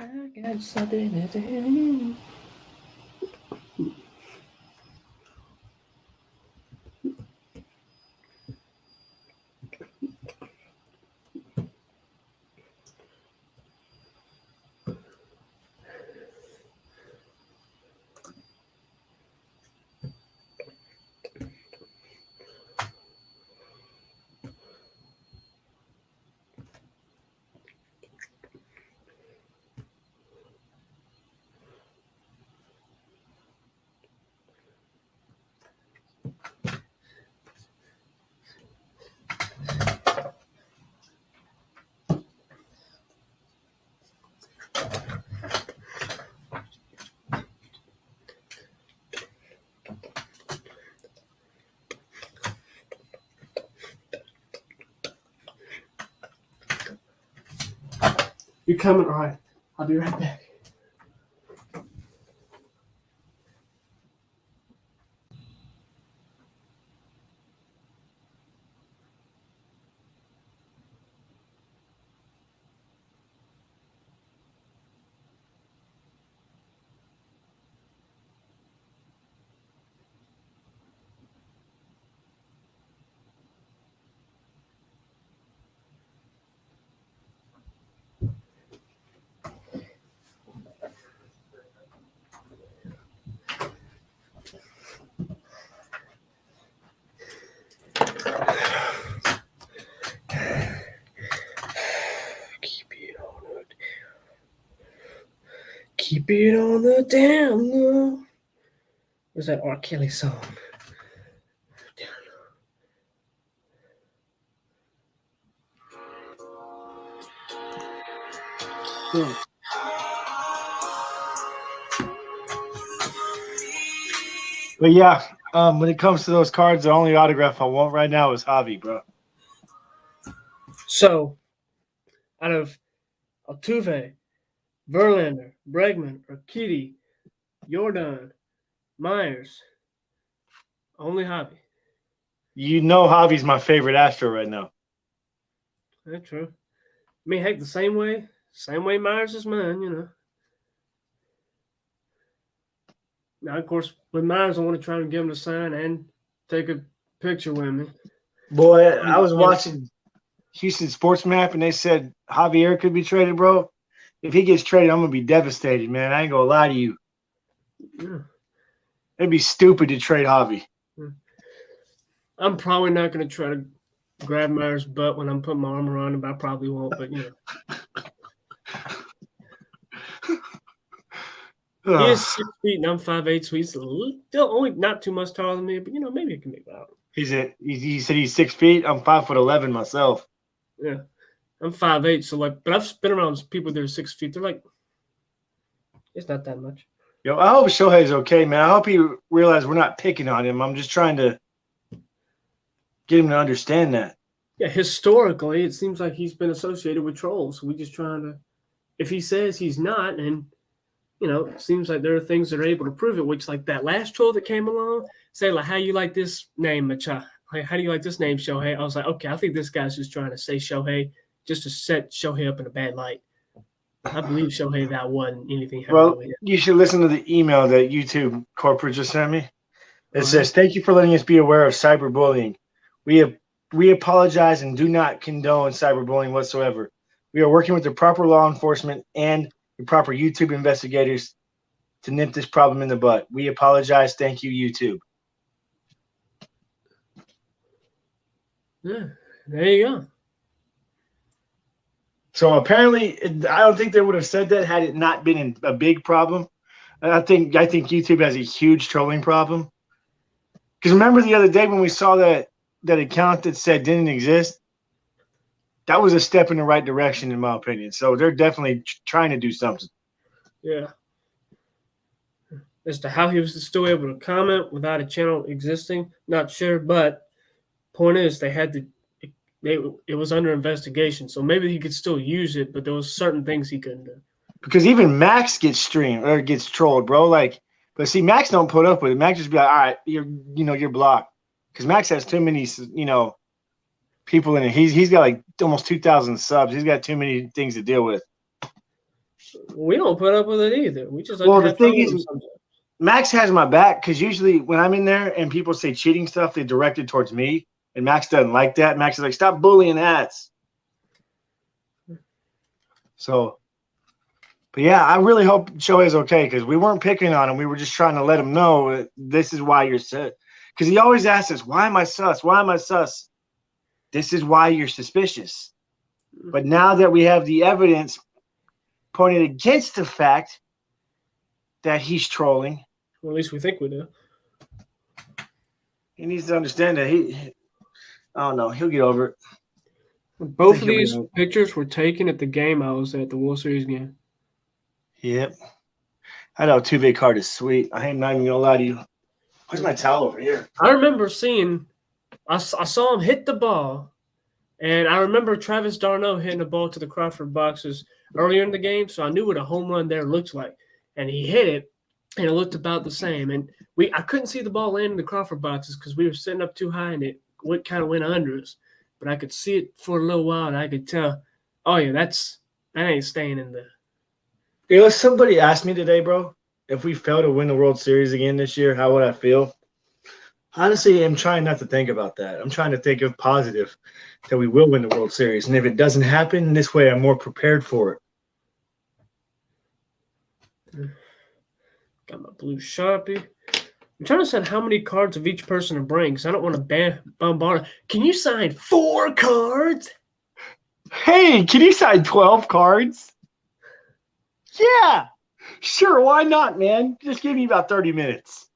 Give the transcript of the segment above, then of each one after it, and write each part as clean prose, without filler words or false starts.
I got something to tell you. You're coming? All right. I'll be right back. Keep it on the down low. Where's that R. Kelly song? But yeah, when it comes to those cards, the only autograph I want right now is Javi, bro. So, out of Altuve, Verlander, Bregman, Urquidy, Jordan, Myers, only Javi. You know Javi's my favorite Astro right now. That's true. I mean, heck, the same way Myers is mine, you know. Now, of course, with Myers, I want to try to get him to sign and take a picture with me. Boy, I was watching Houston Sports Map, and they said Javier could be traded, bro. If he gets traded, I'm going to be devastated, man. I ain't going to lie to you. Yeah. It'd be stupid to trade Javi. I'm probably not going to try to grab Myers' butt when I'm putting my arm around him. I probably won't, but, you know. He is 6 feet and I'm 5'8", so he's still only not too much taller than me, but, you know, maybe it can make it out. He said he's 6 feet. I'm 5'11" myself. Yeah. I'm 5'8", so, like, but I've been around people that are 6 feet. They're like, it's not that much. Yo, I hope Shohei's okay, man. I hope he realizes we're not picking on him. I'm just trying to get him to understand that. Yeah, historically, it seems like he's been associated with trolls. We're just trying to – if he says he's not, and, you know, it seems like there are things that are able to prove it, which, like, that last troll that came along, say, like, how you like this name, Macha? Like, how do you like this name, Shohei? I was like, okay, I think this guy's just trying to say Shohei just to set Shohei up in a bad light. I believe Shohei that wasn't anything. Well, you should listen to the email that YouTube corporate just sent me. It says, thank you for letting us be aware of cyberbullying. We apologize and do not condone cyberbullying whatsoever. We are working with the proper law enforcement and the proper YouTube investigators to nip this problem in the butt. We apologize. Thank you, YouTube. Yeah, there you go. So apparently, I don't think they would have said that had it not been a big problem. I think YouTube has a huge trolling problem. Because remember the other day when we saw that account that said didn't exist? That was a step in the right direction, in my opinion. So they're definitely trying to do something. Yeah. As to how he was still able to comment without a channel existing, not sure. But point is, it was under investigation, so maybe he could still use it, but there was certain things he couldn't do. Because even Max gets streamed or gets trolled, bro. Like, but see, Max don't put up with it. Max just be like, all right, you're blocked. Because Max has too many, people in it. He's got like almost 2,000 subs. He's got too many things to deal with. We don't put up with it either. We just like Well, to the have fun thing with them is, sometimes. Max has my back because usually when I'm in there and people say cheating stuff, they direct it towards me. And Max doesn't like that. Max is like, stop bullying hats. So, but yeah, I really hope Shohei's okay because we weren't picking on him. We were just trying to let him know this is why you're sus. Because he always asks us, why am I sus? Why am I sus? This is why you're suspicious. But now that we have the evidence pointed against the fact that he's trolling, Or at least we think we do. he needs to understand that I don't know, he'll get over it. Both of these pictures were taken at the game I was at, the World Series game. Yep. I know 2-big card is sweet. I ain't not even gonna lie to you. Where's my towel over here? I remember seeing, I saw him hit the ball, and I remember Travis d'Arnaud hitting the ball to the Crawford boxes earlier in the game, so I knew what a home run there looked like. And he hit it, and it looked about the same. And I couldn't see the ball land in the Crawford boxes because we were sitting up too high, and it kind of went under us. But I could see it for a little while, and I could tell, oh yeah, that ain't staying in there. You know, somebody asked me today, bro, if we fail to win the World Series again this year, how would I feel? Honestly, I'm trying not to think about that. I'm trying to think of positive that we will win the World Series. And if it doesn't happen, this way I'm more prepared for it. Got my blue Sharpie. I'm trying to decide how many cards of each person to bring because I don't want to bombard. Can you sign 4 cards? Hey, can you sign 12 cards? Yeah, sure. Why not, man? Just give me about 30 minutes.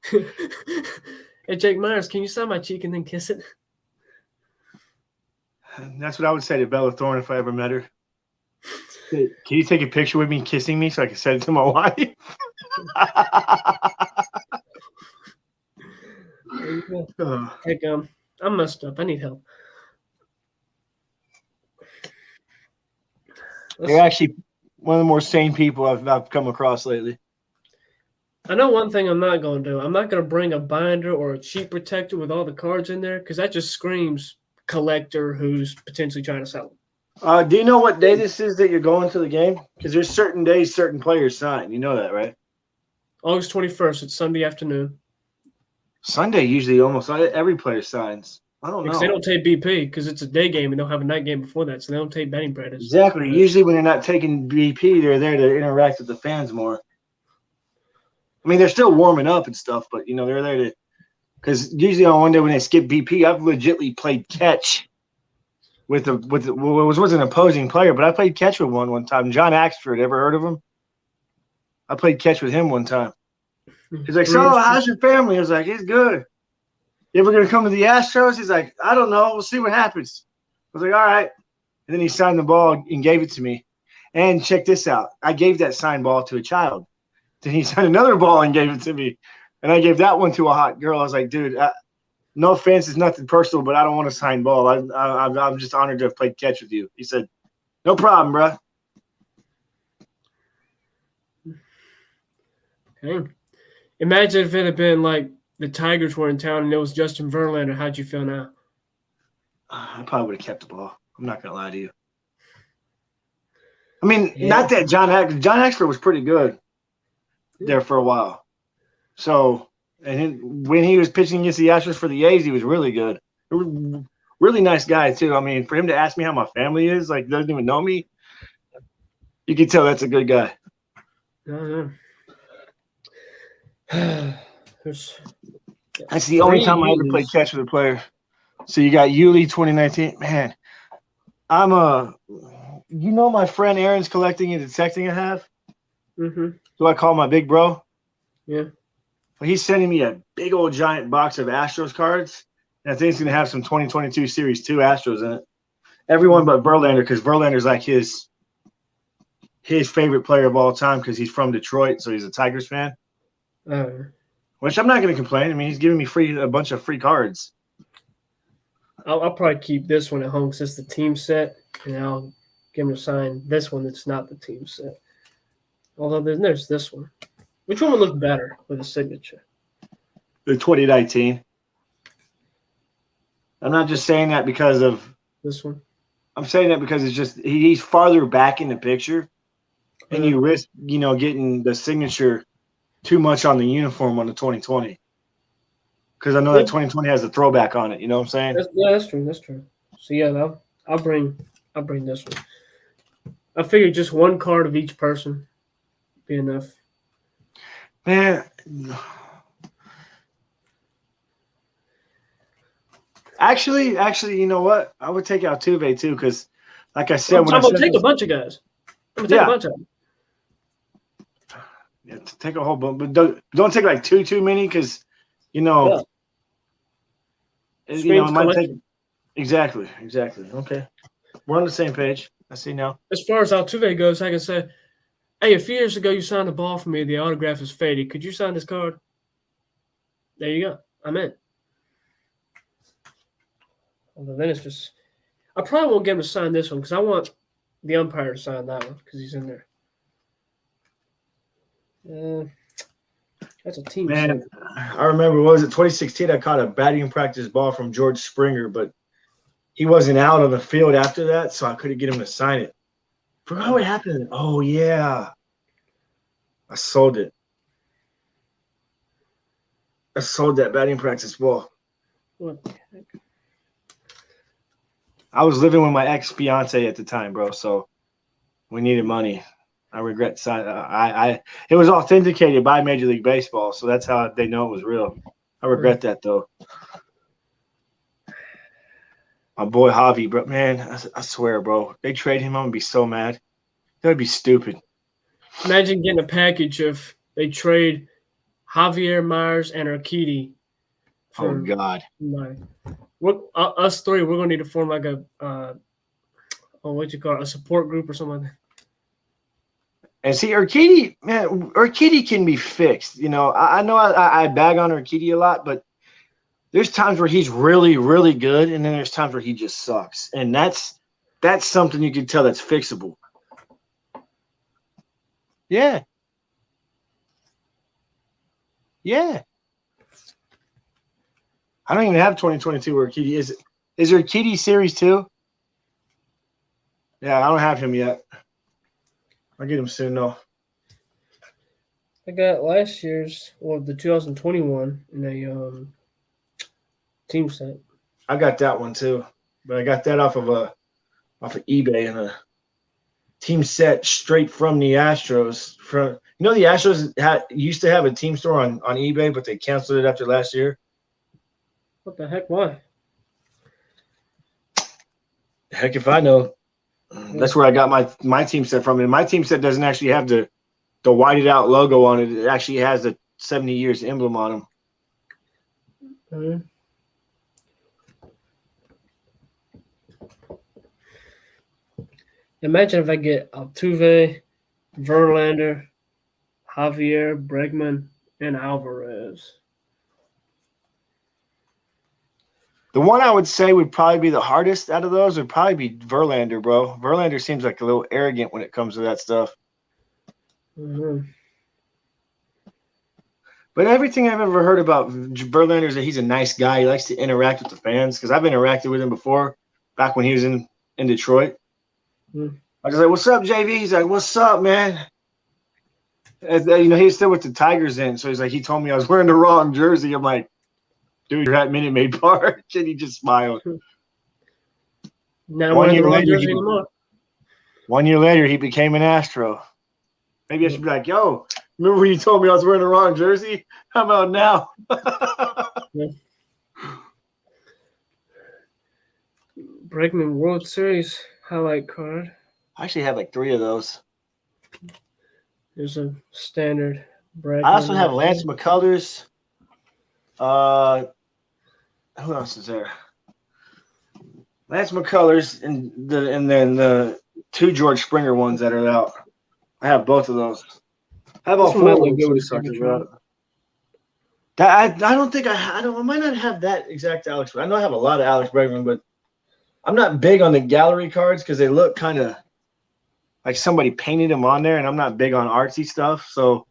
Hey, Jake Myers, can you sign my cheek and then kiss it? That's what I would say to Bella Thorne if I ever met her. Can you take a picture with me kissing me so I can send it to my wife? Heck, I'm messed up. I need help. You're actually one of the more sane people I've come across lately. I know one thing I'm not going to do. I'm not going to bring a binder or a sheet protector with all the cards in there because that just screams collector who's potentially trying to sell them. Do you know what day this is that you're going to the game? Because there's certain days certain players sign. You know that, right? August 21st. It's Sunday afternoon. Sunday usually almost every player signs. I don't know. Because they don't take BP because it's a day game and they'll have a night game before that, so they don't take betting practice. Exactly. Usually when they're not taking BP, they're there to interact with the fans more. I mean, they're still warming up and stuff, but, you know, they're there to – because usually on one day when they skip BP, I've legitimately played catch with was an opposing player, but I played catch with one time. John Axford, ever heard of him? I played catch with him one time. He's like, so how's your family? I was like, it's good. You ever going to come to the Astros? He's like, I don't know. We'll see what happens. I was like, all right. And then he signed the ball and gave it to me. And check this out. I gave that signed ball to a child. Then he signed another ball and gave it to me. And I gave that one to a hot girl. I was like, dude, no offense, it's nothing personal, but I don't want a signed ball. I'm just honored to have played catch with you. He said, no problem, bro. Okay. Imagine if it had been like the Tigers were in town and it was Justin Verlander. How'd you feel now? I probably would have kept the ball. I'm not going to lie to you. I mean, not that John Axford was pretty good there for a while. So, and when he was pitching against the Astros for the A's, he was really good. Really nice guy, too. I mean, for him to ask me how my family is, like, doesn't even know me, you can tell that's a good guy. That's the only time I ever played catch with a player. So you got Yuli 2019. Man, you know my friend Aaron's collecting and detecting I have? Mm-hmm. Who I call my big bro? Yeah. Well, he's sending me a big old giant box of Astros cards. And I think it's going to have some 2022 Series 2 Astros in it. Everyone but Verlander, because Verlander's like his favorite player of all time because he's from Detroit, so he's a Tigers fan. Which I'm not going to complain. I mean, he's giving me a bunch of free cards. I'll probably keep this one at home because it's the team set, and I'll get him to sign this one that's not the team set. Although there's this one. Which one would look better with a signature? The 2019. I'm not just saying that because of this one. I'm saying that because it's just he's farther back in the picture. and you risk, getting the signature too much on the uniform on the 2020. Because I know that 2020 has a throwback on it. You know what I'm saying? That's true. That's true. So yeah, I'll bring this one. I figured just one card of each person be enough. Man, actually, you know what? I would take Altuve too, because, like I said, I'm gonna take a bunch of guys. I'm gonna take a bunch of them. Yeah, take a whole bunch, but don't take like too many, because it might take. Exactly. Okay, we're on the same page. I see now. As far as Altuve goes, I can say, hey, a few years ago you signed a ball for me. The autograph is faded. Could you sign this card? There you go. I'm in. Although then it's just, I probably won't get him to sign this one because I want the umpire to sign that one because he's in there. That's a team. Man, I remember, what was it, 2016? I caught a batting practice ball from George Springer, but he wasn't out on the field after that, so I couldn't get him to sign it. Forgot what happened. Oh yeah, I sold it. I sold that batting practice ball. What the heck? I was living with my ex-fiance at the time, bro, so we needed money. I regret signing. It was authenticated by Major League Baseball, so that's how they know it was real. I regret that, though. My boy Javi, bro, man, I swear, bro, they trade him, I'm gonna be so mad. That would be stupid. Imagine getting a package of they trade Javier Myers and Urquidy. Oh God! Us three, we're gonna need to form like a a support group or something like that. And see, Urquidy can be fixed. I know I bag on Urquidy a lot, but there's times where he's really, really good, and then there's times where he just sucks. And that's something you can tell that's fixable. Yeah. Yeah. I don't even have 2022 Urquidy. Is Urquidy Series 2? Yeah, I don't have him yet. I'll get him soon, though. I got last year's, the 2021 in a team set. I got that one too, but I got that off of eBay in a team set straight from the Astros. The Astros used to have a team store on eBay, but they canceled it after last year. What the heck? Why? Heck if I know. That's where I got my team set from. And my team set doesn't actually have the whited out logo on it. It actually has the 70 years emblem on them. Mm-hmm. Imagine if I get Altuve, Verlander, Javier, Bregman, and Alvarez. The one I would say would probably be the hardest out of those would probably be Verlander, bro. Verlander seems like a little arrogant when it comes to that stuff. Mm-hmm. But everything I've ever heard about Verlander is that he's a nice guy. He likes to interact with the fans, because I've interacted with him before, back when he was in Detroit. Mm-hmm. I was like, "What's up, JV?" He's like, "What's up, man?" He's still with the Tigers in, so he's like, he told me I was wearing the wrong jersey. I'm like, dude, you're at Minute Maid Park. And he just smiled. Now wearing the wrong jersey anymore. 1 year later, he became an Astro. Maybe I should be like, yo, remember when you told me I was wearing the wrong jersey? How about now? Yeah. Bregman World Series highlight card. I actually have like 3 of those. There's a standard Bregman. I also have Lance McCullers. Who else is there? Lance McCullers and then the 2 George Springer ones that are out. I have both of those. I have all 4 of them. I don't think I might not have that exact Alex. I know I have a lot of Alex Bregman, but I'm not big on the gallery cards because they look kind of like somebody painted them on there, and I'm not big on artsy stuff. So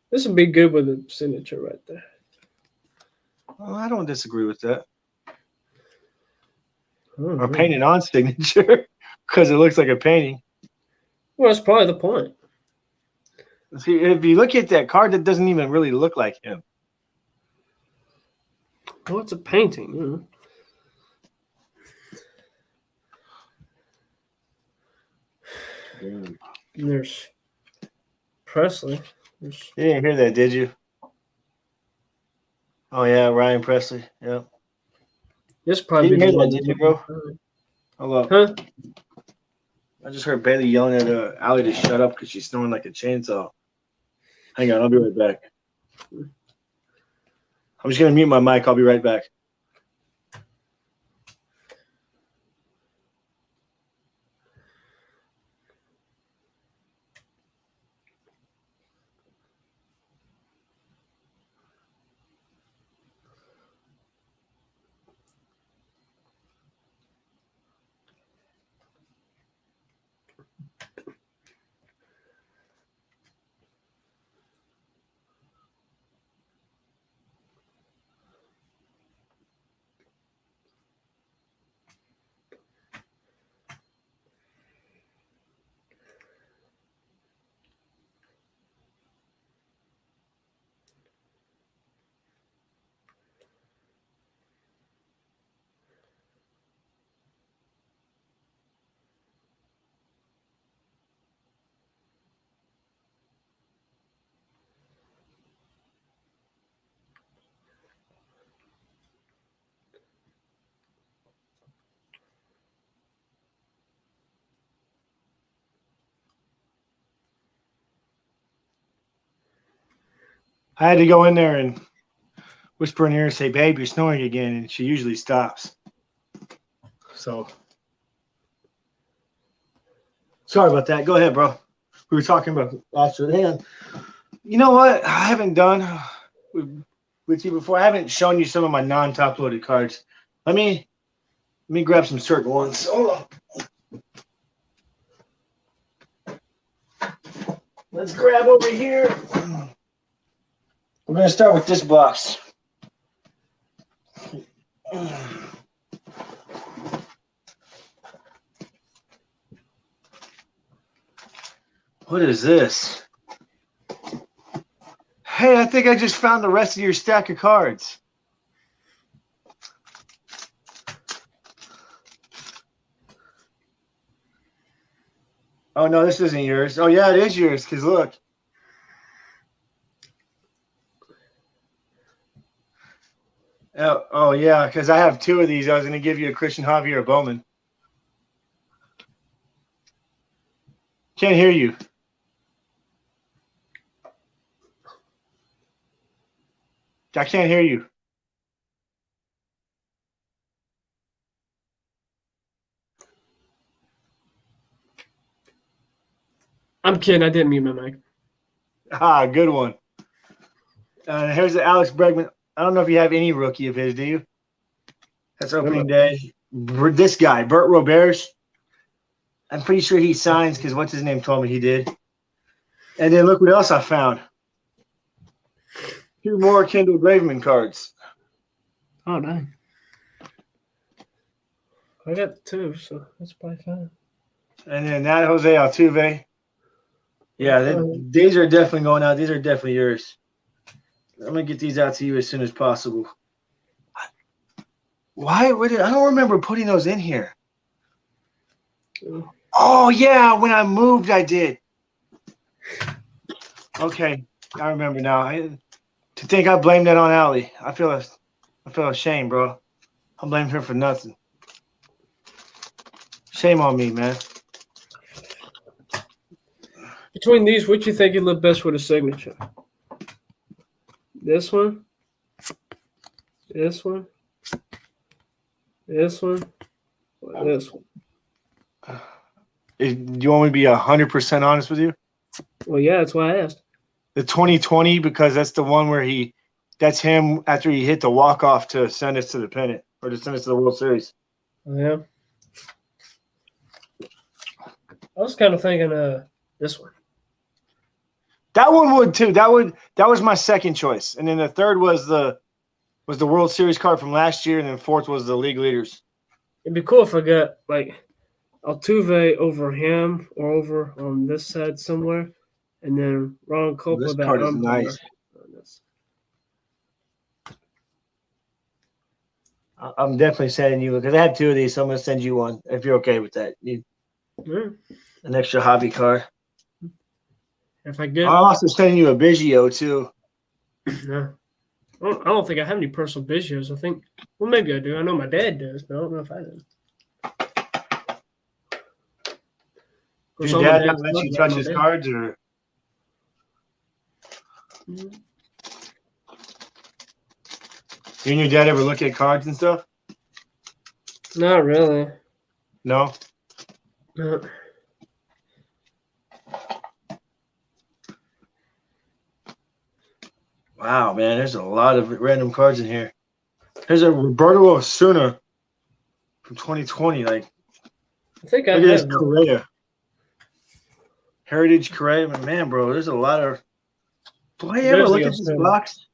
this would be good with a signature right there. Well, I don't disagree with that. Oh, or painted on signature because it looks like a painting. Well, that's probably the point. See, if you look at that card, that doesn't even really look like him. Well, it's a painting. You know. Damn. There's Presley. You didn't hear that, did you? Oh yeah, Ryan Presley. Yeah. This probably You be didn't the hear one. that, did you, bro? Hold up. Huh? I just heard Bailey yelling at Allie to shut up because she's snoring like a chainsaw. Hang on, I'll be right back. I'm just gonna mute my mic. I'll be right back. I had to go in there and whisper in her ear and say, "Babe, you're snoring again," and she usually stops. So sorry about that. Go ahead, bro. We were talking about Astrid. Hang on. You know what? I haven't done with you before. I haven't shown you some of my non-top loaded cards. Let me grab some certain ones. Hold on. Let's grab over here. We're gonna start with this box. What is this? Hey, I think I just found the rest of your stack of cards. Oh, no, this isn't yours. Oh, yeah, it is yours, because look. Oh, yeah, because I have two of these. I was going to give you a Christian Javier Bowman. Can't hear you. I can't hear you. I'm kidding. I didn't mute my mic. Ah, good one. Here's the Alex Bregman. I don't know if you have any rookie of his, do you? That's opening day. This guy, Bert Roberge. I'm pretty sure he signs because what's his name told me he did. And then look what else I found. Two more Kendall Graveman cards. Oh, dang. I got two, so that's probably fine. And then that Jose Altuve. Yeah, these are definitely going out. These are definitely yours. I'm going to get these out to you as soon as possible. Why? I don't remember putting those in here. Oh, yeah. When I moved, I did. Okay. I remember now. To think I blamed that on Allie. I feel ashamed, bro. I blame her for nothing. Shame on me, man. Between these, which you think you look best with a signature? This one? This one? This one? Or this one? Do you want me to be 100% honest with you? Well, yeah, that's why I asked. The 2020, because that's the one where that's him after he hit the walk-off to send us to the pennant or to send us to the World Series. Oh, yeah. I was kind of thinking this one. That one would too. That was my second choice. And then the third was the World Series card from last year, and then fourth was the league leaders. It'd be cool if I got like Altuve over him or over on this side somewhere, And then Ron Culpa, This that card is arm nice. I'm definitely sending you because I have 2 of these, so I'm gonna send you one if you're okay with that. An extra hobby card. If I get, I'm also sending you a Biggio too. no, I don't think I have any personal Biggios. I think, well, maybe I do. I know my dad does, but I don't know if I do. Does your dad not let you touch his cards, or? Mm-hmm. You and your dad ever look at cards and stuff? Not really. No. Wow, man, there's a lot of random cards in here. There's a Roberto Osuna from 2020. Like, I think I look at this have Correa. Heritage Correa. Man, bro, there's a lot of. Boy, you ever look at this box?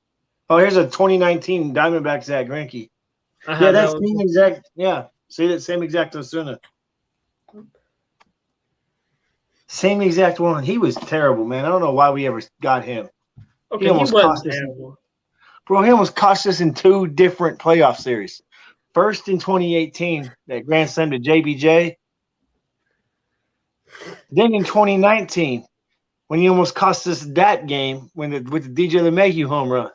Oh, here's a 2019 Diamondback Zach Greinke. Yeah, that's same exact. Yeah, see that same exact Osuna. Same exact one. He was terrible, man. I don't know why we ever got him. Okay, he wasn't terrible. Bro, he almost cost us in 2 different playoff series. First in 2018, that grand slam to JBJ. Then in 2019, when he almost cost us that game with the DJ LeMahieu home run.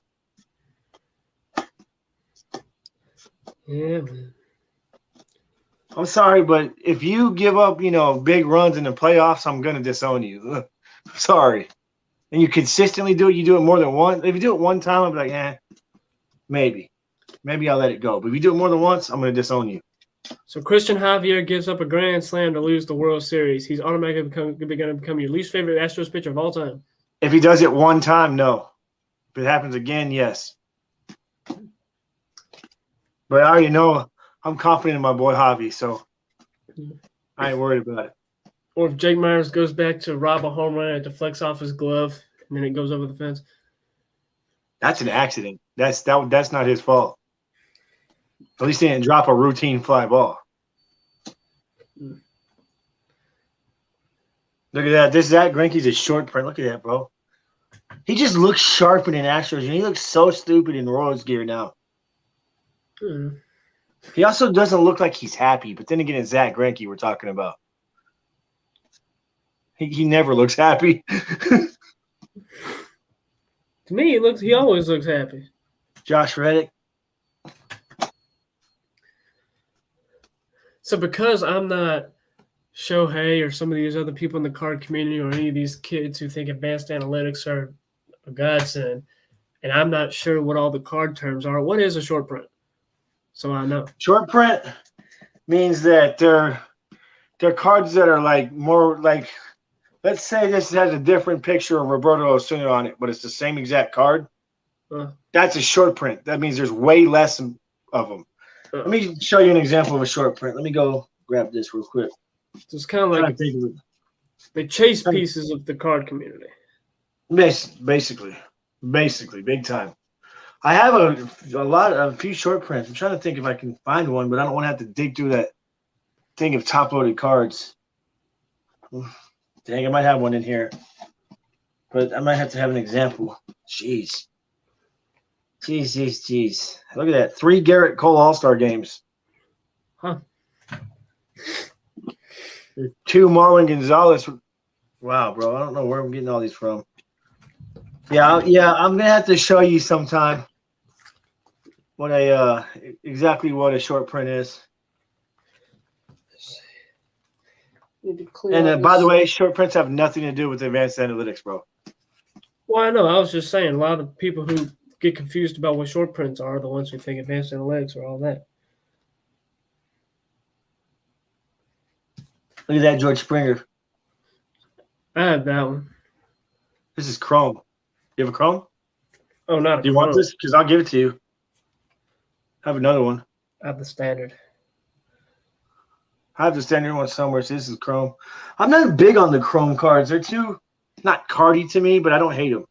Yeah, man. I'm sorry, but if you give up, big runs in the playoffs, I'm gonna disown you. Sorry. And you consistently do it, you do it more than once. If you do it one time, I'll be like, maybe. Maybe I'll let it go. But if you do it more than once, I'm gonna disown you. So Christian Javier gives up a grand slam to lose the World Series. He's automatically going to become your least favorite Astros pitcher of all time. If he does it one time, no. If it happens again, yes. But I already know I'm confident in my boy Javi, so I ain't worried about it. Or if Jake Myers goes back to rob a home run and deflects off his glove, and then it goes over the fence. That's an accident. That's not his fault. At least he didn't drop a routine fly ball. Look at that. This Zach Greinke's a short print. Look at that, bro. He just looks sharper than Astros, and he looks so stupid in Royals gear now. He also doesn't look like he's happy, but then again, it's Zach Greinke we're talking about. He never looks happy. To me, he always looks happy. Josh Reddick. So because I'm not Shohei or some of these other people in the card community or any of these kids who think advanced analytics are a godsend, and I'm not sure what all the card terms are, what is a short print? So I know. Short print means that they're cards that are like more like, let's say this has a different picture of Roberto Osuna on it, but it's the same exact card. That's a short print. That means there's way less of them. Let me show you an example of a short print. Let me go grab this real quick. So it's kind of like they chase pieces of the card community. Basically, big time. I have a few short prints. I'm trying to think if I can find one, but I don't want to have to dig through that thing of top-loaded cards. Dang, I might have one in here, but I might have to have an example. Jeez. Look at that. 3 Garrett Cole All-Star games. Huh. 2 Marwin Gonzalez. Wow, bro. I don't know where I'm getting all these from. Yeah, I'm gonna have to show you sometime what exactly what a short print is. And by the way, short prints have nothing to do with advanced analytics, bro. Well, I know. I was just saying a lot of people who get confused about what short prints are the ones who think advanced analytics or all that. Look at that, George Springer. I have that one. This is Chrome. You have a Chrome? Oh, not a Do you Chrome. want this? Because I'll give it to you. I have another one. I have the standard. I have the standard one somewhere. So this is Chrome. I'm not big on the Chrome cards. They're too not cardy to me, but I don't hate them.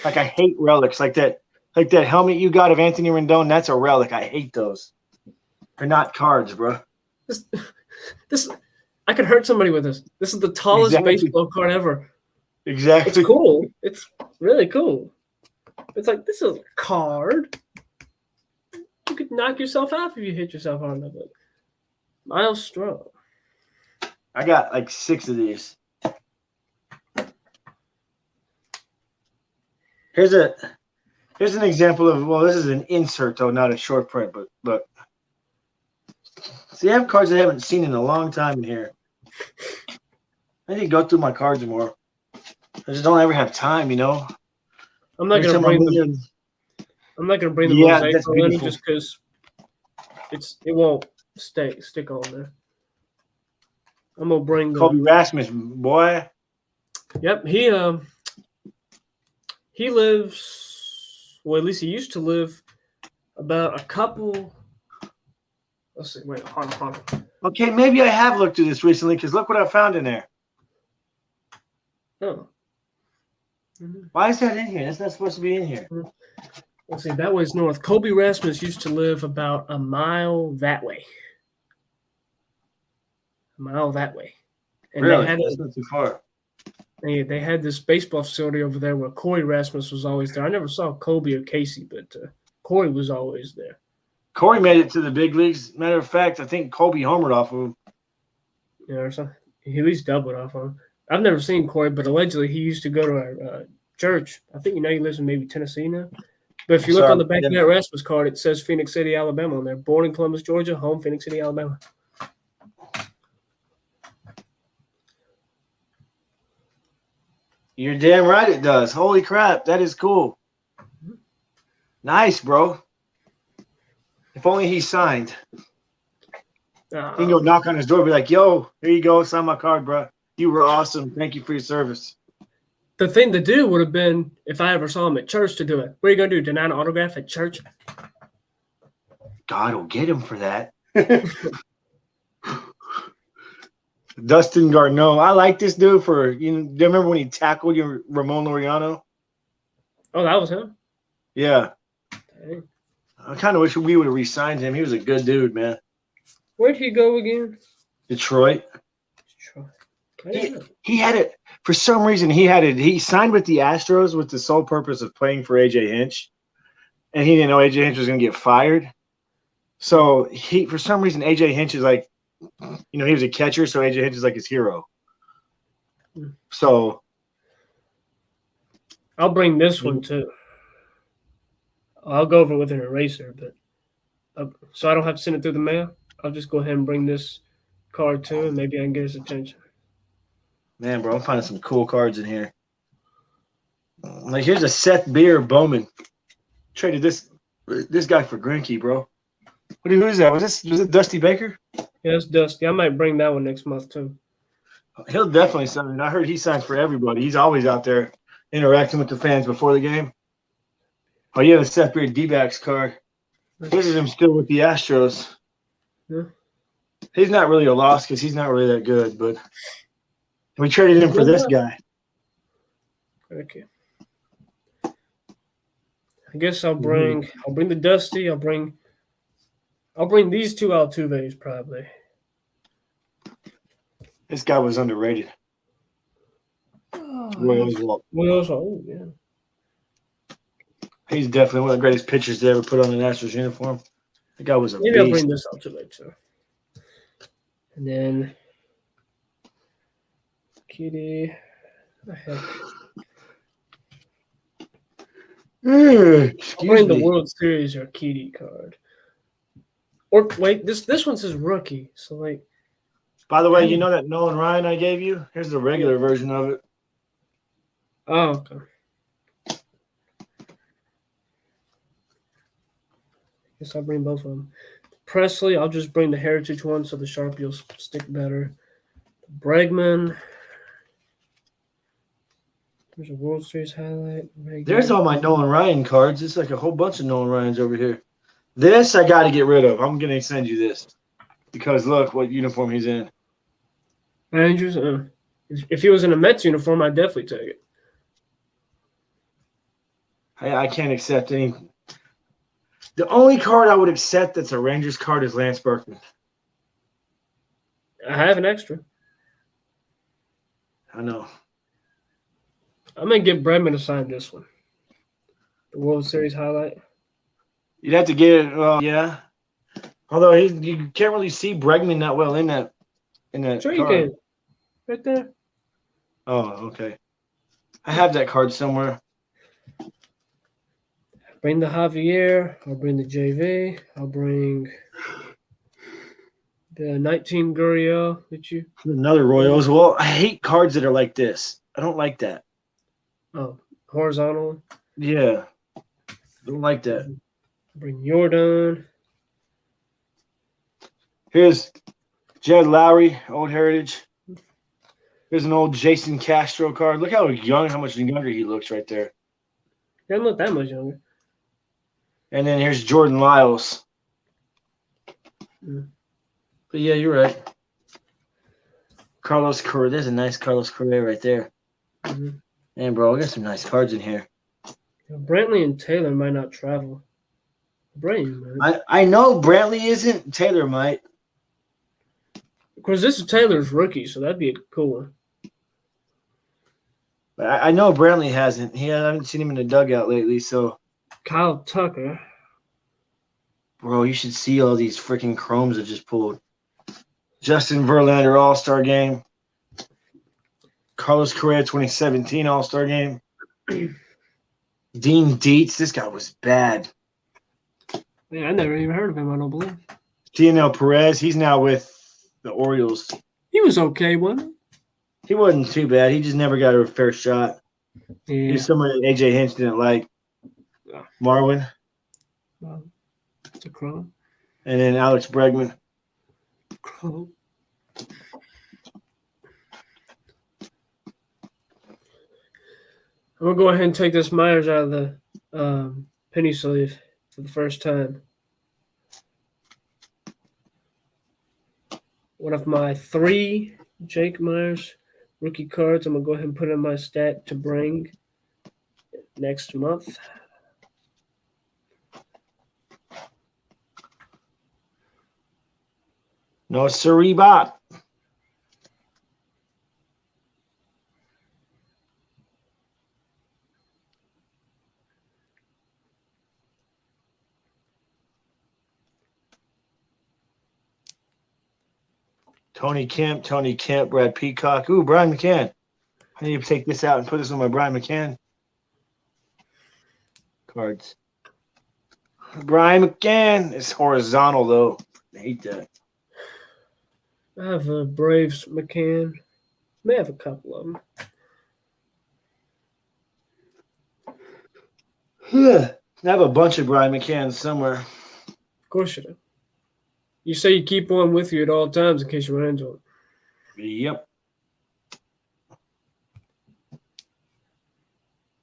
Like I hate relics like that. Like that helmet you got of Anthony Rendon. That's a relic. I hate those. They're not cards, bro. This I could hurt somebody with this. This is the tallest baseball card ever. Exactly. It's cool. It's really cool. It's like, this is a card. You could knock yourself out if you hit yourself hard enough. Miles Strong. I got like 6 of these. Here's an example of, well, this is an insert though, not a short print, but look. See, I have cards I haven't seen in a long time in here. I need to go through my cards more. I just don't ever have time, you know. I'm not gonna bring the Yeah, mosaic that's in beautiful. just because it won't stick on there. I'm gonna bring the Kobe Rasmus, boy. Yep, he lives, well, at least he used to live about a couple. Let's see. Wait, hold on. Okay, maybe I have looked through this recently because look what I found in there. Oh. Why is that in here? That's not supposed to be in here. Let's see. That way's north. Kobe Rasmus used to live about a mile that way. A mile that way. And really? That's not too far. They had this baseball facility over there where Corey Rasmus was always there. I never saw Kobe or Casey, but Corey was always there. Corey made it to the big leagues. Matter of fact, I think Kobe homered off of him. Yeah, or something. He at least doubled off on him. I've never seen Corey, but allegedly he used to go to our church. I think he lives in maybe Tennessee now. But if you look on the back of that Rasmus card, it says Phoenix City, Alabama on there. Born in Columbus, Georgia, home Phoenix City, Alabama. You're damn right it does. Holy crap, that is cool. Nice, bro. If only he signed. He can go knock on his door and be like, yo, here you go. Sign my card, bro. You were awesome. Thank you for your service. The thing to do would have been, if I ever saw him at church, to do it. What are you going to do, deny an autograph at church? God will get him for that. Dustin Garneau. I like this dude for, do you remember when he tackled your Ramon Laureano? Oh, that was him? Yeah. Dang. I kind of wish we would have re-signed him. He was a good dude, man. Where'd he go again? Detroit. Detroit. He had it for some reason. He signed with the Astros with the sole purpose of playing for AJ Hinch, and he didn't know AJ Hinch was going to get fired. So for some reason, AJ Hinch is like, he was a catcher, so AJ Hinch is like his hero. So I'll bring this one too. I'll go over with an eraser, but so I don't have to send it through the mail. I'll just go ahead and bring this card too, and maybe I can get his attention. Man, bro, I'm finding some cool cards in here. Like, here's a Seth Beer Bowman. Traded this guy for Greinke, bro. Who is that? Was it Dusty Baker? Yeah, it's Dusty. I might bring that one next month too. He'll definitely sign. I heard he signs for everybody. He's always out there interacting with the fans before the game. Oh, yeah, the Seth Beer D-backs card. This is him still with the Astros. Yeah. He's not really a loss because he's not really that good, but we traded him for this guy. Okay. I guess I'll bring the Dusty. I'll bring these two Altuves probably. This guy was underrated. Roy Oswalt. Oh, yeah. He's definitely one of the greatest pitchers to ever put on an Astros uniform. The guy was a beast. Maybe I'll bring this Altuve too. And then Kitty. What the heck? I'll bring the World Series or Kitty card. Or wait, this one says rookie. So like. By the way, you know that Nolan Ryan I gave you? Here's the regular version of it. Oh, okay. Guess I'll bring both of them. Presley, I'll just bring the Heritage one so the Sharpie will stick better. Bregman. There's a World Series highlight. There's all my Nolan Ryan cards. It's like a whole bunch of Nolan Ryans over here. This I got to get rid of. I'm going to send you this. Because look what uniform he's in. Rangers? If he was in a Mets uniform, I'd definitely take it. I can't accept any. The only card I would accept that's a Rangers card is Lance Berkman. I have an extra. I know. I'm gonna get Bregman to sign this one. The World Series highlight. You'd have to get it. Well, yeah. Although you can't really see Bregman that well in that Sure you card. can. Right there. Oh, okay. I have that card somewhere. Bring the Javier. I'll bring the JV. I'll bring the 19 Gurriel that you. Another Royals. Well, I hate cards that are like this. I don't like that. Oh, horizontal. Yeah. I don't like that. Bring Jordan. Here's Jed Lowry, Old Heritage. Here's an old Jason Castro card. Look how much younger he looks right there. Doesn't look that much younger. And then here's Jordan Lyles. Mm. But yeah, you're right. Carlos Correa. There's a nice Carlos Correa right there. Mm-hmm. Man, bro, I got some nice cards in here. Brantley and Taylor might not travel. Brain, man. I know Brantley isn't. Taylor might. Of course, this is Taylor's rookie, so that'd be a cool one. But I know Brantley hasn't. I haven't seen him in the dugout lately, so. Kyle Tucker. Bro, you should see all these freaking chromes I just pulled. Justin Verlander All-Star Game. Carlos Correa 2017 All-Star Game. Dean Dietz. This guy was bad. Man, I never even heard of him, I don't believe. Daniel Perez. He's now with the Orioles. He was okay, wasn't he? He wasn't too bad. He just never got a fair shot. Yeah. He was someone that AJ Hinch didn't like. Marwin. Well, it's a chrome. And then Alex Bregman. Chrome. I'm going to go ahead and take this Myers out of the penny sleeve for the first time. One of my 3 Jake Myers rookie cards. I'm going to go ahead and put in my stack to bring next month. No siree bot. Tony Kemp, Brad Peacock. Ooh, Brian McCann. I need to take this out and put this on my Brian McCann cards. Brian McCann. It's horizontal, though. I hate that. I have a Braves McCann. May have a couple of them. I have a bunch of Brian McCanns somewhere. Of course you do. You say you keep one with you at all times in case you run into it. Yep.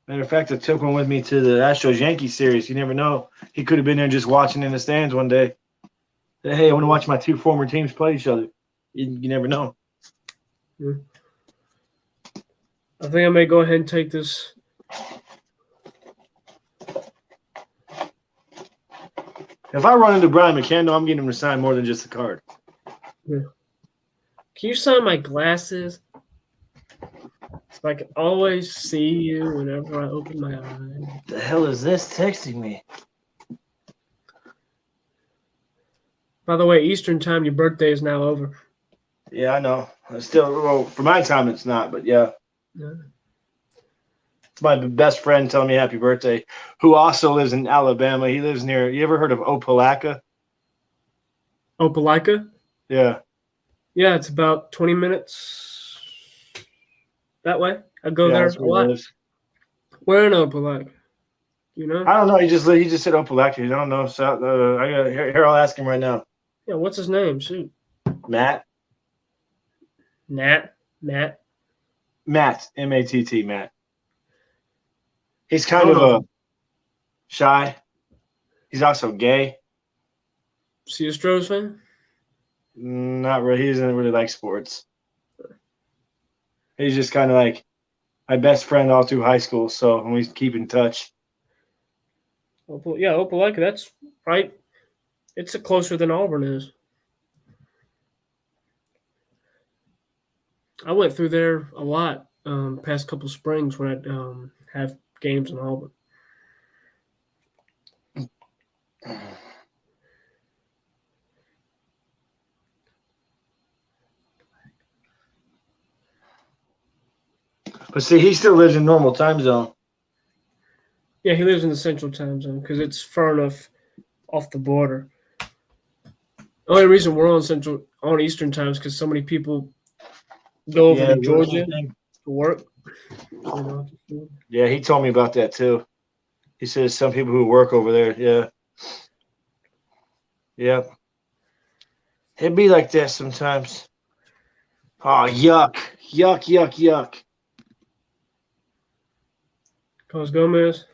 Matter of fact, I took one with me to the Astros-Yankees series. You never know. He could have been there just watching in the stands one day. Say, hey, I want to watch my 2 former teams play each other. You never know. Yeah. I think I may go ahead and take this. If I run into Brian McCann, I'm getting him to sign more than just a card. Yeah. Can you sign my glasses? So I can always see you whenever I open my eyes. What the hell is this texting me? By the way, Eastern time, your birthday is now over. Yeah, I know. Well, for my time, it's not, but yeah. It's my best friend telling me happy birthday, who also lives in Alabama. He lives near, you ever heard of Opelika? Opelika? Yeah. Yeah, it's about 20 minutes that way. I go there a lot. Where in Opelika? You know? I don't know. He just said Opelika. I don't know. So here, I'll ask him right now. Yeah, what's his name? Shoot. Matt. Matt. Matt. M-A-T-T. Matt. He's kind of a shy. He's also gay. Is he a Astros fan? Not really. He doesn't really like sports. He's just kind of like my best friend all through high school, so we keep in touch. Yeah, Opelika, that's right. It's closer than Auburn is. I went through there a lot past couple springs when I have games in Auburn. But see, he still lives in normal time zone. Yeah, he lives in the Central Time Zone because it's far enough off the border. The only reason we're on Eastern Time is because so many people go over to Georgia to work. Yeah, he told me about that too. He says some people who work over there. Yeah. Yeah. It'd be like that sometimes. Oh, yuck. Yuck, yuck, yuck. Cause Gomez.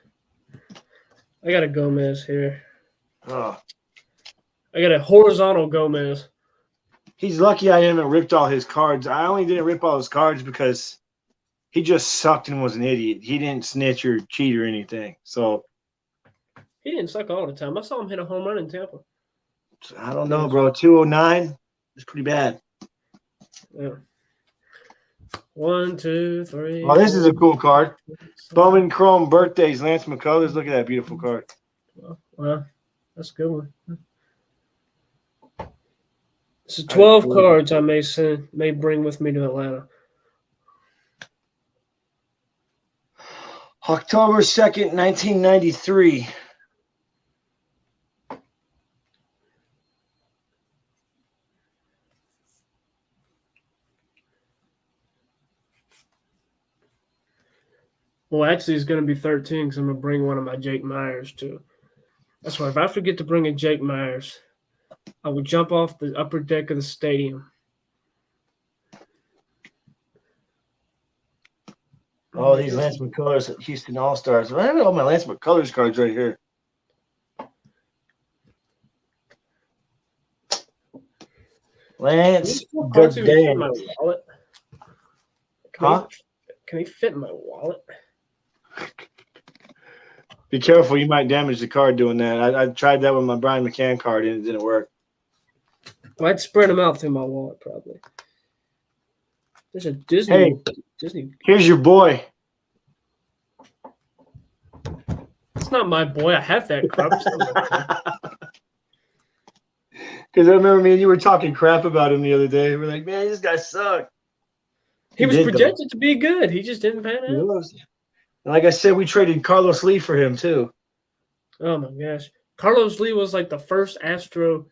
I got a Gomez here. Oh. I got a horizontal Gomez. He's lucky I haven't ripped all his cards. I only didn't rip all his cards because he just sucked and was an idiot. He didn't snitch or cheat or anything. So he didn't suck all the time. I saw him hit a home run in Tampa. I don't know, bro. 209 is pretty bad. Yeah. 1, 2, 3. Oh, this is a cool card. Bowman Chrome Birthdays, Lance McCullers. Look at that beautiful card. Well, that's a good one. This is 12 cards I may bring with me to Atlanta. October 2nd, 1993. Well, actually, it's going to be 13 because I'm going to bring one of my Jake Myers, too. That's why if I forget to bring a Jake Myers, I would jump off the upper deck of the stadium. Oh, these Lance McCullers, Houston All-Stars. I have all my Lance McCullers cards right here. Lance, good day. Huh? Can he fit in my wallet? Be careful, you might damage the card doing that. I tried that with my Brian McCann card and it didn't work. Well, I'd spread them out through my wallet probably. There's a Disney. Here's your boy. It's not my boy. I have that card. Because I remember me and you were talking crap about him the other day. We're like, man, this guy sucked. He was projected to be good. He just didn't pan out. Like I said, we traded Carlos Lee for him too. Oh my gosh, Carlos Lee was like the first Astros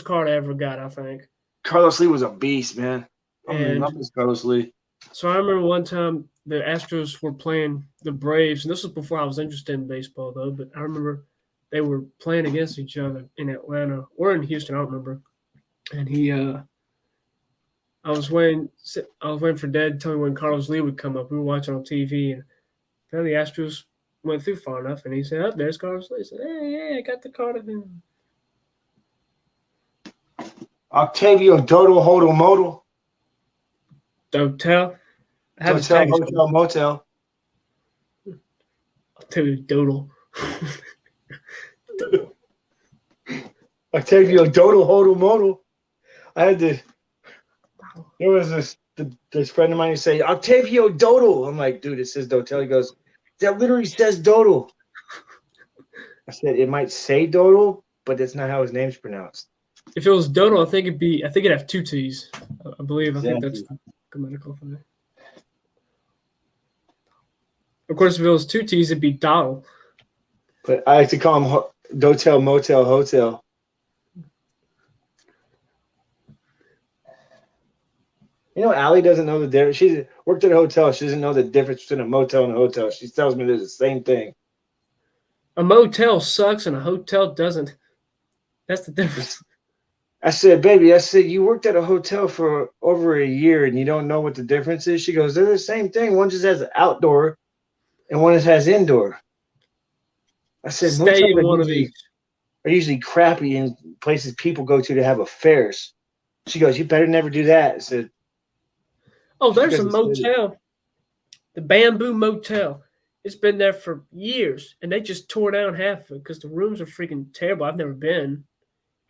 card I ever got. I think Carlos Lee was a beast, man. I love this Carlos Lee. So I remember one time the Astros were playing the Braves, and this was before I was interested in baseball though. But I remember they were playing against each other in Atlanta or in Houston. I don't remember. And I was waiting for Dad to tell me when Carlos Lee would come up. We were watching on TV, and then the Astros went through far enough, and he said, "Oh, there's Carlos Lee." I said, "Hey, I got the card of him." Octavio Dodo Hodel Modal. Dotel. Hotel Motel. Octavio Dodo. Octavio Dodo Hodel Modal. There was this friend of mine who say Octavio Dodo. I'm like, dude, it says Dotel. He goes, that literally says Dodo. I said it might say Dodo, but that's not how his name's pronounced. If it was Dodo, I think it'd have 2 T's. I believe. Exactly. I think that's the grammatical for me. Of course, if it was 2 T's, it'd be Doddle. But I like to call him Dotel Motel Hotel. You know, Allie doesn't know the difference. She worked at a hotel. She doesn't know the difference between a motel and a hotel. She tells me they're the same thing. A motel sucks and a hotel doesn't. That's the difference. I said, baby, you worked at a hotel for over a year and you don't know what the difference is? She goes, they're the same thing. One just has outdoor and one just has indoor. I said, motels are usually crappy in places people go to have affairs. She goes, you better never do that. I said, oh, there's a motel, the Bamboo Motel. It's been there for years, and they just tore down half of it because the rooms are freaking terrible. I've never been.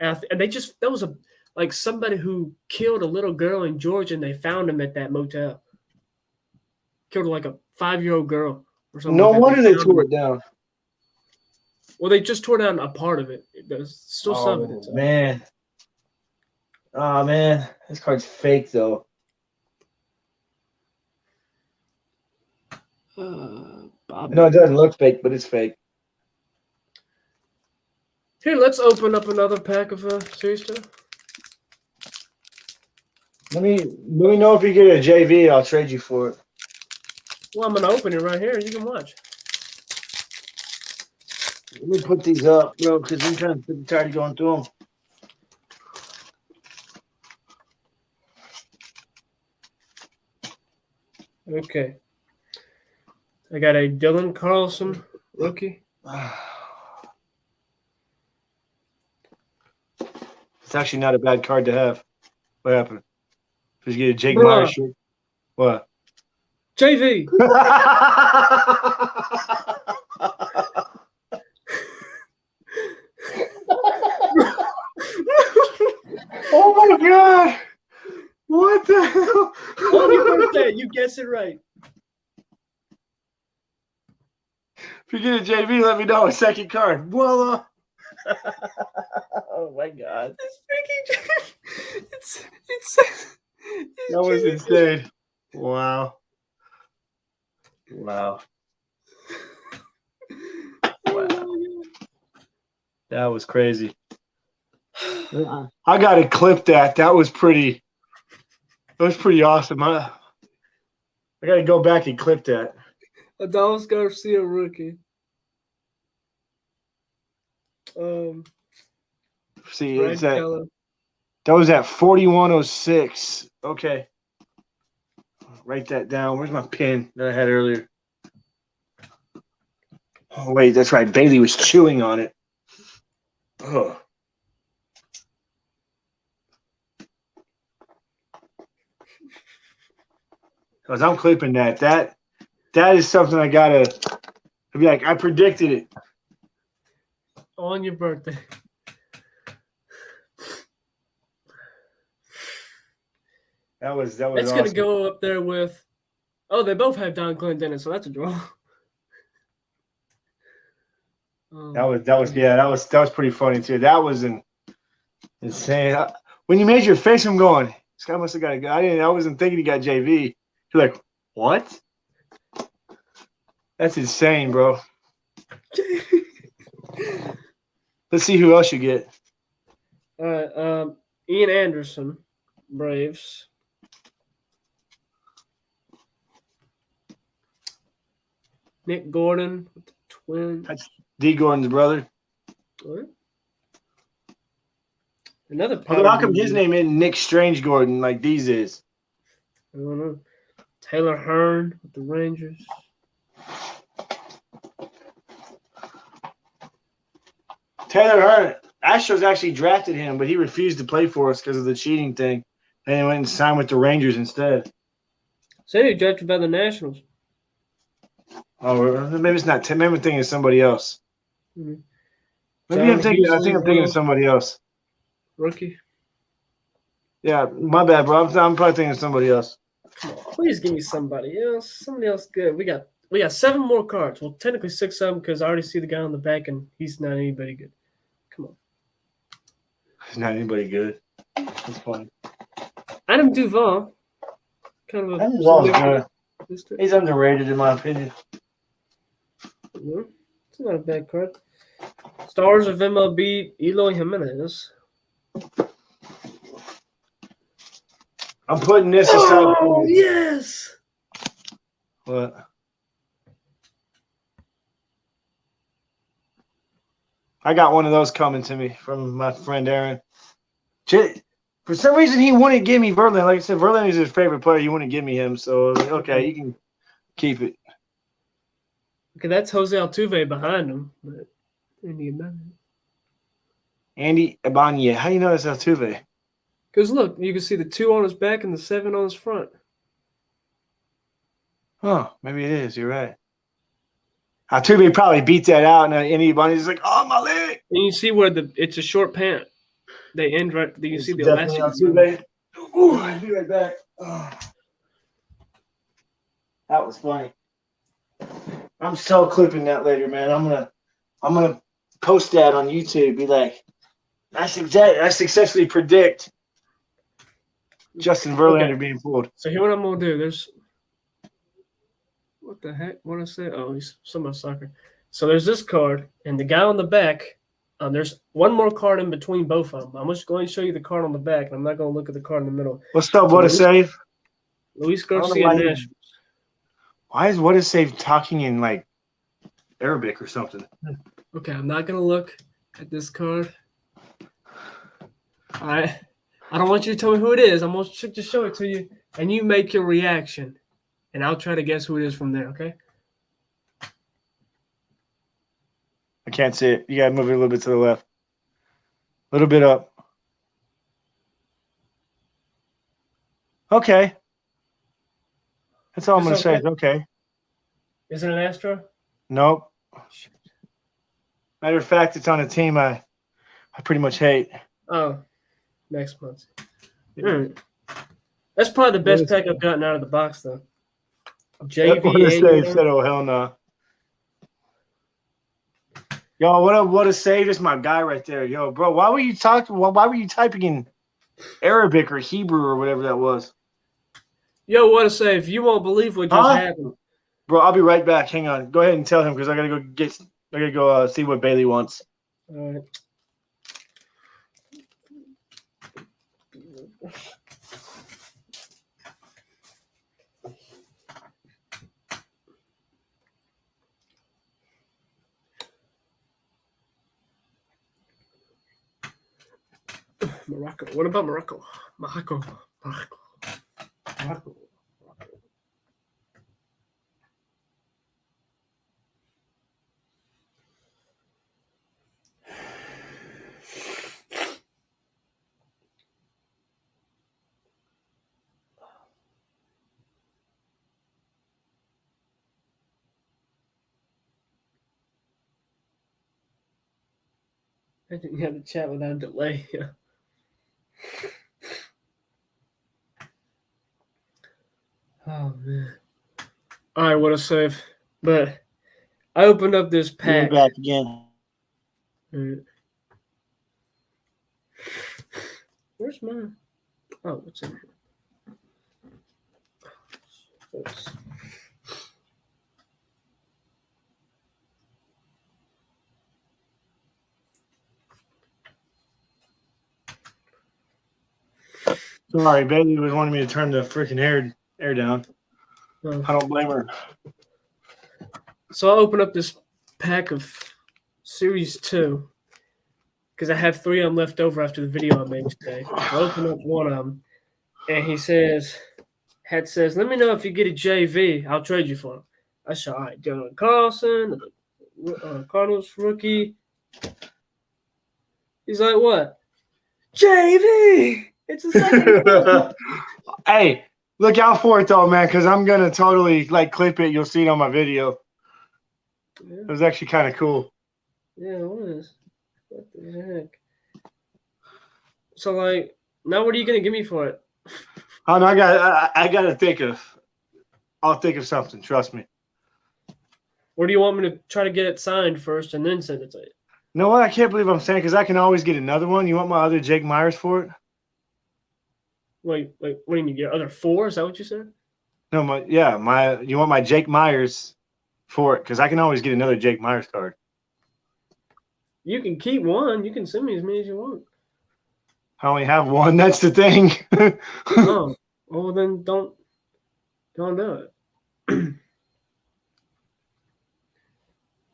And that was somebody who killed a little girl in Georgia, and they found him at that motel. killed like a 5-year-old girl or something. No like that. wonder they found tore it. it down. Well, they just tore down a part of it. There's still some of it. Man. Oh, man. This card's fake, though. Bobby. No, it doesn't look fake, but it's fake. Here, let's open up another pack of series stuff. Let me know if you get a JV. I'll trade you for it. Well, I'm gonna open it right here. You can watch. Let me put these up, bro, because I'm kind of tired of going through them. Okay. I got a Dylan Carlson rookie. It's actually not a bad card to have. What happened? Did you get a Jake Bruh. Myers shirt? What? JV. Oh my god! What the hell? On your birthday, you guess it right. If you get a JV, let me know. A second card. Voila! Oh my god. It's That was insane. Wow. Wow. Wow. That was crazy. I gotta clip that. That was pretty awesome. I gotta go back and clip that. Adolis Garcia rookie. See, Brad it's that Keller. was at 4106. Okay. Write that down. Where's my pen that I had earlier? Oh wait, that's right. Bailey was chewing on it. Oh. Because I'm clipping that. That is something I gotta be like, I predicted it. On your birthday. That was That's awesome. gonna go up there with. Oh, they both have Don Clinton in it, so that's a draw. That was pretty funny too. That was insane. When you made your face, I'm going, this guy must have got a guy. I wasn't thinking he got JV. You're like, what? That's insane, bro. Let's see who else you get. All right, Ian Anderson, Braves. Nick Gordon with the Twins. That's D. Gordon's brother. What? Another. Although, how come his name isn't Nick Strange Gordon like these is? I don't know. Taylor Hearn with the Rangers. Taylor Hearn. Astros actually drafted him, but he refused to play for us because of the cheating thing. And he went and signed with the Rangers instead. Said he drafted by the Nationals. Oh, maybe it's not. Maybe I'm thinking of somebody else. Mm-hmm. Maybe I think I'm thinking of somebody else. Rookie. Yeah, my bad, bro. I'm probably thinking of somebody else. Come on, please give me somebody else. Somebody else good. We got 7 more cards. Well, technically 6 of them because I already see the guy on the back and he's not anybody good. Come on. He's not anybody good. That's funny. Adam Duvall. Kind of a. Adam Duvall's good. He's underrated in my opinion. It's not a bad card. Stars of MLB, Eloy Jimenez. I'm putting this aside. Oh, yes! What? I got one of those coming to me from my friend Aaron. For some reason, he wouldn't give me Verlander. Like I said, Verlander is his favorite player. He wouldn't give me him. So, okay, you can keep it. Okay, that's Jose Altuve behind him. But Andy Ibanez. How do you know that's Altuve? Because look, you can see the 2 on his back and the 7 on his front. Oh, maybe it is. You're right. Altuve probably beat that out, and Andy Ibanez is like, "Oh, my leg!" And you see where it's a short pant. They end right. You see the elastic. Altuve. Ooh, I'll be right back. Oh. That was funny. I'm so clipping that later, man. I'm gonna post that on YouTube. Be like, I successfully predict Justin Verlander being pulled. So here what I'm gonna do. There's what the heck? What did I say? Oh, he's some of soccer. So there's this card, and the guy on the back. There's one more card in between both of them. I'm just going to show you the card on the back, and I'm not going to look at the card in the middle. What's up? What a save! Luis Garcia Nash. Why is What a Save talking in like Arabic or something? Okay, I'm not going to look at this card. All right. I don't want you to tell me who it is. I'm going to just show it to you, and you make your reaction, and I'll try to guess who it is from there, okay? I can't see it. You got to move it a little bit to the left. A little bit up. Okay. That's all I'm going to say. Okay. Is it an Astro? Nope. Matter of fact, it's on a team I pretty much hate. Oh, next month. That's probably the best pack I've gotten out of the box, though. JV. Said, oh, hell no. Yo, what a save! Is my guy right there. Yo, bro, why were you typing in Arabic or Hebrew or whatever that was? Yo, what a save! You won't believe what just happened, bro. I'll be right back. Hang on. Go ahead and tell him because I gotta go see what Bailey wants. All right. Morocco. What about Morocco? Morocco. I think you have to chat without delay. Yeah. Oh man! All right, what a save! But I opened up this pack. You're back again. Where's mine? Oh, what's in here? Oops. Sorry, Bailey was wanting me to turn the freaking air down. Oh. I don't blame her. So I open up this pack of Series 2 because I have 3 of them left over after the video I made today. I open up one of them, and he says, let me know if you get a JV. I'll trade you for him. I said, all right, Dylan Carlson, Cardinals rookie. He's like, what? JV! It's a second. Hey, look out for it though, man, because I'm gonna totally clip it. You'll see it on my video. Yeah. It was actually kind of cool. Yeah, it was. What the heck? So now what are you gonna give me for it? Oh no, I gotta think of. I'll think of something. Trust me. Or do you want me to try to get it signed first and then send it to you? You know what? I can't believe I'm saying because I can always get another one. You want my other Jake Myers for it? Wait, what do you mean? Your other 4? Is that what you said? No, you want my Jake Myers for it because I can always get another Jake Myers card. You can keep one. You can send me as many as you want. I only have one. That's the thing. Oh, well then don't do it.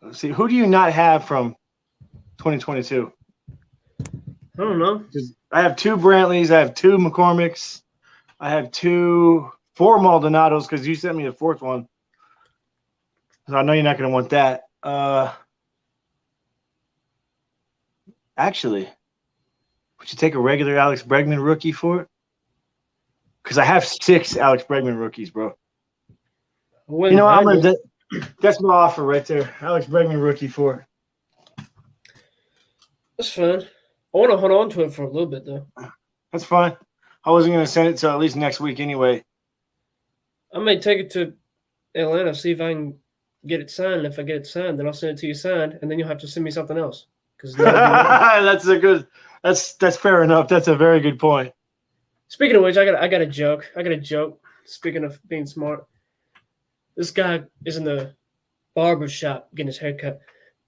Let's see, who do you not have from 2022? I don't know. I have 2 Brantleys. I have 2 McCormicks. I have 4 Maldonados because you sent me the 4th one. So I know you're not going to want that. Actually, would you take a regular Alex Bregman rookie for it? Because I have 6 Alex Bregman rookies, bro. You know what? That's my offer right there. Alex Bregman rookie for it. That's fine. I want to hold on to it for a little bit, though. That's fine. I wasn't going to send it till at least next week anyway. I may take it to Atlanta, see if I can get it signed. If I get it signed, then I'll send it to you signed, and then you'll have to send me something else because never do that. That's a good. That's fair enough. That's a very good point. Speaking of which, I got a joke. I got a joke. Speaking of being smart, this guy is in the barber shop getting his hair cut.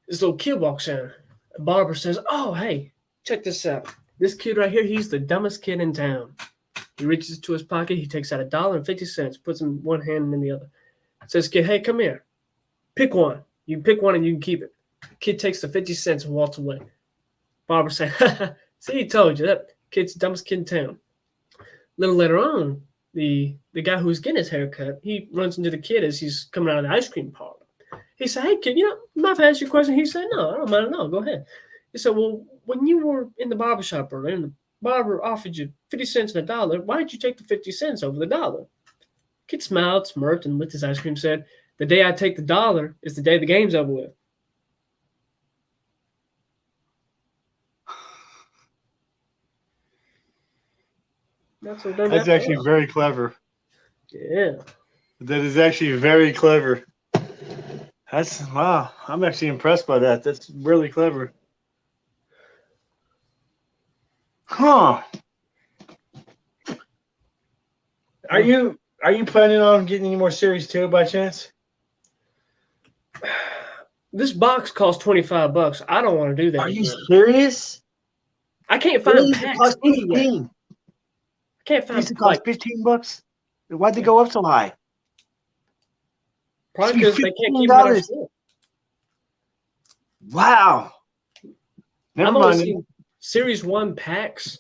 This little kid walks in. The barber says, "Oh, hey, check this out. This kid right here, he's the dumbest kid in town." He reaches into his pocket. He takes out $1.50, puts in one hand and in the other. Says, "Kid, hey, come here. Pick one. You can pick one and you can keep it." Kid takes the 50 cents and walks away. Barber said, "See, he told you that kid's the dumbest kid in town." A little later on, the guy who's getting his hair cut, he runs into the kid as he's coming out of the ice cream parlor. He said, "Hey, kid, mind if I ask you a question?" He said, "No, I don't mind at all. Go ahead." He said, "Well, when you were in the barber shop earlier and the barber offered you 50 cents and $1, why did you take the 50 cents over the dollar?" Kid smiled, smirked, and licked his ice cream, said, "The day I take the dollar is the day the game's over with." That's actually very clever. Yeah. That is actually very clever. Wow. I'm actually impressed by that. That's really clever. Huh. Are you planning on getting any more Series 2 by chance? This box costs $25. I don't want to do that. Are you serious? I can't find packs anywhere. I can't find. It cost $15. Why'd they go up so high? Probably because they can't keep it out of store. Wow. Never mind. Seen Series 1 packs.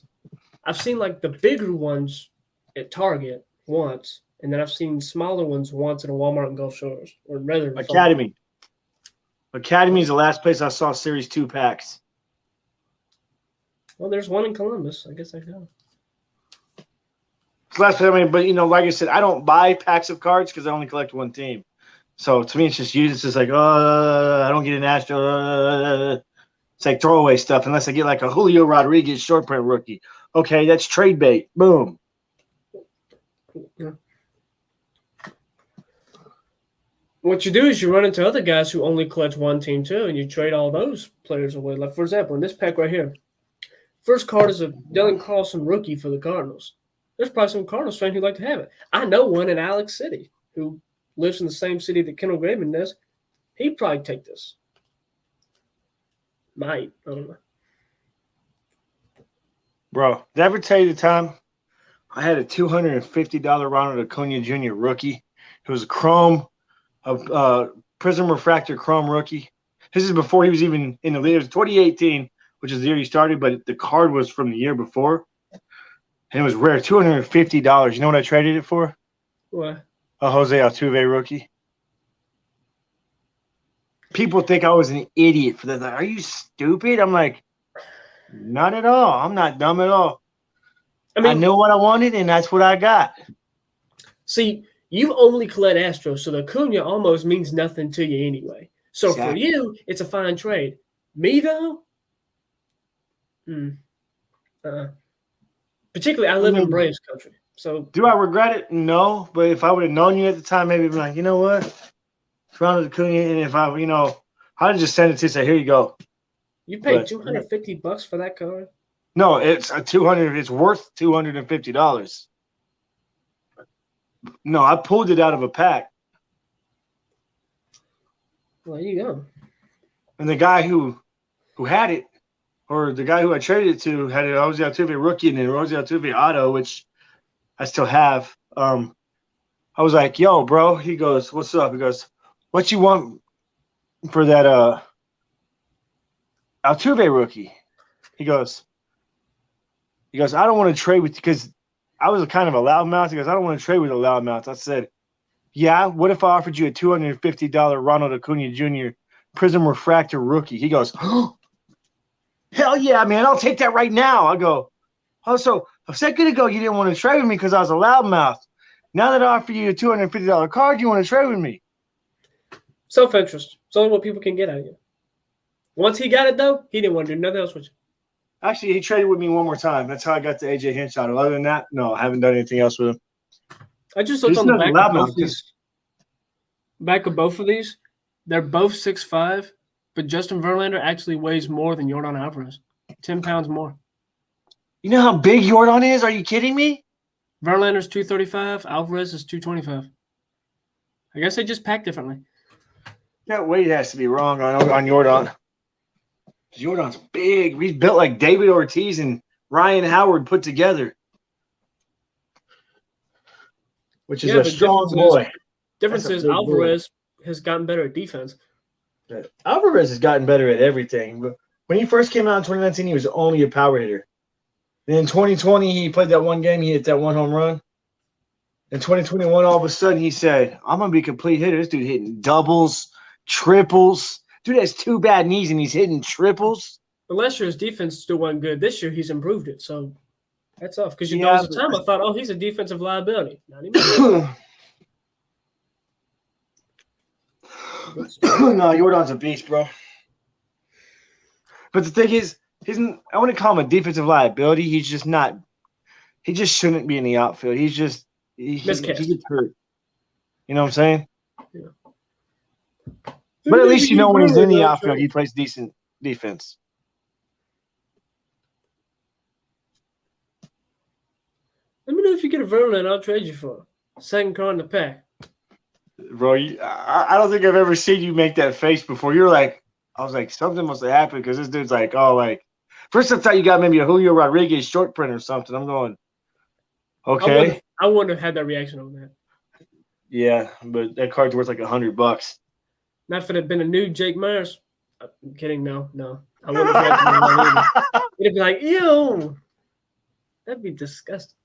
I've seen like the bigger ones at Target once, and then I've seen smaller ones once at a Walmart and Gulf Shores or rather Academy. Academy is the last place I saw Series 2 packs. Well, there's one in Columbus. I guess I go. Last place, but like I said, I don't buy packs of cards because I only collect one team. So to me, it's just used. It's just like, I don't get an Astro. It's like throwaway stuff unless I get like a Julio Rodriguez short print rookie. Okay, that's trade bait. Boom. Yeah. What you do is you run into other guys who only collect one team too, and you trade all those players away. Like, for example, in this pack right here, first card is a Dylan Carlson rookie for the Cardinals. There's probably some Cardinals fans who'd like to have it. I know one in Alex City who lives in the same city that Kendall Graveman does. He'd probably take this. Might. I don't know. Bro, did I ever tell you the time I had a $250 Ronald Acuna Jr. rookie? It was a chrome, Prism Refractor chrome rookie. This is before he was even in the league. It was 2018, which is the year he started, but the card was from the year before. And it was rare, $250. You know what I traded it for? What? A Jose Altuve rookie. People think I was an idiot for that. Like, are you stupid? I'm like, not at all. I'm not dumb at all. I know what I wanted, and that's what I got. See, you only collect Astros, so the Acuna almost means nothing to you anyway. So exactly. For you, it's a fine trade. Me, though? Particularly, I live in Braves country. So, do I regret it? No. But if I would have known you at the time, maybe I'd be like, you know what? It's Ronald Acuna, and if I'd just send it to you and say, here you go. You paid $250 for that card? No, it's $200. It's worth $250. No, I pulled it out of a pack. Well, there you go. And the guy who had it, or the guy who I traded it to, had a Jose Altuve rookie and then Jose Altuve auto, which I still have. I was like, yo, bro. He goes, what's up? He goes, what you want for that Altuve rookie? He goes, I don't want to trade with you because I was kind of a loudmouth. He goes, I don't want to trade with a loudmouth. I said, yeah, what if I offered you a $250 Ronald Acuna Jr. Prism Refractor rookie? He goes, oh, hell yeah, man, I'll take that right now. I go, oh, so a second ago you didn't want to trade with me because I was a loudmouth. Now that I offer you a $250 card, you want to trade with me. Self-interest. It's only what people can get out of you. Once he got it, though, he didn't want to do nothing else with you. Actually, he traded with me one more time. That's how I got the AJ Hinch auto. Other than that, no, I haven't done anything else with him. I just looked on the back of both these. back of both of these, they're both 6'5", but Justin Verlander actually weighs more than Jordan Alvarez, 10 pounds more. You know how big Jordan is? Are you kidding me? Verlander's 235, Alvarez is 225. I guess they just pack differently. That weight has to be wrong on Jordan. Jordan's big. He's built like David Ortiz and Ryan Howard put together, which is a strong boy. Difference is Alvarez has gotten better at defense. Alvarez has gotten better at everything. But when he first came out in 2019, he was only a power hitter. Then in 2020, he played that one game. He hit that one home run. In 2021, all of a sudden, he said, I'm going to be a complete hitter. This dude hitting doubles, triples. Dude has 2 bad knees, and he's hitting triples. But last year, his defense still wasn't good. This year, he's improved it. So that's off. Because there was a time I thought, he's a defensive liability. Not anymore. No, Jordan's a beast, bro. But the thing is, I wouldn't call him a defensive liability. He's just not. He just shouldn't be in the outfield. He's just he gets hurt. You know what I'm saying? Yeah. But at least you know when he's in the outfield, he plays decent defense. Let me know if you get a Verlander, I'll trade you for second car in the pack. Bro, I don't think I've ever seen you make that face before. You're like, I was like, something must have happened because this dude's like, first I thought you got maybe a Julio Rodriguez short print or something. I'm going, okay. I wouldn't have had that reaction on that. Yeah, but that card's worth like $100. Not if it had been a new Jake Myers. I'm kidding. No. I wouldn't have reacted on that either. It'd be like, ew. That'd be disgusting.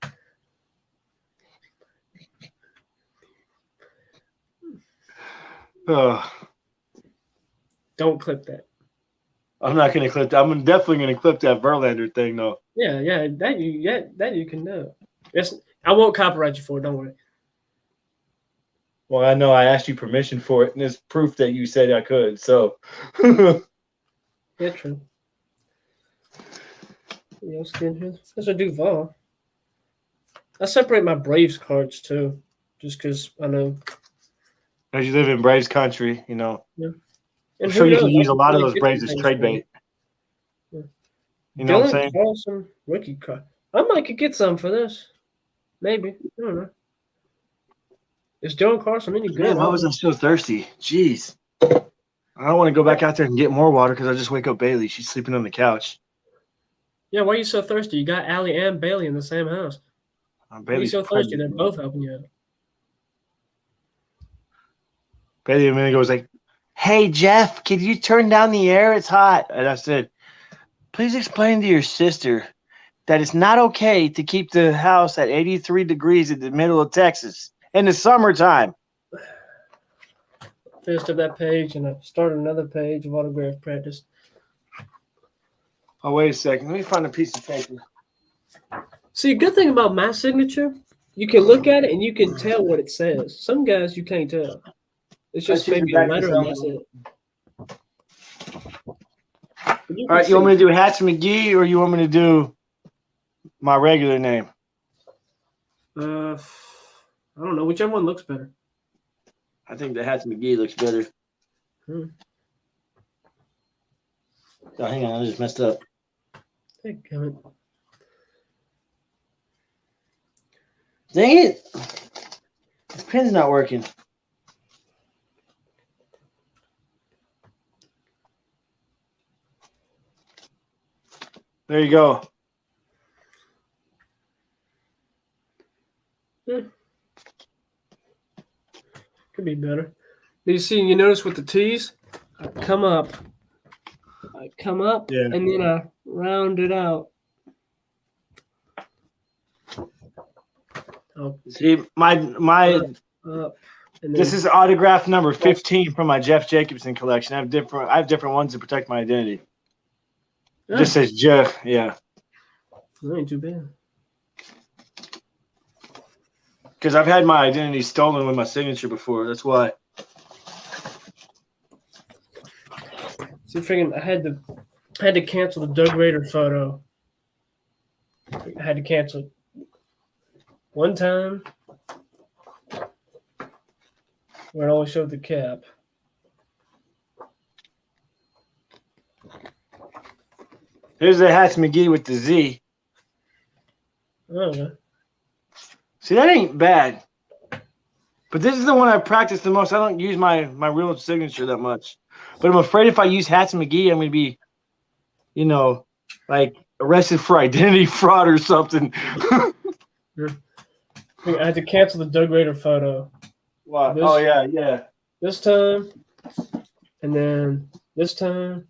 Don't clip that. I'm not going to clip that. I'm definitely going to clip that Verlander thing, though. Yeah, that you can do. I won't copyright you for it. Don't worry. Well, I know I asked you permission for it, and it's proof that you said I could. So, yeah, true. There's a Duval. I separate my Braves cards too, just because I know. As you live in Braves country, you know. Yeah. I'm sure you can use a lot of those Braves as trade bait. Yeah. You know what I'm saying? Carlson, rookie card. I might could get some for this. Maybe. I don't know. Is Dylan Carlson any good? Man, why was I so thirsty? Jeez. I don't want to go back out there and get more water because I just wake up Bailey. She's sleeping on the couch. Yeah, why are you so thirsty? You got Allie and Bailey in the same house. Why are you so thirsty? They're both helping you out. Bailey a minute ago was like, hey, Jeff, can you turn down the air? It's hot. And I said, please explain to your sister that it's not okay to keep the house at 83 degrees in the middle of Texas in the summertime. Finished up that page, and I started another page of autograph practice. Oh, wait a second. Let me find a piece of paper. See, a good thing about my signature, you can look at it and you can tell what it says. Some guys you can't tell. It's just maybe a letter and that's it. All right, you want me to do Hats McGee or you want me to do my regular name? I don't know. Whichever one looks better. I think the Hats McGee looks better. Oh, hang on. I just messed up. Hey, Kevin. Dang it. This pen's not working. There you go. Yeah. Could be better. You notice with the T's, I come up, yeah, and then I round it out. See, this is autograph number 15 from my Jeff Jacobson collection. I have different ones to protect my identity. It just says Jeff, yeah. That ain't too bad. Because I've had my identity stolen with my signature before. That's why. See, I had to cancel the Doug Rader photo. I had to cancel it one time. where it only showed the cap. Here's the Hats McGee with the Z. Okay. See, that ain't bad. But this is the one I practice the most. I don't use my real signature that much. But I'm afraid if I use Hats McGee, I'm going to be, like arrested for identity fraud or something. I had to cancel the Doug Rader photo. What? This- yeah. This time, and then this time,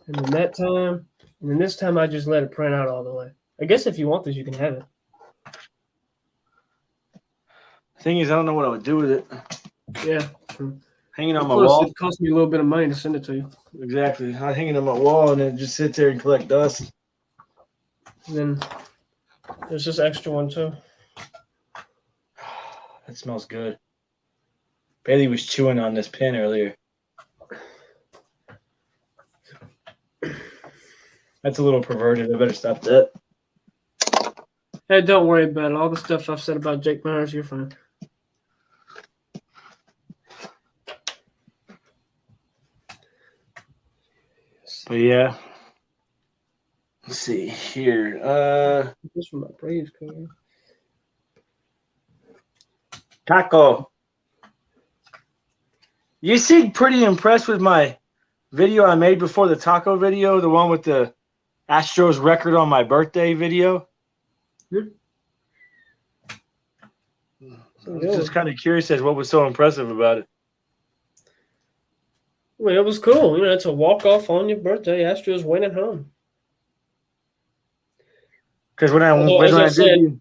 and then that time, and then this time I just let it print out all the way. I guess if you want this, you can have it. The thing is, I don't know what I would do with it. Yeah. Hanging on my Plus, wall. it cost me a little bit of money to send it to you. Exactly. I hang it on my wall and then just sit there and collect dust. And then there's this extra one too. That smells good. Bailey was chewing on this pen earlier. That's a little perverted. I better stop that. Hey, don't worry about it. All the stuff I've said about Jake Myers, you're fine. But yeah. Let's see here. This is my Braves card. Taco. You seemed pretty impressed with my video I made before the taco video, the one with the Astros record on my birthday video. Hmm. I'm just kind of curious as what was so impressive about it. Well, it was cool. It's a walk-off on your birthday. Astros win at home. Because when I did,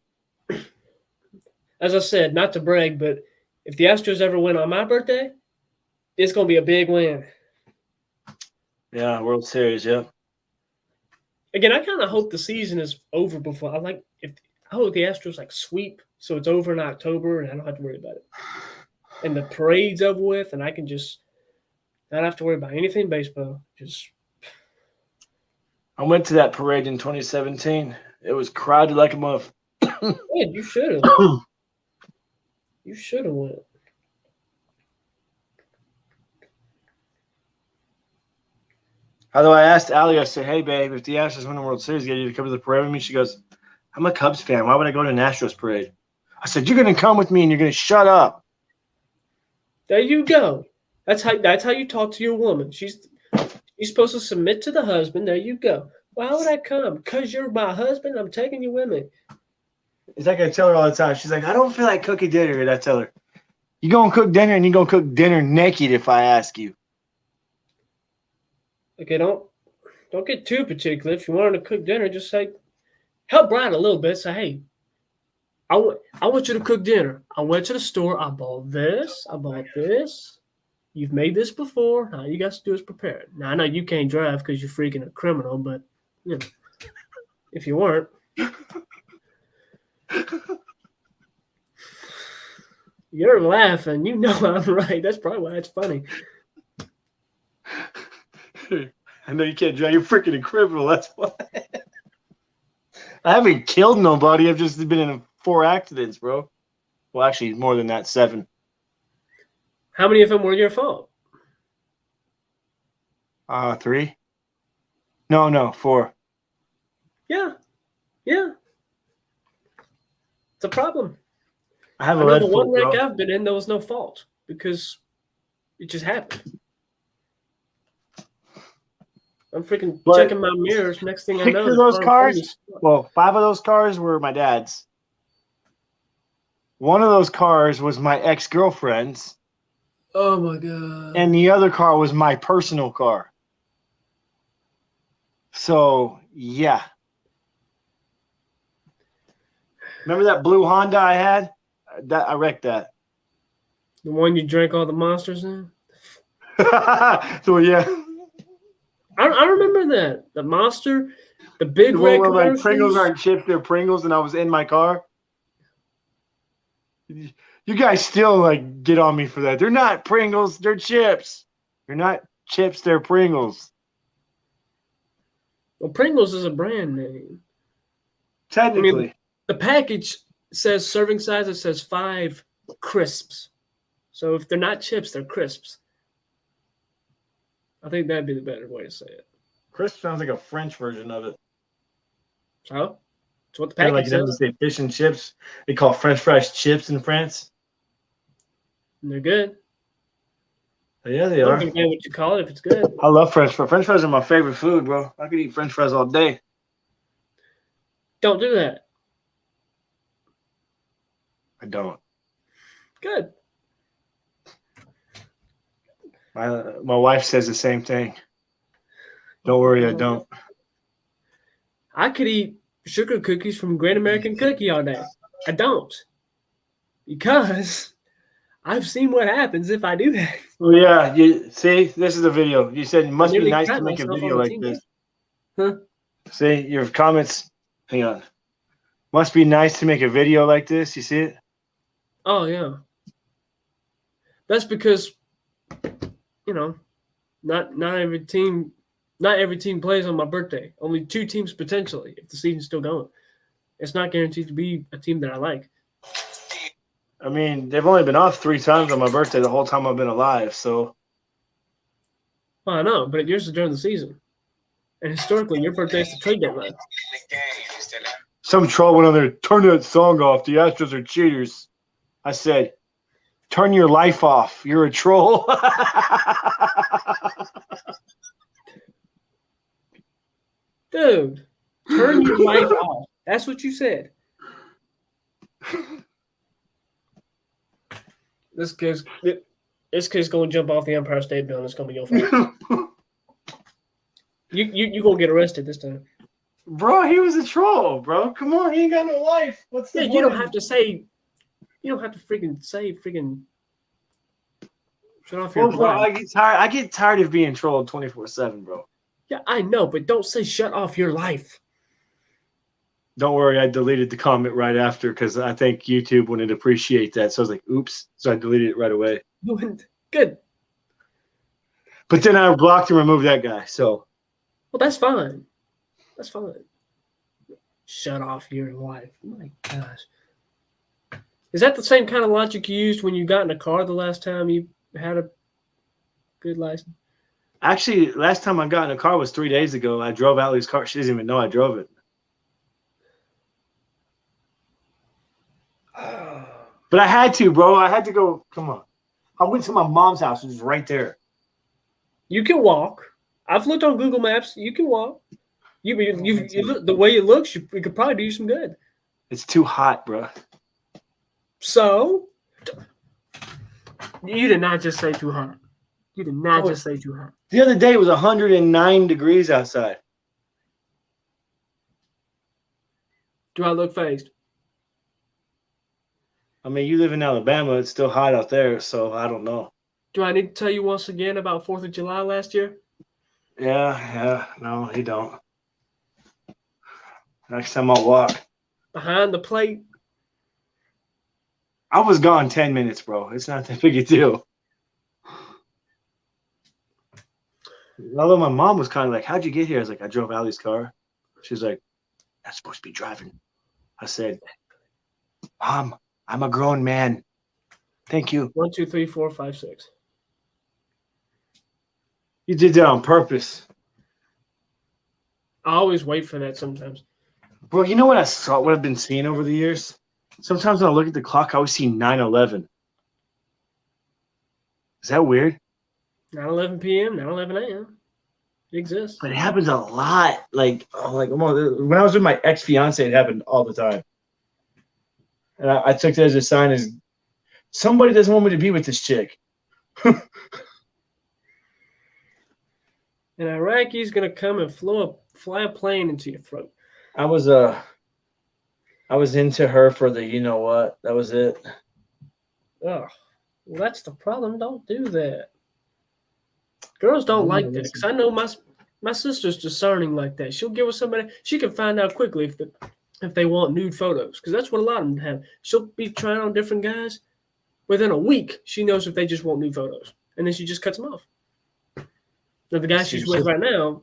as I said, not to brag, but if the Astros ever win on my birthday, it's going to be a big win. Yeah, World Series, yeah. Again, I kind of hope the season is over before. I hope the Astros sweep, so it's over in October, and I don't have to worry about it. And the parade's over with, and I can just not have to worry about anything baseball. I went to that parade in 2017. It was crowded like a muff. Yeah, you should have. You should have went. Although I asked Allie, I said, "Hey, babe, if the Astros win the World Series, get you to come to the parade with me." She goes, "I'm a Cubs fan. Why would I go to an Astros parade?" I said, "You're going to come with me, and you're going to shut up." There you go. That's how you talk to your woman. She's supposed to submit to the husband. There you go. Why would I come? Because you're my husband. I'm taking you with me. It's like I tell her all the time. She's like, "I don't feel like cooking dinner." And I tell her, "You going to cook dinner, and you're going to cook dinner naked if I ask you." Okay, don't get too particular. If you wanted to cook dinner, just say, help Brian a little bit. Say, hey, I want you to cook dinner. I went to the store. I bought this. I bought this. You've made this before. All you got to do is prepare it. Now, I know you can't drive because you're freaking a criminal, but if you weren't. You're laughing. You know I'm right. That's probably why it's funny. I know you can't drive. You're freaking a criminal. That's why. I haven't killed nobody. I've just been in 4 accidents, bro. Well, actually, more than that, 7. How many of them were your fault? 3. No, 4. Yeah. It's a problem. I have I a know red the one foot, wreck bro. I've been in, there was no fault because it just happened. I'm freaking checking my mirrors. Next thing I know, 6 of those cars. Well, 5 of those cars were my dad's. 1 of those cars was my ex-girlfriend's. Oh my god! And the other car was my personal car. So yeah. Remember that blue Honda I had? I wrecked that. The one you drank all the monsters in? So yeah. I remember that. The monster, the big The red one where like commercials. Pringles aren't chips, they're Pringles, and I was in my car. You guys still like get on me for that. They're not Pringles, they're chips. They're not chips, they're Pringles. Well, Pringles is a brand name. Technically. I mean, the package says serving size. It says 5 crisps. So if they're not chips, they're crisps. I think that'd be the better way to say it. Crisp sounds like a French version of it. So it's what the Kind of like package you know, they says. say fish and chips. They call French fries chips in France. And they're good. But yeah, they I are. don't care what you call it if it's good. I love French fries. French fries are my favorite food, bro. I could eat French fries all day. Don't do that. I don't. Good. My wife says the same thing. Don't worry, I don't. I could eat sugar cookies from Great American Cookie all day. I don't. Because I've seen what happens if I do that. Well, yeah, you see, this is the video. You said it must be nearly nice crap to make a myself video on the like team. this. Huh? See, your comments. Hang on. Must be nice to make a video like this. You see it? Oh yeah. That's because, you know, not every team plays on my birthday. Only 2 teams potentially if the season's still going. It's not guaranteed to be a team that I like. I mean, they've only been off 3 times on my birthday the whole time I've been alive. So Well, I know, but yours is during the season. And historically, your birthday is the trade deadline. some troll went on there, turn that song off. The Astros are cheaters. I said, turn your life off. You're a troll. Dude, turn your life off. That's what you said. This kid's gonna jump off the Empire State Building. It's gonna be your fault. You gonna get arrested this time. Bro, he was a troll, bro. Come on, he ain't got no life. What's the Yeah, you don't have to say. You don't have to freaking say freaking. Shut off your Bro, life. I get tired of being trolled 24/7, bro. Yeah, I know, but don't say shut off your life. Don't worry, I deleted the comment right after because I think YouTube wouldn't appreciate that. So I was like, oops. So I deleted it right away. Good. But then I blocked and removed that guy. So Well, that's fine. That's fine. Shut off your life. My gosh. Is that the same kind of logic you used when you got in a car the last time you had a good license? actually, last time I got in a car was 3 days ago. I drove Allie's car. She doesn't even know I drove it. But I had to, bro. I had to go. Come on. I went to my mom's house. It was right there. You can walk. I've looked on Google Maps. You can walk. You look, the way it looks, you could probably do you some good. It's too hot, bro. So, you did not just say too hot. You did not just say too hot. The other day it was 109 degrees outside. Do I look phased? I mean, you live in Alabama. It's still hot out there, so I don't know. Do I need to tell you once again about 4th of July last year? Yeah. No, you don't. Next time I'll walk. Behind the plate. I was gone 10 minutes, bro. It's not that big a deal. Although my mom was kind of like, how'd you get here? I was like, I drove Allie's car. She's like, that's supposed to be driving. I said, Mom, I'm a grown man. Thank you. 1, 2, 3, 4, 5, 6. You did that on purpose. I always wait for that sometimes. Bro, you know what what I've been seeing over the years? Sometimes when I look at the clock, I always see 9:11. Is that weird? 9:11 p.m., 9:11 a.m. It exists. But it happens a lot. Like when I was with my ex-fiance, it happened all the time. And I took that as a sign as somebody doesn't want me to be with this chick. An Iraqi's going to come and fly a plane into your throat. I was into her for the you know what. That was it. Oh, well, that's the problem. Don't do that. Girls don't like that because I know my sister's discerning like that. She'll get with somebody. She can find out quickly if they want nude photos because that's what a lot of them have. She'll be trying on different guys. Within a week, she knows if they just want nude photos, and then she just cuts them off. Now, the guy she's with right now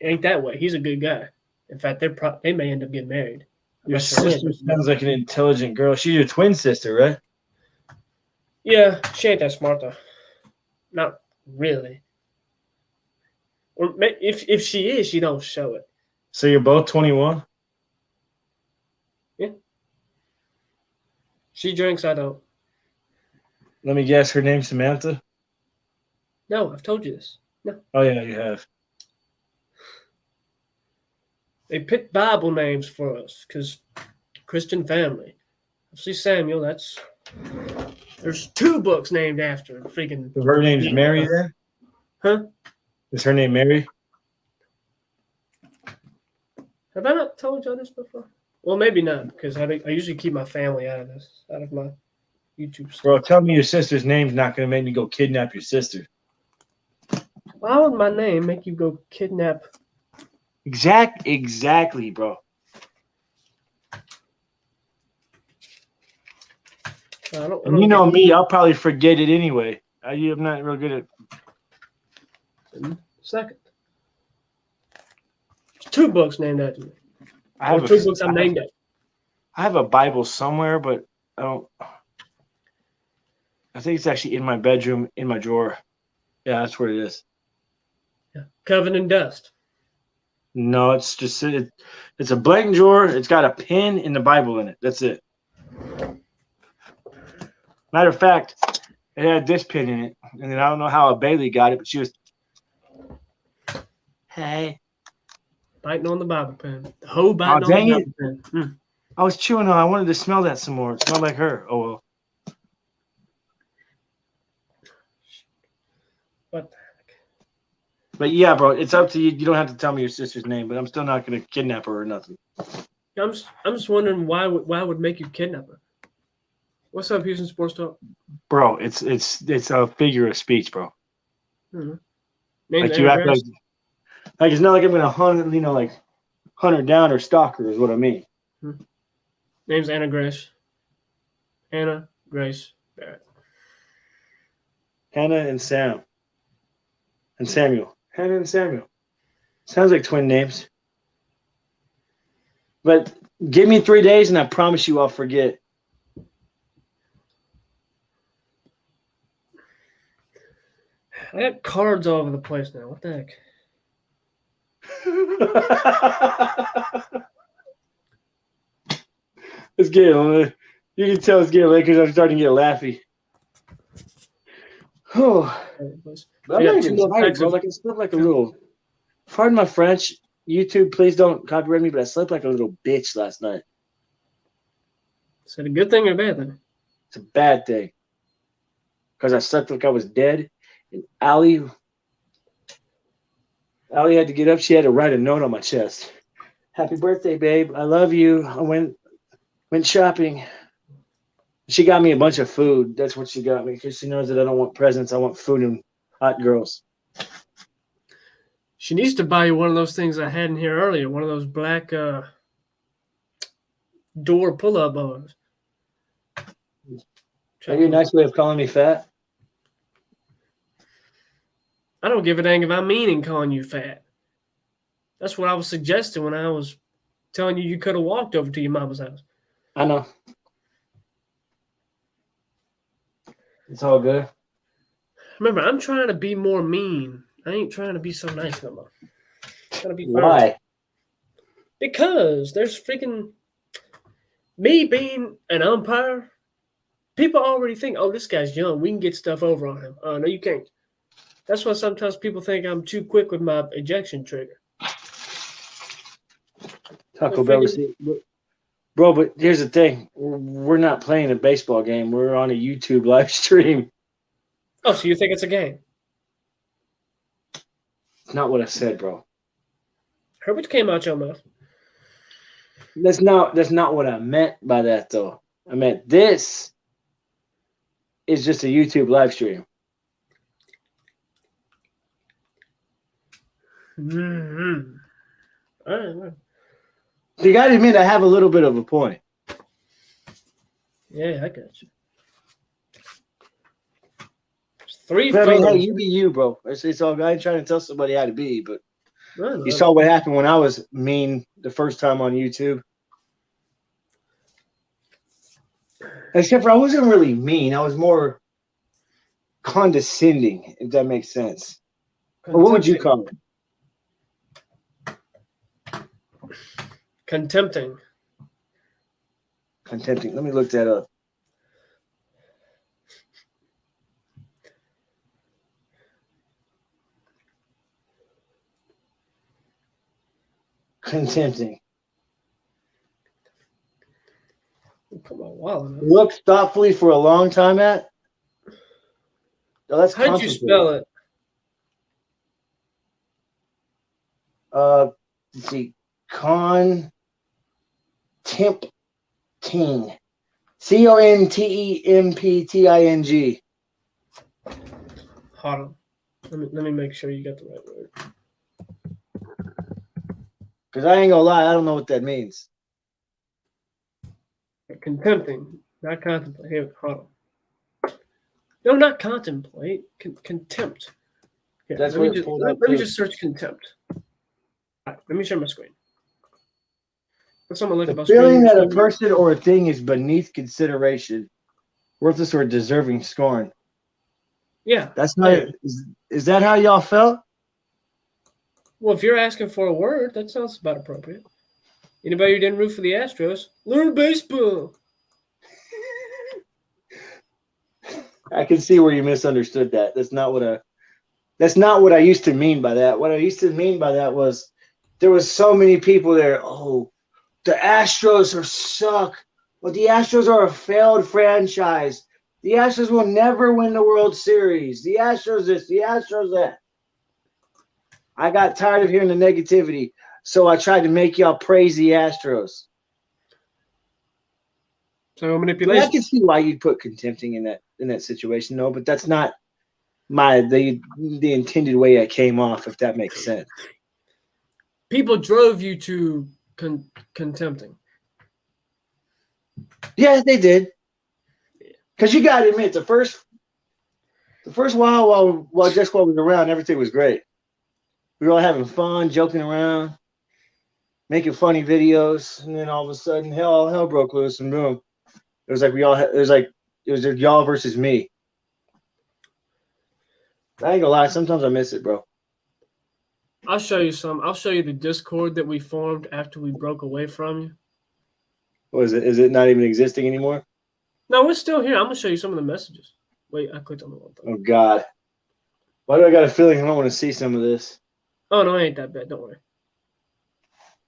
ain't that way. He's a good guy. In fact, they may end up getting married. Your sister sounds like an intelligent girl. She's your twin sister, right? Yeah, she ain't that smart though. Not really. Or if she is, she don't show it. So you're both 21? Yeah. She drinks, I don't. Let me guess, her name's Samantha? No, I've told you this. No. Oh, yeah, you have. They picked Bible names for us because Christian family. See Samuel, there's 2 books named after freaking. So her name's Mary then? Huh? Is her name Mary? Have I not told y'all this before? Well, maybe not, because I usually keep my family out of this, out of my YouTube stuff. Bro, tell me your sister's name's not going to make me go kidnap your sister. Why would my name make you go kidnap? Exactly, bro. And you know me, I'll probably forget it anyway. I'm not real good at. Second. There's 2 books named after me. I have 2 books I'm named after. I have a Bible somewhere, but I don't. I think it's actually in my bedroom, in my drawer. Yeah, that's where it is. Yeah. Coven and Dust. No, it's just it's a blank drawer. It's got a pen and the Bible in it. That's it. Matter of fact, it had this pin in it, and then I don't know how Bailey got it, but she was. Hey. Biting on the Bible pen. The whole biting Oh, on the dang Bible pen. I was chewing on. I wanted to smell that some more. It smelled like her. Oh well. What the heck? But yeah, bro, it's up to you. You don't have to tell me your sister's name, but I'm still not gonna kidnap her or nothing. I'm just wondering why would make you kidnap her? What's up, Houston Sports Talk? Bro, it's a figure of speech, bro. Mm-hmm. Like you act like it's not like I'm gonna hunt, like hunt her down or stalk her is what I mean. Mm-hmm. Name's Anna Grace. Anna Grace Barrett. Hannah and Sam. And Samuel. Hannah and Samuel. Sounds like twin names. But give me 3 days and I promise you I'll forget. I got cards all over the place now. What the heck? Let's get it. You can tell it's getting late because I'm starting to get laughy. Oh, I'm not even tired, bro. Like I slept like a little. Pardon my French. YouTube, please don't copyright me, but I slept like a little bitch last night. Is that a good thing or a bad thing? It's a bad thing. Because I slept like I was dead. And Allie had to get up. She had to write a note on my chest. Happy birthday, babe. I love you. I went shopping. She got me a bunch of food. That's what she got me because she knows that I don't want presents. I want food and hot girls. She needs to buy you one of those things I had in here earlier. One of those black door pull-up bars. Maybe a nice way of calling me fat. I don't give a dang if I mean in calling you fat. That's what I was suggesting when I was telling you could have walked over to your mama's house. I know. It's all good. Remember, I'm trying to be more mean. I ain't trying to be so nice no more. I'm trying to be firm. Why? Because there's freaking me being an umpire. People already think, oh, this guy's young. We can get stuff over on him. No, you can't. That's why sometimes people think I'm too quick with my ejection trigger. Taco Bell receipt. Bro, but here's the thing. We're not playing a baseball game. We're on a YouTube live stream. Oh, so you think it's a game? It's not what I said, bro. Heard what came out your mouth. That's not what I meant by that, though. I meant this is just a YouTube live stream. Mm-hmm. All right. You got to admit, I have a little bit of a point. Yeah, I got you. Three But I mean, photos. hey, you be you, bro. It's all good. I ain't trying to tell somebody how to be, but you saw what happened when I was mean the first time on YouTube. Except for I wasn't really mean. I was more condescending, if that makes sense. Or what would you call it? Contempting. Contempting. Let me look that up. Contempting. Come on, wow. Look thoughtfully for a long time at. No, that's How'd you spell it? Let's see. Contempting. CONTEMPTING. Hold on. Let me make sure you got the right word. Because I ain't gonna lie, I don't know what that means. Contempting, not contemplate. Here, hold on. No, not contemplate. Contempt. Here, That's let me what it pulled up let me too. just search contempt. All right, let me share my screen. What's someone look The about feeling screen? that a person or a thing is beneath consideration, worthless or deserving scorn. Yeah. That's not. Is that how y'all felt? Well, if you're asking for a word, that sounds about appropriate. Anybody who didn't root for the Astros, learn baseball. I can see where you misunderstood that. That's not what I used to mean by that. What I used to mean by that was there was so many people there. Oh, the Astros are suck. But the Astros are a failed franchise. The Astros will never win the World Series. The Astros this, the Astros that. I got tired of hearing the negativity, so I tried to make y'all praise the Astros. So manipulation. I can see why you'd put contempting in that situation, though, but that's not the intended way it came off, if that makes sense. People drove you to contempting. Yeah, they did. Because you got to admit, the first while Just while we were around, everything was great. We were all having fun, joking around, making funny videos, and then all of a sudden, hell broke loose, and boom, it was just y'all versus me. I ain't gonna lie, sometimes I miss it, bro. I'll show you some. I'll show you the Discord that we formed after we broke away from you. What is it? Is it not even existing anymore? No, we're still here. I'm gonna show you some of the messages. Wait, I clicked on the one thing. Oh God, why do I got a feeling I don't want to see some of this? Oh no, it ain't that bad. Don't worry.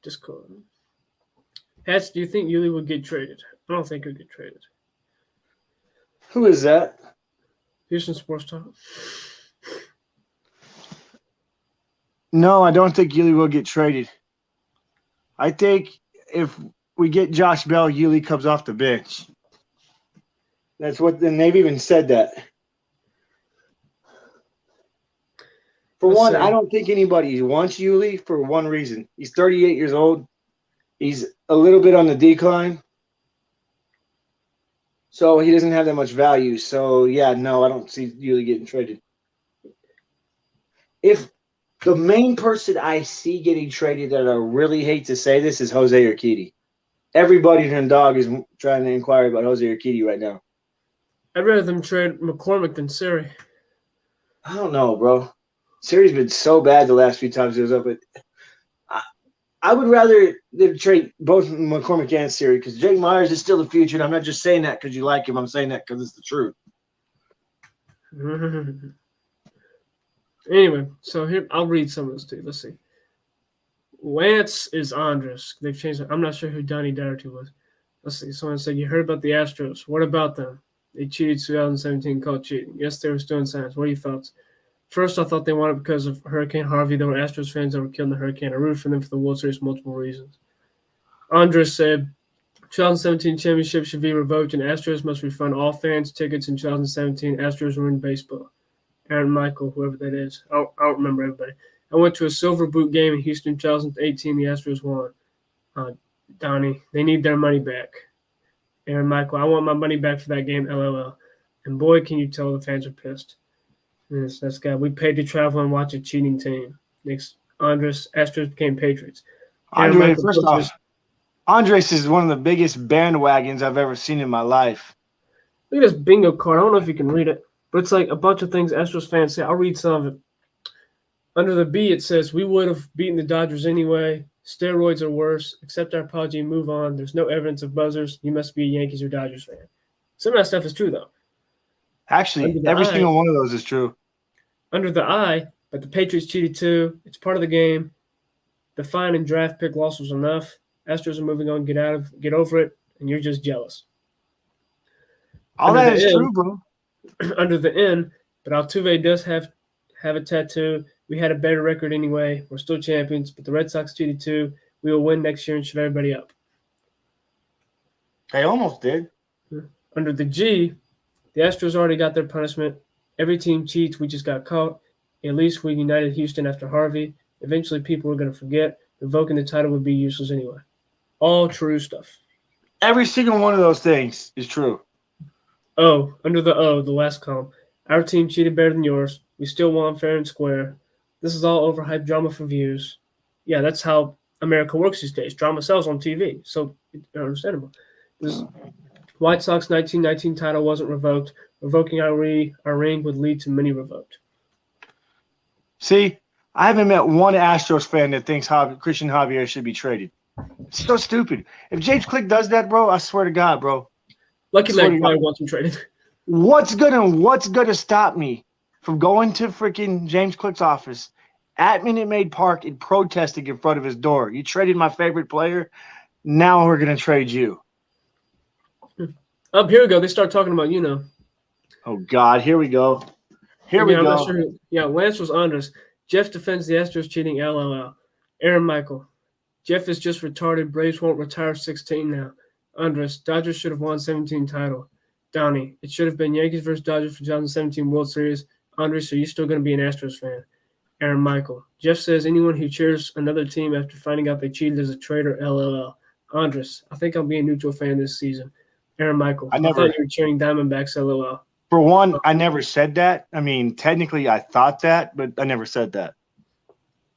Discord. Hats, do you think Yuli would get traded? I don't think he'll get traded. Who is that? Houston Sports Talk. No, I don't think Yuli will get traded. I think if we get Josh Bell, Yuli comes off the bench. That's what, and they've even said that. For one, I don't think anybody wants Yuli for one reason. He's 38 years old. He's a little bit on the decline. So he doesn't have that much value. So, yeah, no, I don't see Yuli getting traded. If the main person I see getting traded that I really hate to say this is Jose Urquidy. Everybody and dog is trying to inquire about Jose Urquidy right now. I'd rather them trade McCormick than Siri. I don't know, bro. Siri's been so bad the last few times he was up. But I would rather them trade both McCormick and Siri because Jake Myers is still the future. And I'm not just saying that because you like him. I'm saying that because it's the truth. Anyway, so here I'll read some of this too. Let's see. Lance is Andres. They've changed it. I'm not sure who Donnie Doherty was. Let's see. Someone said, you heard about the Astros. What about them? They cheated 2017, called cheating. Yes, they were doing signs. What are your thoughts? First, I thought they won it because of Hurricane Harvey. There were Astros fans that were killed in the hurricane. I rooted for them for the World Series for multiple reasons. Andres said, 2017 championship should be revoked and Astros must refund all fans tickets in 2017. Astros ruined baseball. Aaron Michael, whoever that is. I don't remember everybody. I went to a Silver Boot game in Houston in 2018. The Astros won. Donnie, they need their money back. Aaron Michael, I want my money back for that game, LOL. And boy, can you tell the fans are pissed. Yes, that's guy. We paid to travel and watch a cheating team. Next, Andres, Astros became Patriots. Andres, first off, Andres is one of the biggest bandwagons I've ever seen in my life. Look at this bingo card. I don't know if you can read it. But it's like a bunch of things Astros fans say. I'll read some of it. Under the B, it says, we would have beaten the Dodgers anyway. Steroids are worse. Accept our apology and move on. There's no evidence of buzzers. You must be a Yankees or Dodgers fan. Some of that stuff is true, though. Actually, every single one of those is true. Under the I, but the Patriots cheated too. It's part of the game. The fine and draft pick loss was enough. Astros are moving on. Get over it, and you're just jealous. All that is true, bro. Under the N, but Altuve does have a tattoo. We had a better record anyway. We're still champions, but the Red Sox cheated too. We will win next year and shut everybody up. They almost did. Under the G, the Astros already got their punishment. Every team cheats. We just got caught. At least we united Houston after Harvey. Eventually people were going to forget. Revoking the title would be useless anyway. All true stuff. Every single one of those things is true. Oh, under the O, the last column. Our team cheated better than yours. We still won fair and square. This is all overhyped drama for views. Yeah, that's how America works these days. Drama sells on TV, so it's understandable. This White Sox 1919 title wasn't revoked. Revoking our ring would lead to many revoked. See, I haven't met one Astros fan that thinks Christian Javier should be traded. It's so stupid. If James Click does that, bro, I swear to God, bro. Lucky man probably wants him traded. What's gonna stop me from going to freaking James Click's office at Minute Maid Park and protesting in front of his door? You traded my favorite player. Now we're gonna trade you. Here we go. They start talking about, Oh God, here we go. Here we I'm go. not sure yeah, Lance was on us. Jeff defends the Astros cheating. LOL. Aaron Michael. Jeff is just retarded. Braves won't retire 16 now. Andres. Dodgers should have won 17 title. Donnie. It should have been Yankees versus Dodgers for 2017 World Series. Andres, are you still going to be an Astros fan? Aaron Michael. Jeff says anyone who cheers another team after finding out they cheated is a traitor. LOL. Andres. I think I'll be a neutral fan this season. Aaron Michael. I thought you were cheering Diamondbacks. LOL. For one, I never said that. I mean, technically I thought that, but I never said that.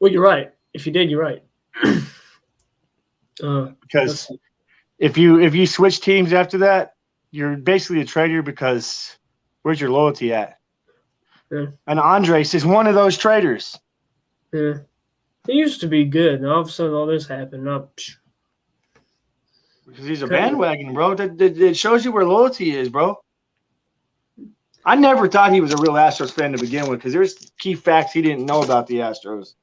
Well, you're right. If you did, you're right. Because if you switch teams after that, you're basically a traitor because where's your loyalty at? Yeah. And Andres is one of those traitors. Yeah. He used to be good, and all of a sudden all this happened. Because he's a bandwagon, bro. That shows you where loyalty is, bro. I never thought he was a real Astros fan to begin with because there's key facts he didn't know about the Astros.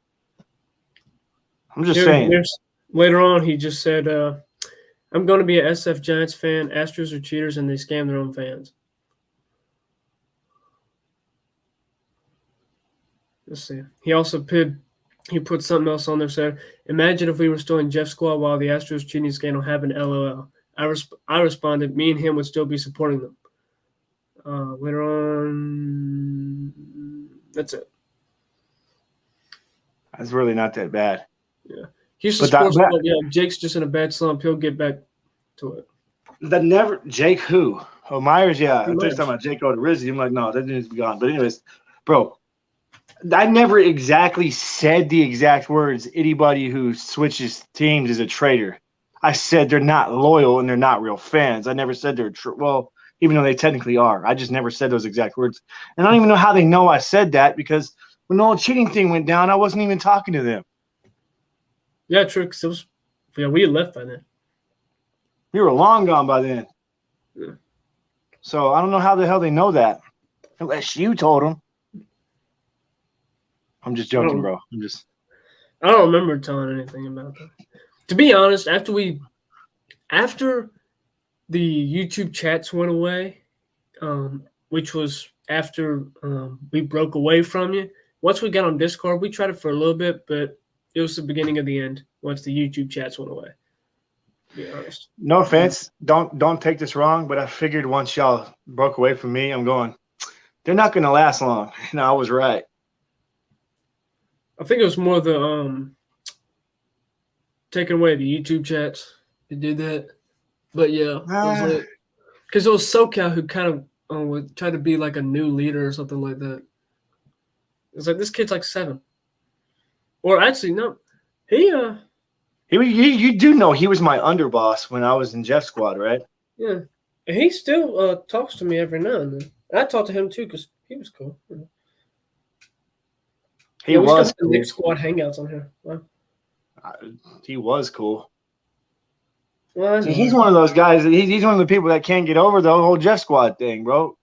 I'm just saying. Later on, he just said, I'm going to be a SF Giants fan. Astros are cheaters, and they scam their own fans. Let's see. He also put something else on there. Said, imagine if we were still in Jeff's squad while the Astros cheating scandal happened. LOL. I responded, me and him would still be supporting them. Later on, that's it. That's really not that bad. Yeah. Houston Sports Club, Jake's just in a bad slump. He'll get back to it. Jake who? Oh, Myers, yeah. I think talking about Jake Odorizzi. I'm like, no, that needs to be gone. But anyways, bro, I never exactly said the exact words, anybody who switches teams is a traitor. I said they're not loyal and they're not real fans. I never said they're even though they technically are. I just never said those exact words. And I don't even know how they know I said that because when the whole cheating thing went down, I wasn't even talking to them. Yeah, true. Because we had left by then. We were long gone by then. Yeah. So I don't know how the hell they know that. Unless you told them. I'm just joking, bro. I don't remember telling anything about that. To be honest, after the YouTube chats went away, which was after we broke away from you. Once we got on Discord, we tried it for a little bit, but it was the beginning of the end once the YouTube chats went away. To be honest. No offense. Don't take this wrong, but I figured once y'all broke away from me, I'm going, they're not going to last long. And I was right. I think it was more the taking away the YouTube chats. They did that. But yeah, because it was SoCal who kind of would try to be like a new leader or something like that. It's like this kid's like 7, or actually no, you do know he was my underboss when I was in Jeff's squad, right? Yeah, and he still talks to me every now and then. And I talk to him too because he was cool. He We still was have the cool. Nick squad hangouts on here. He was cool. Well, I See, know. he's one of those guys. He's one of the people that can't get over the whole Jeff Squad thing, bro.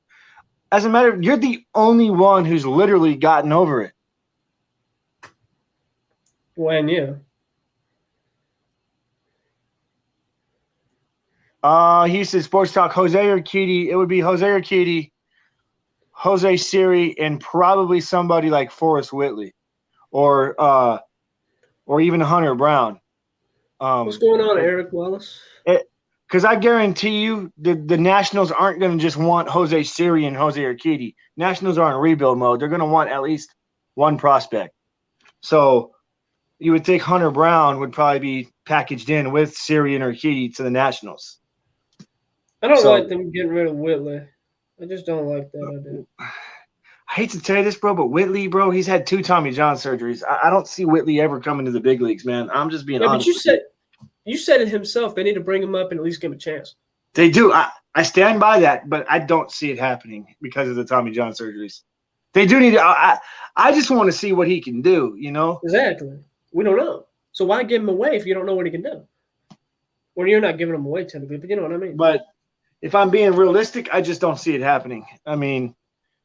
As a matter of, you're the only one who's literally gotten over it. When yeah. He said Sports Talk, Jose Urquidy. It would be Jose Urquidy, Jose Siri, and probably somebody like Forrest Whitley, or even Hunter Brown. What's going on, Eric Wallace? Because I guarantee you the Nationals aren't going to just want Jose Siri and Jose Urquidy. Nationals are in rebuild mode. They're going to want at least one prospect. So you would think Hunter Brown would probably be packaged in with Siri and Urquidy to the Nationals. I don't like them getting rid of Whitley. I just don't like that idea. I hate to tell you this, bro, but Whitley, bro, he's had 2 Tommy John surgeries. I don't see Whitley ever coming to the big leagues, man. I'm just being honest. But you said it himself. They need to bring him up and at least give him a chance. They do. I stand by that, but I don't see it happening because of the Tommy John surgeries. They do need to. I just want to see what he can do, you know? Exactly. We don't know. So why give him away if you don't know what he can do? Well, you're not giving him away technically, but you know what I mean. But if I'm being realistic, I just don't see it happening. I mean,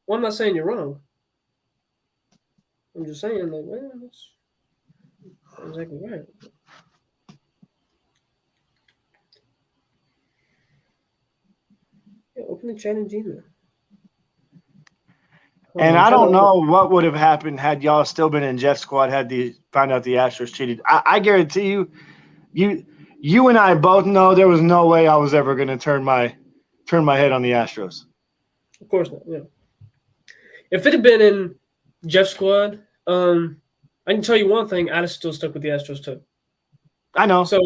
well, I'm not saying you're wrong. I'm just saying, like, well, that's exactly right. Yeah, open the chat in Gmail. And I don't know what would have happened had y'all still been in Jeff's squad, found out the Astros cheated. I guarantee you and I both know there was no way I was ever going to turn my head on the Astros. Of course not. Yeah. If it had been in Jeff's squad, I can tell you one thing: I'd have still stuck with the Astros too. I know. So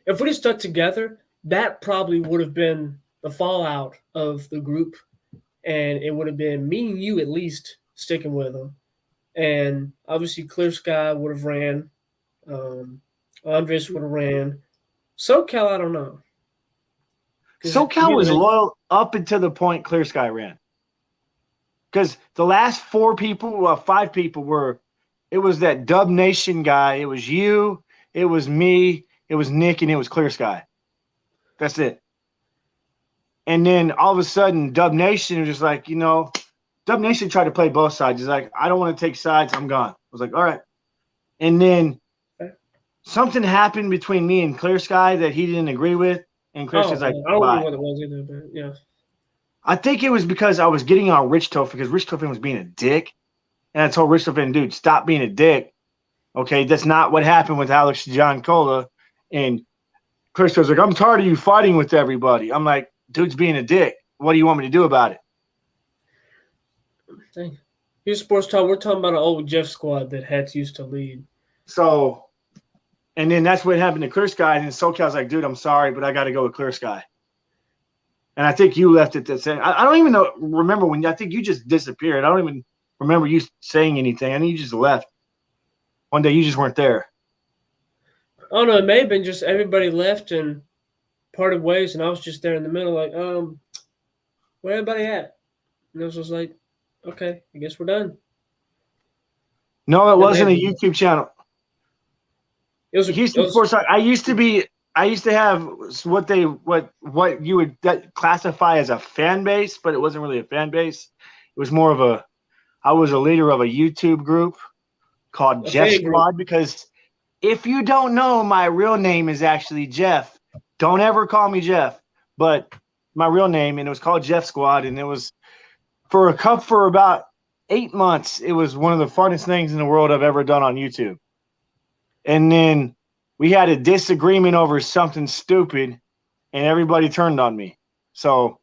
if we stuck together, that probably would have been the fallout of the group, and it would have been me and you at least sticking with them. And obviously, Clear Sky would have ran. Andres would have ran. SoCal, I don't know. SoCal was loyal up until the point Clear Sky ran. Because the last 5 people it was that Dub Nation guy. It was you, it was me, it was Nick, and it was Clear Sky. That's it. And then all of a sudden, Dub Nation was just like, Dub Nation tried to play both sides. He's like, I don't want to take sides. I'm gone. I was like, all right. And then something happened between me and Clear Sky that he didn't agree with. And Clear Sky's like, I don't know what it was either, but yeah. I think it was because I was getting on Rich Tofen because Rich Tofen was being a dick. And I told Rich Tofen, dude, stop being a dick. Okay, that's not what happened with Alex Giancola. And Clear Sky's like, I'm tired of you fighting with everybody. I'm like, dude's being a dick. What do you want me to do about it? Dang. Here's Sports Talk. We're talking about an old Jeff squad that Hats used to lead. So, and then that's what happened to Clear Sky. And SoCal's like, dude, I'm sorry, but I got to go with Clear Sky. And I think you left it to say, I don't even remember when. I think you just disappeared. I don't even remember you saying anything. I think you just left. One day you just weren't there. Oh, no, it may have been just everybody left and parted ways, and I was just there in the middle like, where everybody at? And I was just like, okay, I guess we're done. No, it wasn't a YouTube channel. It was Houston Sports Talk. I used to have what you would classify as a fan base, but it wasn't really a fan base. It was more of I was a leader of a YouTube group called Jeff Squad, because if you don't know, my real name is actually Jeff. Don't ever call me Jeff, but my real name, and it was called Jeff Squad, and it was for about 8 months. It was one of the funnest things in the world I've ever done on YouTube. And then we had a disagreement over something stupid, and everybody turned on me. So,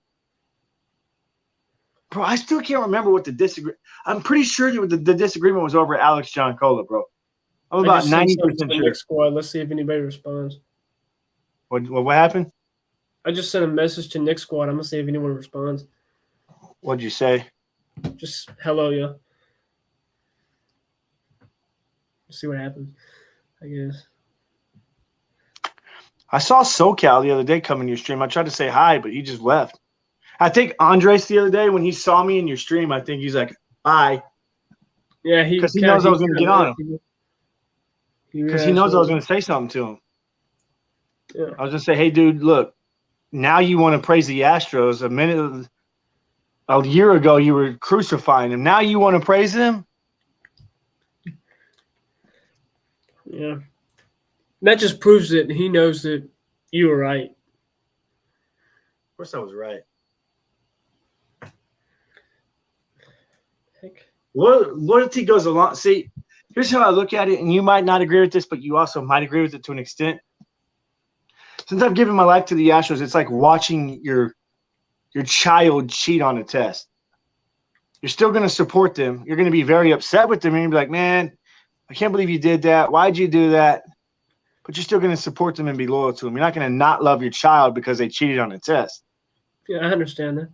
bro, I still can't remember what the disagreement. I'm pretty sure the disagreement was over Alex Giancola, bro. I'm about 90% sure. Squad. Let's see if anybody responds. What happened? I just sent a message to Nick Squad. I'm gonna see if anyone responds. What'd you say? Just hello, yeah. See what happens, I guess. I saw SoCal the other day come in your stream. I tried to say hi, but he just left. I think Andres the other day, when he saw me in your stream, I think he's like, Bye. Yeah, Because he knows I was going to get on him. Because he knows I was going going to say something to him. Yeah. I was going to say, hey, dude, look, now you want to praise the Astros. A year ago, you were crucifying him. Now you want to praise him? Yeah. That just proves that he knows that you were right. Of course I was right. Heck. Loyalty goes along. See, here's how I look at it, and you might not agree with this, but you also might agree with it to an extent. Since I've given my life to the Astros, it's like watching your child cheat on a test. You're still going to support them. You're going to be very upset with them, and you're going to be like, man, I can't believe you did that. Why'd you do that? But you're still going to support them and be loyal to them. You're not going to not love your child because they cheated on a test. Yeah, I understand that.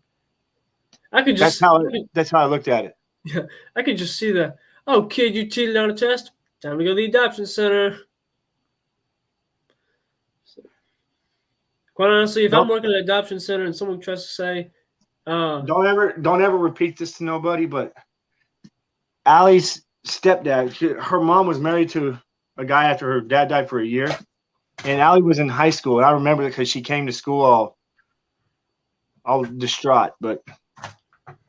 I could That's just how I looked at it. Yeah, I could just see that. Oh, kid, you cheated on a test. Time to go to the adoption center. Quite honestly, if I'm working at an adoption center and someone tries to say, don't ever repeat this to nobody, but Allie's stepdad, her mom was married to a guy after her dad died for a year, and Allie was in high school, and I remember it because she came to school all distraught. But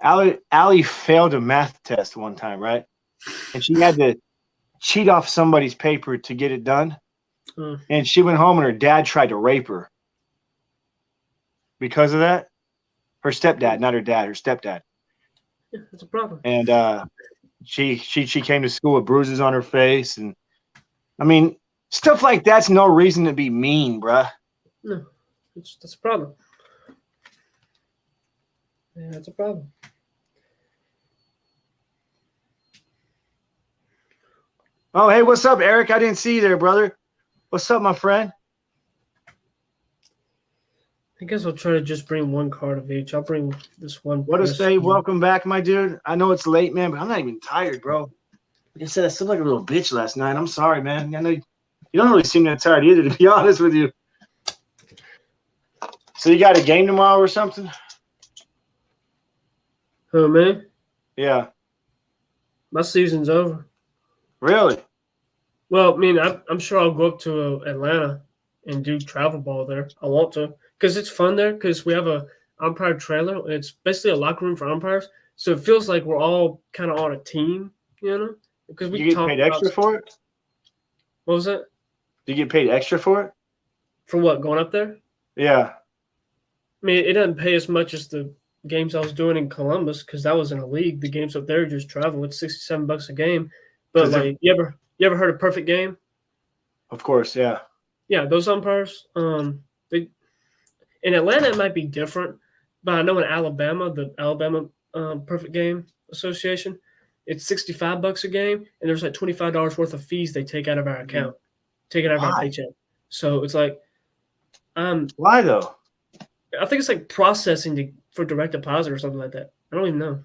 Allie failed a math test one time, right? And she had to cheat off somebody's paper to get it done. And she went home, and her dad tried to rape her because of that. Her stepdad, not her dad, her stepdad. Yeah, that's a problem. And she came to school with bruises on her face, and I mean, stuff like that's no reason to be mean, bruh. No, that's a problem. Yeah, that's a problem. Oh, hey, what's up, Eric? I didn't see you there, brother. What's up, my friend? I guess I'll try to just bring one card of each. I'll bring this one. What to say? Welcome back, my dude. I know it's late, man, but I'm not even tired, bro. Like I said, I slept like a little bitch last night. I'm sorry, man. I know you don't really seem that tired either, to be honest with you. So you got a game tomorrow or something? Oh, man? Yeah. My season's over. Really? Well, I mean, I'm sure I'll go up to Atlanta and do travel ball there. I want to because it's fun there because we have a umpire trailer. It's basically a locker room for umpires. So it feels like we're all kind of on a team, you know? Because we get paid extra for it? What was that? Do you get paid extra for it? For what, going up there? Yeah. I mean, it doesn't pay as much as the games I was doing in Columbus because that was in a league. The games up there just travel. It's $67 a game. But like, you ever heard of Perfect Game? Of course, yeah. Yeah, those umpires. They in Atlanta it might be different, but I know in Alabama, the Alabama Perfect Game Association, it's $65 a game, and there's like $25 worth of fees they take out of our account, take it out of our paycheck. So it's like, why though? I think it's like processing for direct deposit or something like that. I don't even know.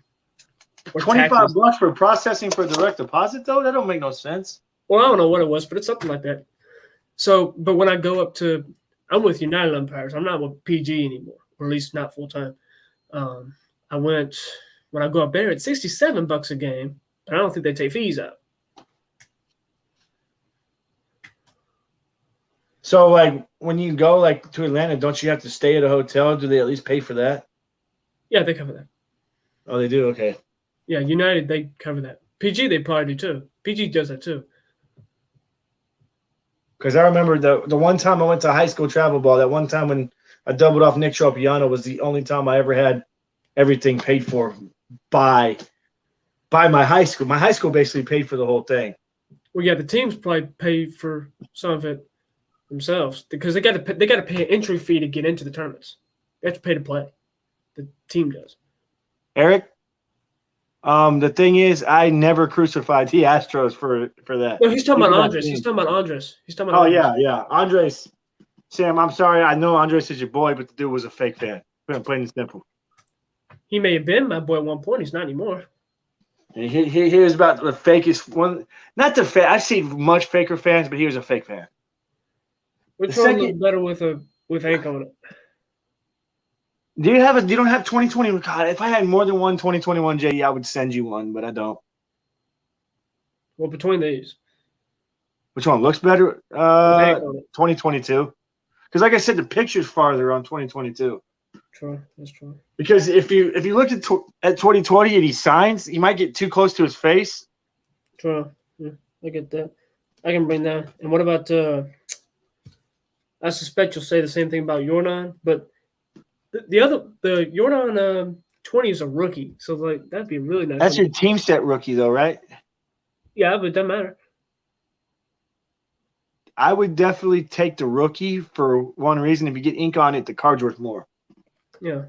$25 for processing for direct deposit though? That don't make no sense. Well, I don't know what it was, but it's something like that. So, but when I go up to, I'm with United Umpires. I'm not with PG anymore, or at least not full time. When I go up there, it's $67 a game, but I don't think they take fees out. So, like, when you go like to Atlanta, don't you have to stay at a hotel? Do they at least pay for that? Yeah, they cover that. Oh, they do? Okay. Yeah, United, they cover that. PG, they probably do too. PG does that too. Because I remember the one time I went to high school travel ball, that one time when I doubled off Nick Tropiano was the only time I ever had everything paid for by my high school. My high school basically paid for the whole thing. Well, yeah, the teams probably pay for some of it themselves because they got to pay an entry fee to get into the tournaments. They have to pay to play. The team does. Eric, the thing is, I never crucified the Astros for that. No, he's talking about Andres. He's talking about Andres. Yeah. Andres, Sam, I'm sorry. I know Andres is your boy, but the dude was a fake fan. Plain and simple. He may have been my boy at one point. He's not anymore. And he was about the fakest one. Not the fake. I've seen much faker fans, but he was a fake fan. Which one looks better with ink on it? Do you have a? You don't have 2020? God, if I had more than one 2021 JD, I would send you one, but I don't. Well, between these, Which one looks better? with Hank on it. 2022. Because like I said, the picture's farther on 2022. True, that's true. Because if you look at 2020 and he signs, he might get too close to his face. True. Yeah, I get that. I can bring that. And what about I suspect you'll say the same thing about Jordan, but the Jordan 20 is a rookie, so like that'd be really nice. That's your team set rookie, though, right? Yeah, but it doesn't matter. I would definitely take the rookie for one reason. If you get ink on it, the card's worth more. Yeah.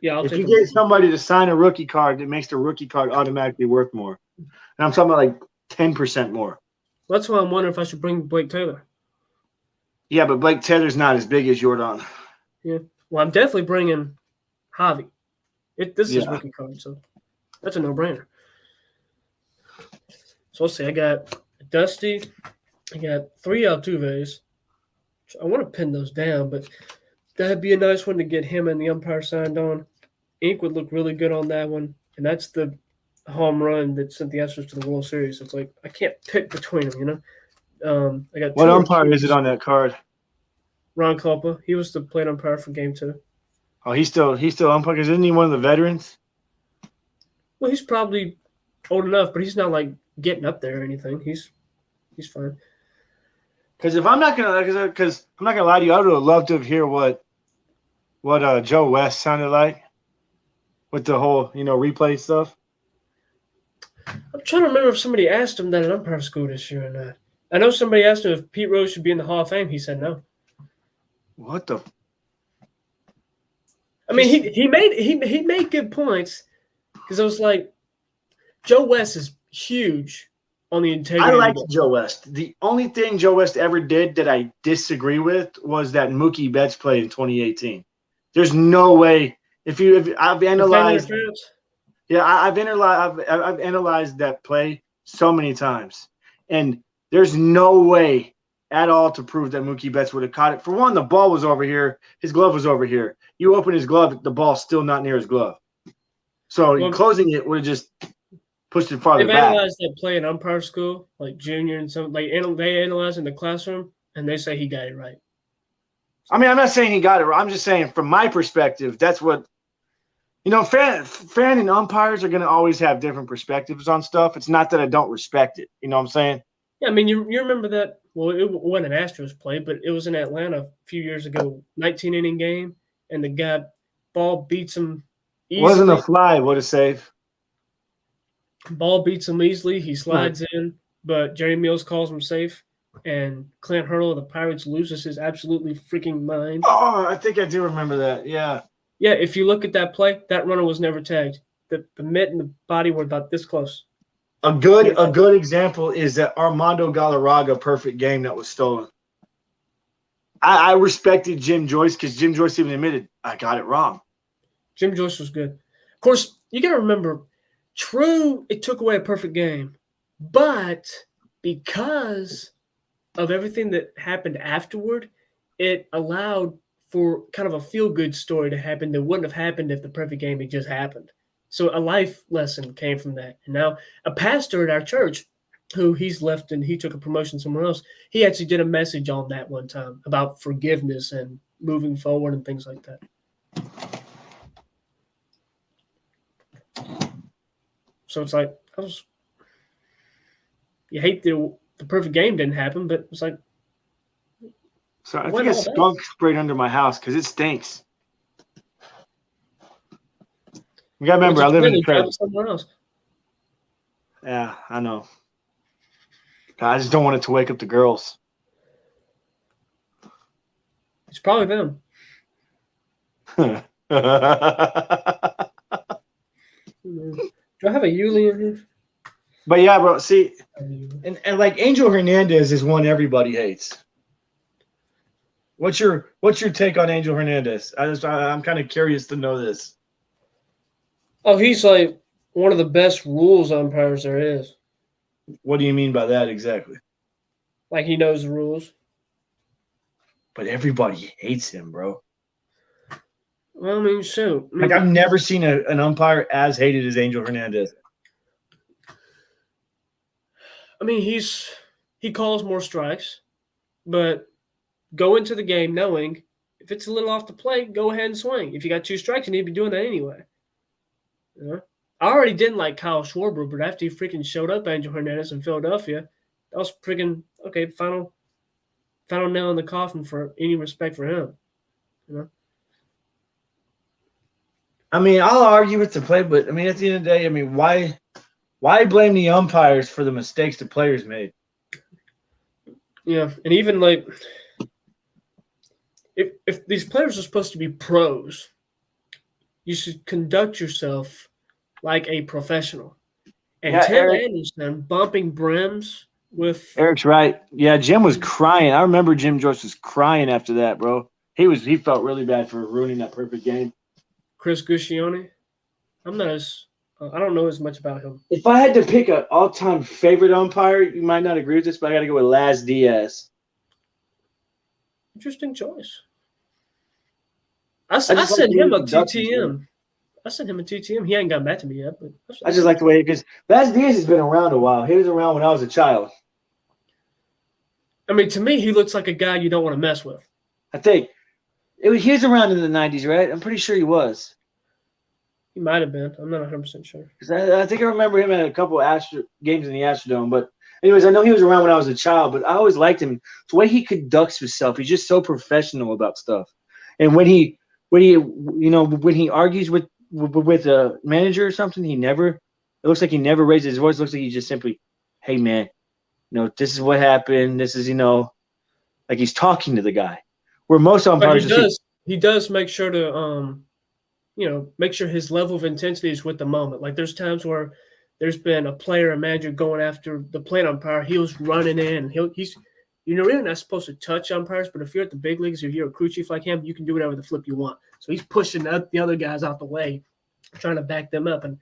Yeah, I'll if take you the get rookie. somebody to sign a rookie card, that makes the rookie card automatically worth more. And I'm talking about like 10% more. That's why I'm wondering if I should bring Blake Taylor. Yeah, but Blake Taylor's not as big as Jordan. Yeah. Well, I'm definitely bringing Javi. This is Yeah. rookie card, so that's a no-brainer. So let's see. I got Dusty. I got 3 Altuves. I want to pin those down, but that'd be a nice one to get him and the umpire signed on. Ink would look really good on that one, and that's the home run that sent the Astros to the World Series. It's like I can't pick between them, you know. I got What 2 umpire is it on that card? Ron Culpa. He was the plate umpire for Game 2. Oh, he's still umpire. Isn't he one of the veterans? Well, he's probably old enough, but he's not like getting up there or anything. He's fine. Because if I'm not gonna lie to you, I would have loved to hear what Joe West sounded like with the whole replay stuff. I'm trying to remember if somebody asked him that at umpire school this year or not. I know somebody asked him if Pete Rose should be in the Hall of Fame. He said no. What the? I mean, he made good points because it was like Joe West is huge on the integrity. I liked Joe West. The only thing Joe West ever did that I disagree with was that Mookie Betts play in 2018. There's no way if I've analyzed. Yeah, I've analyzed that play so many times, and there's no way at all to prove that Mookie Betts would have caught it. For one, the ball was over here, his glove was over here. You open his glove, the ball's still not near his glove. So closing it would have just pushed it farther back. They've analyzed that play in umpire school, like junior and some. Like they analyze in the classroom, and they say he got it right. I mean, I'm not saying he got it right. I'm just saying, from my perspective, that's what. Fan and umpires are going to always have different perspectives on stuff. It's not that I don't respect it. You know what I'm saying? Yeah, I mean, you remember that? Well, it wasn't an Astros play, but it was in Atlanta a few years ago, 19-inning game, and the guy ball beats him easily. Wasn't a fly. What a save. Ball beats him easily. He slides in, but Jerry Mills calls him safe, and Clint Hurdle of the Pirates loses his absolutely freaking mind. Oh, I think I do remember that. Yeah. Yeah, if you look at that play, that runner was never tagged. The mitt and the body were about this close. A good example is that Armando Galarraga perfect game that was stolen. I respected Jim Joyce because Jim Joyce even admitted, I got it wrong. Jim Joyce was good. Of course, you got to remember, true, it took away a perfect game. But because of everything that happened afterward, it allowed for kind of a feel-good story to happen that wouldn't have happened if the perfect game had just happened. So a life lesson came from that. And now a pastor at our church, who he's left and he took a promotion somewhere else, he actually did a message on that one time about forgiveness and moving forward and things like that. So it's like, you hate the perfect game didn't happen, but it's like, so I think a skunk sprayed under my house because it stinks. You gotta remember, I live in the trailer. Somewhere else. Yeah, I know. I just don't want it to wake up the girls. It's probably them. Do I have a Yuli in here? But yeah, bro. See, and like Angel Hernandez is one everybody hates. What's your take on Angel Hernandez? I'm kind of curious to know this. Oh, he's like one of the best rules umpires there is. What do you mean by that exactly? Like he knows the rules. But everybody hates him, bro. Well, I mean, shoot. I Like mean, I've never seen an umpire as hated as Angel Hernandez. He calls more strikes, but go into the game knowing if it's a little off the plate, go ahead and swing. If you got 2 strikes, you need to be doing that anyway. You know? I already didn't like Kyle Schwarber, but after he freaking showed up, Angel Hernandez in Philadelphia, that was freaking okay. Final nail in the coffin for any respect for him. You know. I mean, I'll argue with the play, but I mean, at the end of the day, I mean, why blame the umpires for the mistakes the players made? Yeah, and even like if these players are supposed to be pros, you should conduct yourself like a professional. And Yeah, Tim Anderson bumping brims with Eric's right. Yeah, Jim was crying. I remember Jim Joyce was crying after that, bro. He felt really bad for ruining that perfect game. Chris Guccione. I don't know as much about him. If I had to pick an all-time favorite umpire, you might not agree with this, but I got to go with Laz Diaz. Interesting choice. I sent him a TTM. I sent him a TTM. He ain't got back to me yet, but I just like the way because Laz Diaz has been around a while. He was around when I was a child. I mean, to me, he looks like a guy you don't want to mess with. I think he was around in the '90s, right? I'm pretty sure he was. He might have been. I'm not 100% sure. I think I remember him at a couple of games in the Astrodome. But anyways, I know he was around when I was a child, but I always liked him. The way he conducts himself, he's just so professional about stuff. And when he argues with a manager or something, it looks like he never raises his voice. It looks like he just simply, hey man, this is what happened. This is, like he's talking to the guy. Where most umpires he does make sure to make sure his level of intensity is with the moment. Like there's times where there's been a player, a manager going after the plate umpire. He was running in. He's really not supposed to touch umpires, but if you're at the big leagues, if you're a crew chief like him, you can do whatever the flip you want. So he's pushing the other guys out the way, trying to back them up. And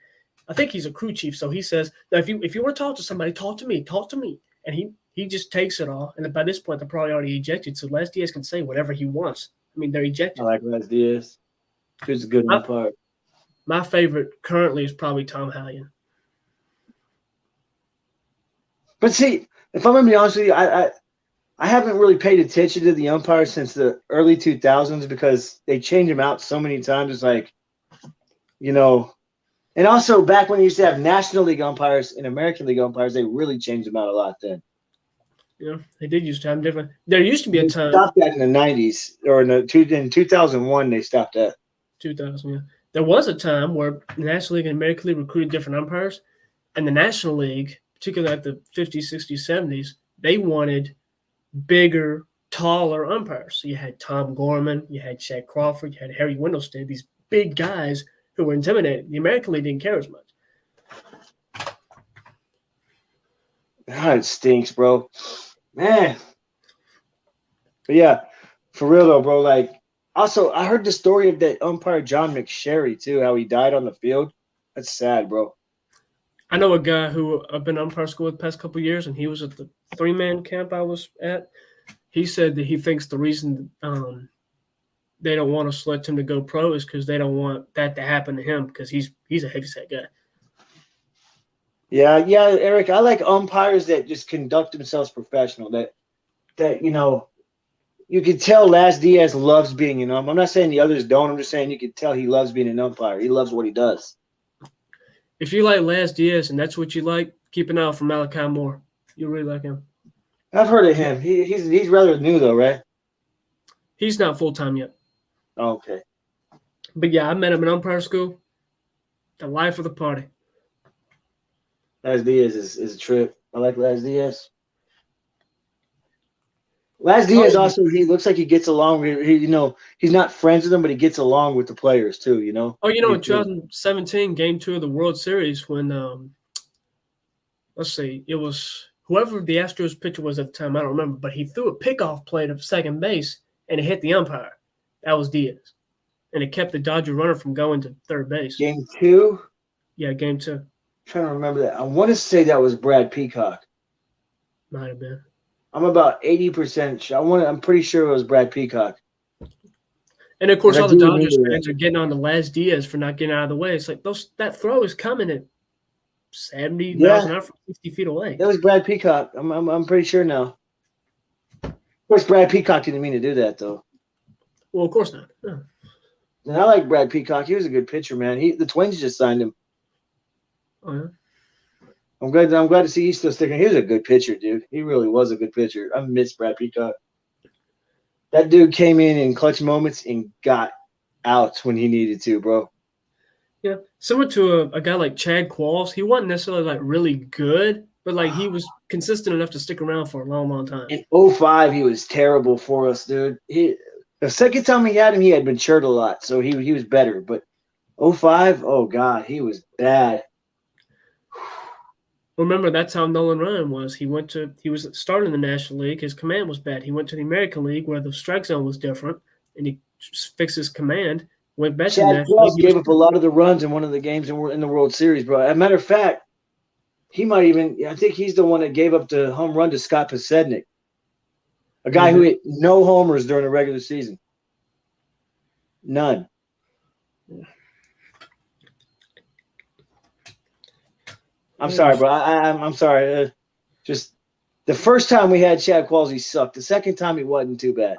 I think he's a crew chief, so he says, now if you want to talk to somebody, talk to me. And he just takes it all. And by this point, they're probably already ejected, so Laz Diaz can say whatever he wants. I mean, they're ejected. I like Laz Diaz. He's a good umpire. My favorite currently is probably Tom Hallion. But see, if I'm going to be honest with you, I haven't really paid attention to the umpires since the early 2000s because they change them out so many times. It's like, and also back when they used to have National League umpires and American League umpires, they really changed them out a lot then. Yeah, they did used to have different. There used to be a time. They stopped that in the 90s, or in 2001, they stopped that. 2000, yeah. There was a time where the National League and American League recruited different umpires, and the National League, particularly at the 50s, 60s, 70s, they wanted bigger, taller umpires. So you had Tom Gorman, you had Shaq Crawford, you had Harry Wendelstein, these big guys who were intimidating. The American League didn't care as much. God, it stinks, bro. Man. But yeah, for real though, bro. Like, also, I heard the story of that umpire John McSherry too, how he died on the field. That's sad, bro. I know a guy who I've been umpire school with the past couple of years, and he was at the 3-man camp I was at. He said that he thinks the reason they don't want to select him to go pro is because they don't want that to happen to him because he's a heavyset guy. Yeah, Eric. I like umpires that just conduct themselves professional. That you can tell Laz Diaz loves being an umpire. I'm not saying the others don't. I'm just saying you can tell he loves being an umpire. He loves what he does. If you like Laz Diaz and that's what you like, keep an eye out for Malachi Moore. You'll really like him. I've heard of him. He's rather new though, right? He's not full-time yet. Oh, okay. But yeah, I met him in umpire school. The life of the party. Laz Diaz is a trip. I like Laz Diaz. Laz Diaz also, he looks like he gets along. He's not friends with them, but he gets along with the players too. in 2017, Game 2 of the World Series, when it was whoever the Astros pitcher was at the time, I don't remember, but he threw a pickoff play to second base and it hit the umpire. That was Diaz, and it kept the Dodger runner from going to third base. Game 2. Yeah, Game 2. I'm trying to remember that. I want to say that was Brad Peacock. Might have been. I'm about 80% sure. I'm pretty sure it was Brad Peacock. And of course, And I all the do Dodgers remember that. fans are getting on to Laz Diaz for not getting out of the way. It's like that throw is coming at 70 miles Yeah, an hour from 60 feet away. that was Brad Peacock. I'm pretty sure now. Of course, Brad Peacock didn't mean to do that though. Well, of course not. No. And I like Brad Peacock. He was a good pitcher, man. The Twins just signed him. Oh, yeah. I'm glad to see he's still sticking. He was a good pitcher, dude. He really was a good pitcher. I miss Brad Peacock. That dude came in clutch moments and got out when he needed to, bro. Yeah, similar to a guy like Chad Qualls. He wasn't necessarily like really good, but like he was consistent enough to stick around for a long, long time. In 05, he was terrible for us, dude. The second time we had him, he had matured a lot, so he was better. But 05, oh God, he was bad. Remember, that's how Nolan Ryan was. He was starting in the National League. His command was bad. He went to the American League where the strike zone was different, and he fixed his command. Went back to the Chad National Cross League. gave up a lot of the runs in one of the games in the World Series, bro. As a matter of fact, he might even – I think he's the one that gave up the home run to Scott Podsednik, a guy who hit no homers during the regular season. None. I'm sorry, bro. I'm sorry. Just the first time we had Chad Qualls, he sucked. The second time, he wasn't too bad.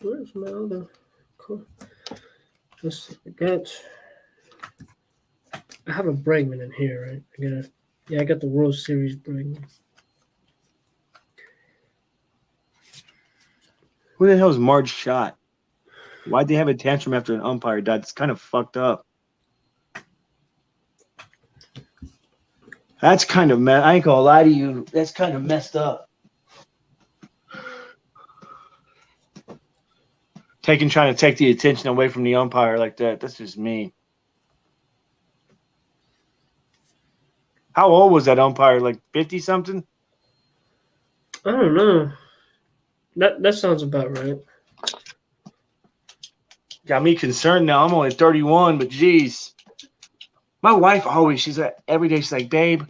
Where's my other? Let's see. I have a Bregman in here, right? I got the World Series Bregman. Who the hell is Marge Schott? Why'd they have a tantrum after an umpire died? It's kind of fucked up. That's kind of I ain't gonna lie to you. That's kind of messed up. Trying to take the attention away from the umpire like that. That's just mean. How old was that umpire? Like 50 something? I don't know. That sounds about right. Got me concerned now. I'm only 31, but geez. My wife always, every day she's like, babe,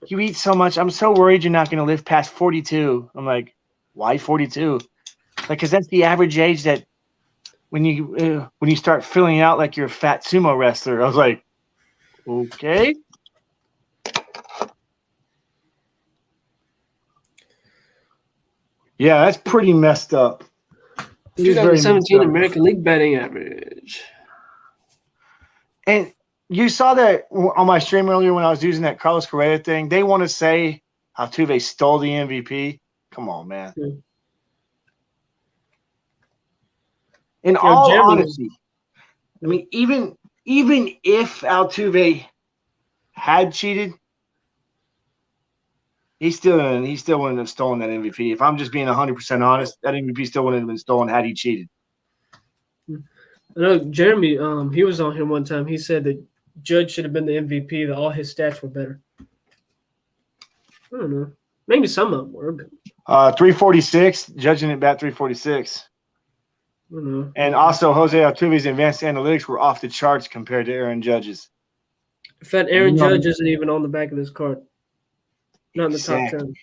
you eat so much. I'm so worried you're not going to live past 42. I'm like, why 42? Like, because that's the average age that when you start filling out like you're a fat sumo wrestler. I was like, okay. Yeah, that's pretty messed up. 2017 American League batting average. And you saw that on my stream earlier when I was using that Carlos Correa thing. They want to say Altuve stole the MVP. Come on, man. Yeah. In all honesty, I mean, even if Altuve had cheated, he still wouldn't have stolen that MVP. If I'm just being 100% honest, that MVP still wouldn't have been stolen had he cheated. I know Jeremy, he was on here one time. He said that Judge should have been the MVP, that all his stats were better. I don't know. Maybe some of them were. But 346, judging it bat 346. I don't know. And also, Jose Altuve's advanced analytics were off the charts compared to Aaron Judge's. In fact, Aaron Judge isn't even on the back of this card. Not in the top 10.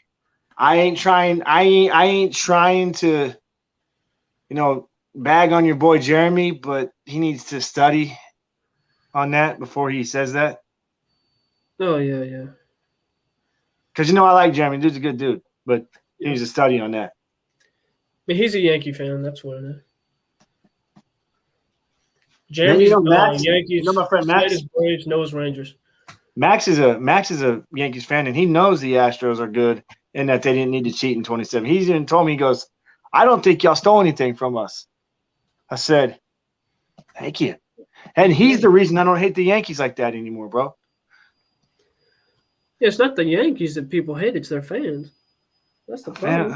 I ain't trying to, bag on your boy Jeremy, but he needs to study on that before he says that. Oh, yeah. Because, I like Jeremy. Dude's a good dude, but he needs to study on that. But he's a Yankee fan. That's what it is. Jeremy's Max, Yankees. My friend Max. Braves, knows Rangers. Max is a Yankees fan, and he knows the Astros are good and that they didn't need to cheat in 27. He's even told me, he goes, I don't think y'all stole anything from us. I said, thank you. And he's the reason I don't hate the Yankees like that anymore, bro. Yeah, it's not the Yankees that people hate. It's their fans. That's the problem.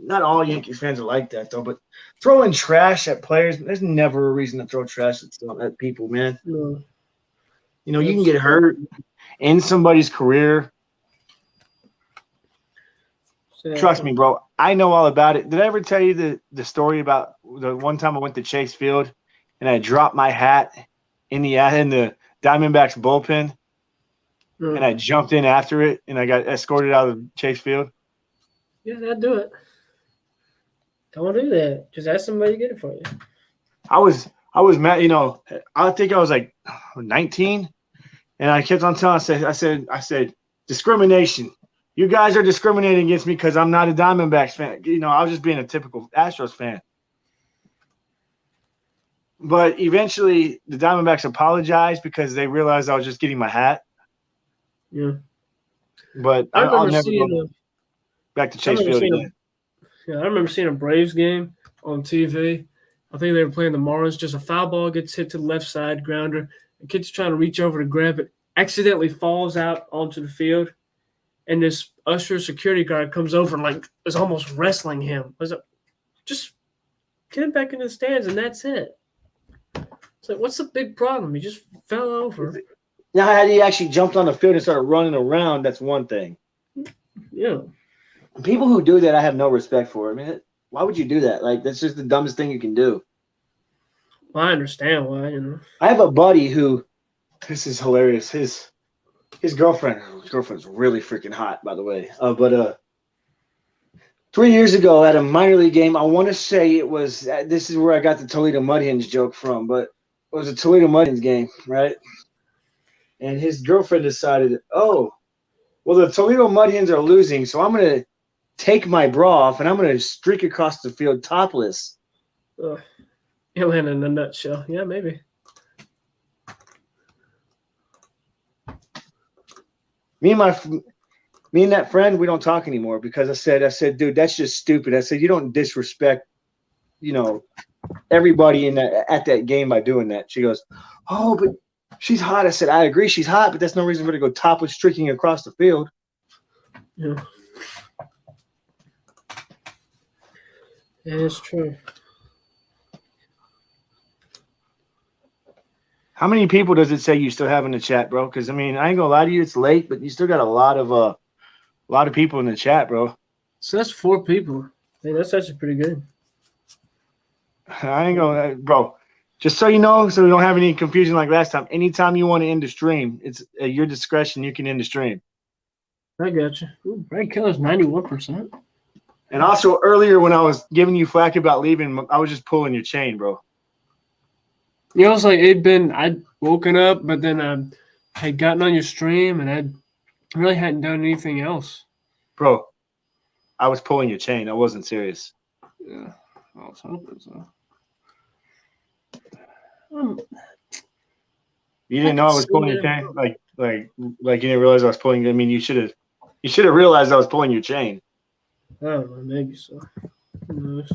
Not all Yankees fans are like that, though. But throwing trash at players, there's never a reason to throw trash at people, man. No. You can get hurt in somebody's career. Trust me, bro. I know all about it. Did I ever tell you the story about the one time I went to Chase Field and I dropped my hat in the Diamondbacks bullpen and I jumped in after it and I got escorted out of Chase Field? Yeah, that'd do it. Don't do that. Just ask somebody to get it for you. I was mad. I think I was like 19, and I kept on telling. I said, discrimination. You guys are discriminating against me because I'm not a Diamondbacks fan. I was just being a typical Astros fan. But eventually, the Diamondbacks apologized because they realized I was just getting my hat. Yeah. But I I'll remember never seeing go back to I Chase remember Field seeing again. I remember seeing a Braves game on TV. I think they were playing the Marlins. Just a foul ball gets hit to the left side, grounder. The kid's trying to reach over to grab it, accidentally falls out onto the field, and this usher security guard comes over and like is almost wrestling him. I was like, just get him back in the stands, and that's it. It's like, what's the big problem? He just fell over. Now, had he actually jumped on the field and started running around, that's one thing. Yeah. People who do that, I have no respect for. I mean, why would you do that? Like, that's just the dumbest thing you can do. Well, I understand why. I have a buddy who, this is hilarious. His girlfriend's really freaking hot, by the way. But 3 years ago at a minor league game, I want to say it was. This is where I got the Toledo Mud Hens joke from, but it was a Toledo Mud Hens game, right? And his girlfriend decided, oh, well, the Toledo Mud Hens are losing, so I'm gonna take my bra off and I'm gonna streak across the field topless. Alien in a nutshell. Yeah, maybe. Me and that friend, we don't talk anymore because I said, dude, that's just stupid. I said, you don't disrespect, everybody at that game by doing that. She goes, oh, but she's hot. I said, I agree, she's hot, but that's no reason for her to go topless streaking across the field. Yeah. Yeah, it's true. How many people does it say you still have in the chat, bro? Because I mean, I ain't gonna lie to you, it's late, but you still got a lot of people in the chat, bro. So that's 4 people. Hey, that's actually pretty good. I ain't gonna, bro. Just so you know, so we don't have any confusion like last time. Anytime you want to end the stream, it's at your discretion. You can end the stream. I got you. Ooh, Brad Keller's 91%. And also earlier when I was giving you flack about leaving, I was just pulling your chain, bro. You know, it's like I'd woken up, but then I had gotten on your stream and I really hadn't done anything else. Bro, I was pulling your chain. I wasn't serious. Yeah, I was hoping so. You didn't know I was pulling your chain? Like you didn't realize I was pulling. I mean, you should have realized I was pulling your chain. I don't know, maybe so. Who knows?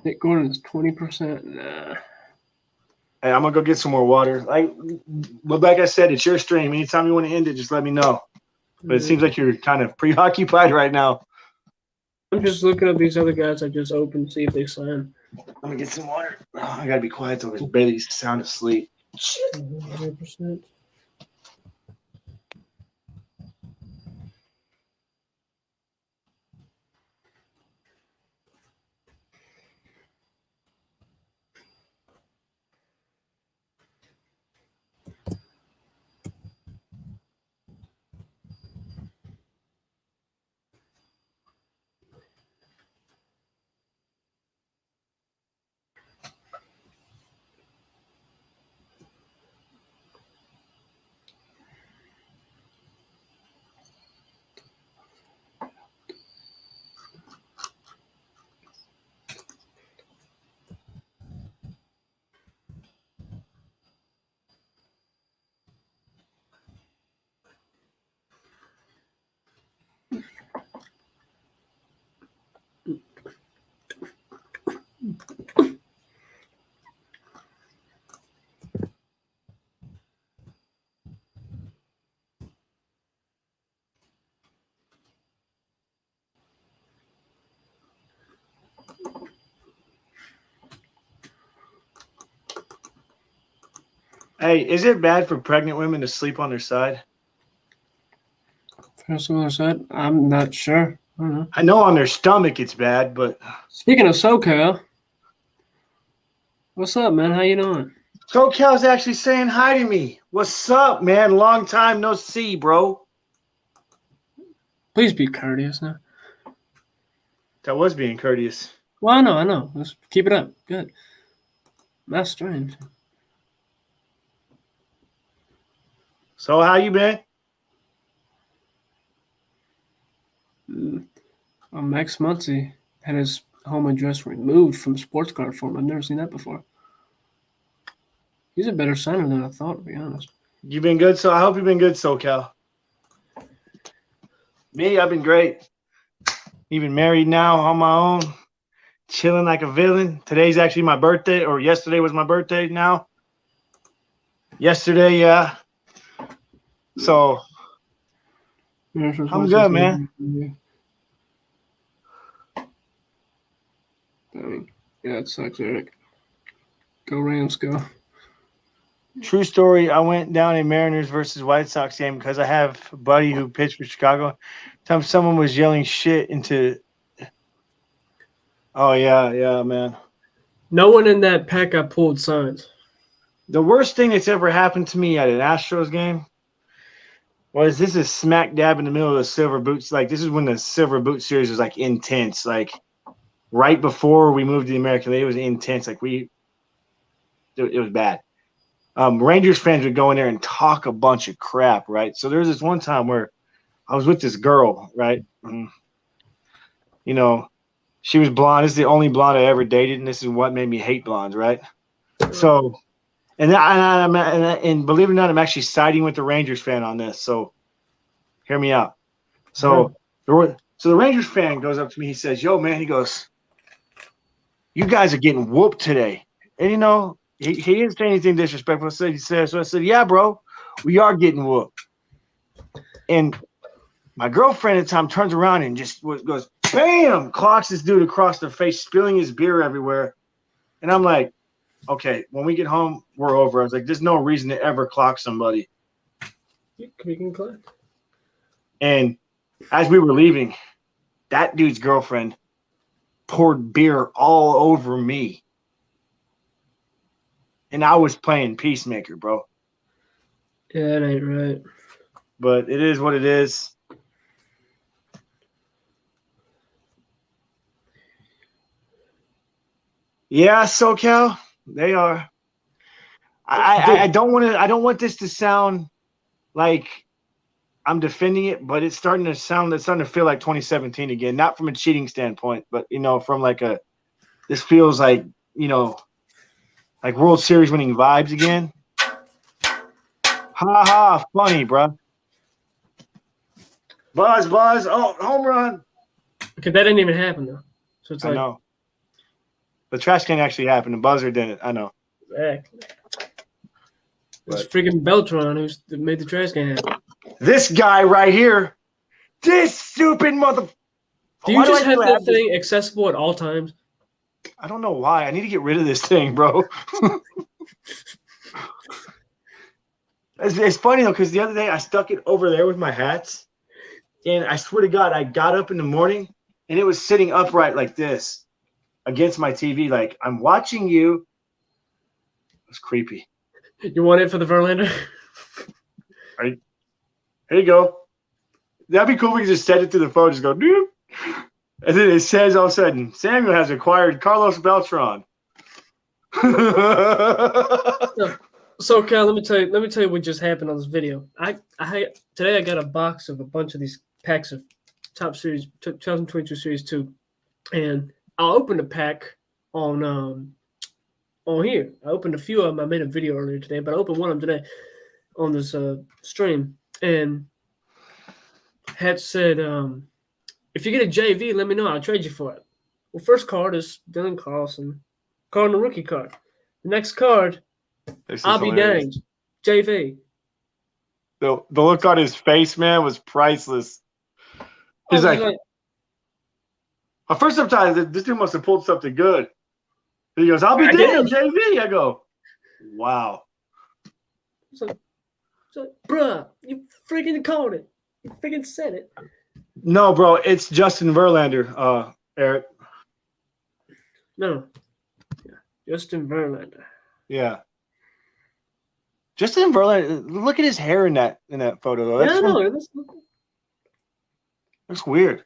Nick Gordon is 20%. Nah. Hey, I'm gonna go get some more water. Like I said, it's your stream. Anytime you want to end it, just let me know. But it seems like you're kind of preoccupied right now. I'm just looking at these other guys I just opened, see if they sign. I'm gonna get some water. Oh, I gotta be quiet till there's barely sound asleep. Shit. 100%. Hey, is it bad for pregnant women to sleep on their side? That's what I said. I'm not sure. I don't know. I know on their stomach it's bad, but Speaking of SoCal, what's up, man? How you doing? SoCal's actually saying hi to me. What's up, man? Long time no see, bro. Please be courteous now. That was being courteous. Well, I know. Let's keep it up. Good. That's strange. So how you been? Max Muncy had his home address removed from sports card form. I've never seen that before. He's a better signer than I thought, to be honest. You been good? So I hope you've been good, SoCal. Me, I've been great. Even married now on my own, chilling like a villain. Today's actually my birthday, or yesterday was my birthday now. Yesterday, yeah. So I'm good, man. Dang. Yeah, it sucks, Eric. Go Rams, go. True story. I went down a Mariners versus White Sox game because I have a buddy who pitched for Chicago. Time someone was yelling shit into. Oh yeah, man. No one in that pack got pulled signs. The worst thing that's ever happened to me at an Astros game was this is smack dab in the middle of the Silver Boots. Like this is when the Silver Boot series was like intense. Like right before we moved to the American League, it was intense. Like it was bad. Rangers fans would go in there and talk a bunch of crap, right? So there was this one time where I was with this girl, right? You know, she was blonde. This is the only blonde I ever dated, and this is what made me hate blondes, right? So, and believe it or not, I'm actually siding with the Rangers fan on this. So, hear me out. So, the Rangers fan goes up to me. He says, "Yo, man," he goes, "You guys are getting whooped today." And you know, he didn't say anything disrespectful. So I said, "Yeah, bro, we are getting whooped." And my girlfriend at the time turns around and just goes, bam, clocks this dude across the face, spilling his beer everywhere. And I'm like, okay, when we get home, we're over. I was like, there's no reason to ever clock somebody. You can clock. And as we were leaving, that dude's girlfriend poured beer all over me. And I was playing peacemaker, bro. Yeah, that ain't right. But it is what it is. Yeah, SoCal, they are. I don't want this to sound like I'm defending it, but it's starting to feel like 2017 again. Not from a cheating standpoint, but from this feels like like World Series winning vibes again. Ha ha, funny, bro. Buzz, oh, home run. Okay, that didn't even happen though. So it's like, I know. The trash can actually happened. The buzzer didn't. I know. Exactly. It's freaking Beltron who made the trash can happen. This guy right here. This stupid mother. Do you just have that thing accessible at all times? I don't know why. I need to get rid of this thing, bro. It's funny though, because the other day I stuck it over there with my hats, and I swear to God, I got up in the morning and it was sitting upright like this against my TV. Like I'm watching you. It's creepy. You want it for the Verlander? Right. Here you go. That'd be cool if we could just send it to the phone, just go, doop. And then it says all of a sudden, Samuel has acquired Carlos Beltran. So Cal, let me tell you what just happened on this video. Today I got a box of a bunch of these packs of Top Series 2022 Series 2, and I opened a pack on here. I opened a few of them. I made a video earlier today, but I opened one of them today on this stream, and had said, if you get a JV, let me know. I'll trade you for it. Well, first card is Dylan Carlson, Cardinal rookie card. The next card, I'll be danged, JV. The look on his face, man, was priceless. He's like first time this dude must have pulled something good. He goes, I'll be damned, JV. I go, wow. So, bruh, you freaking called it. You freaking said it. No, bro, it's Justin Verlander, Eric. No. Yeah, Justin Verlander. Yeah. Justin Verlander, look at his hair in that photo, though. That's weird.